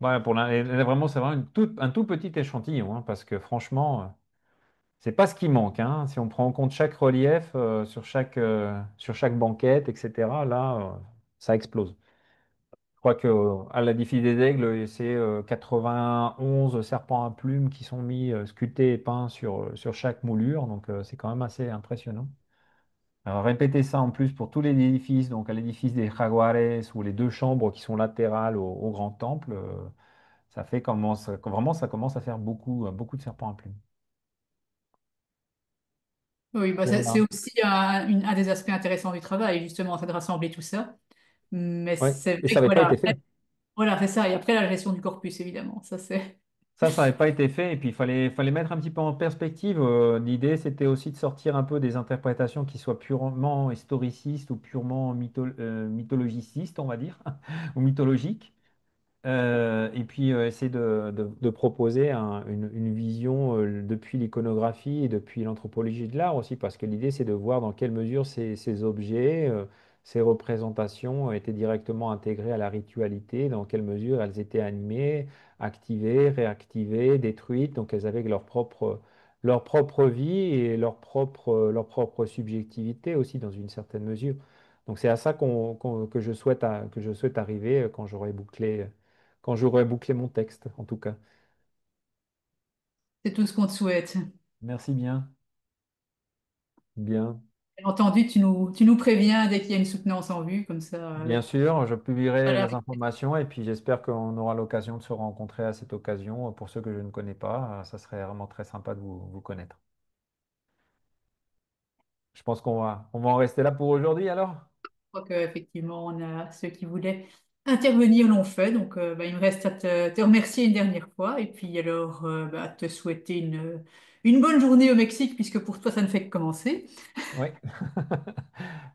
Voilà, vraiment, c'est vraiment un tout petit échantillon, hein, parce que franchement. C'est pas ce qui manque, hein. Si on prend en compte chaque relief sur chaque banquette, etc., là, ça explose. Je crois que, à la Diffie des Aigles, c'est 91 serpents à plumes qui sont mis, sculptés et peints sur chaque moulure. Donc, c'est quand même assez impressionnant. Alors, répéter ça en plus pour tout l'édifice, donc à l'édifice des Jaguares ou les deux chambres qui sont latérales au grand temple, ça fait vraiment, ça commence à faire beaucoup de serpents à plumes. Oui, bah c'est Voilà. aussi un des aspects intéressants du travail, justement, c'est de rassembler tout ça. Mais Ouais. c'est Et vrai ça que n'avait pas voilà, été fait. voilà, c'est ça. Et après, la gestion du corpus, évidemment, ça c'est. Ça n'avait pas été fait. Et puis, il fallait mettre un petit peu en perspective. L'idée, c'était aussi de sortir un peu des interprétations qui soient purement historicistes ou purement mythologicistes, on va dire, ou mythologiques. Et puis essayer de proposer une vision depuis l'iconographie et depuis l'anthropologie de l'art aussi, parce que l'idée c'est de voir dans quelle mesure ces objets, ces représentations étaient directement intégrées à la ritualité, dans quelle mesure elles étaient animées, activées, réactivées, détruites, donc elles avaient leur propre vie et leur propre subjectivité aussi dans une certaine mesure. Donc c'est à ça que je souhaite arriver quand j'aurai bouclé mon texte, en tout cas. C'est tout ce qu'on te souhaite. Merci bien. Bien. Bien entendu, tu nous préviens dès qu'il y a une soutenance en vue, comme ça, Bien sûr, je ça a publierai l'air. les informations et puis j'espère qu'on aura l'occasion de se rencontrer à cette occasion. Pour ceux que je ne connais pas, ça serait vraiment très sympa de vous connaître. Je pense qu'on va en rester là pour aujourd'hui alors. Je crois qu'effectivement, on a ceux qui voulaient intervenir l'ont fait. Donc, bah, il me reste à te remercier une dernière fois et puis alors bah, te souhaiter une bonne journée au Mexique, puisque pour toi, ça ne fait que commencer. Oui.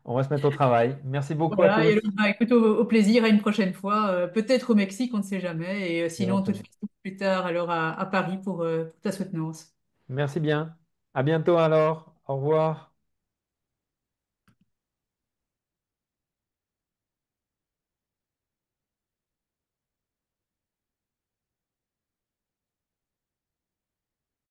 On va se mettre au travail. Merci beaucoup à Voilà, et tous. alors, bah, écoute, au plaisir à une prochaine fois, peut-être au Mexique, on ne sait jamais, et sinon, de toute Éventuellement. façon, plus tard, alors à Paris pour ta soutenance. Merci bien. À bientôt alors. Au revoir.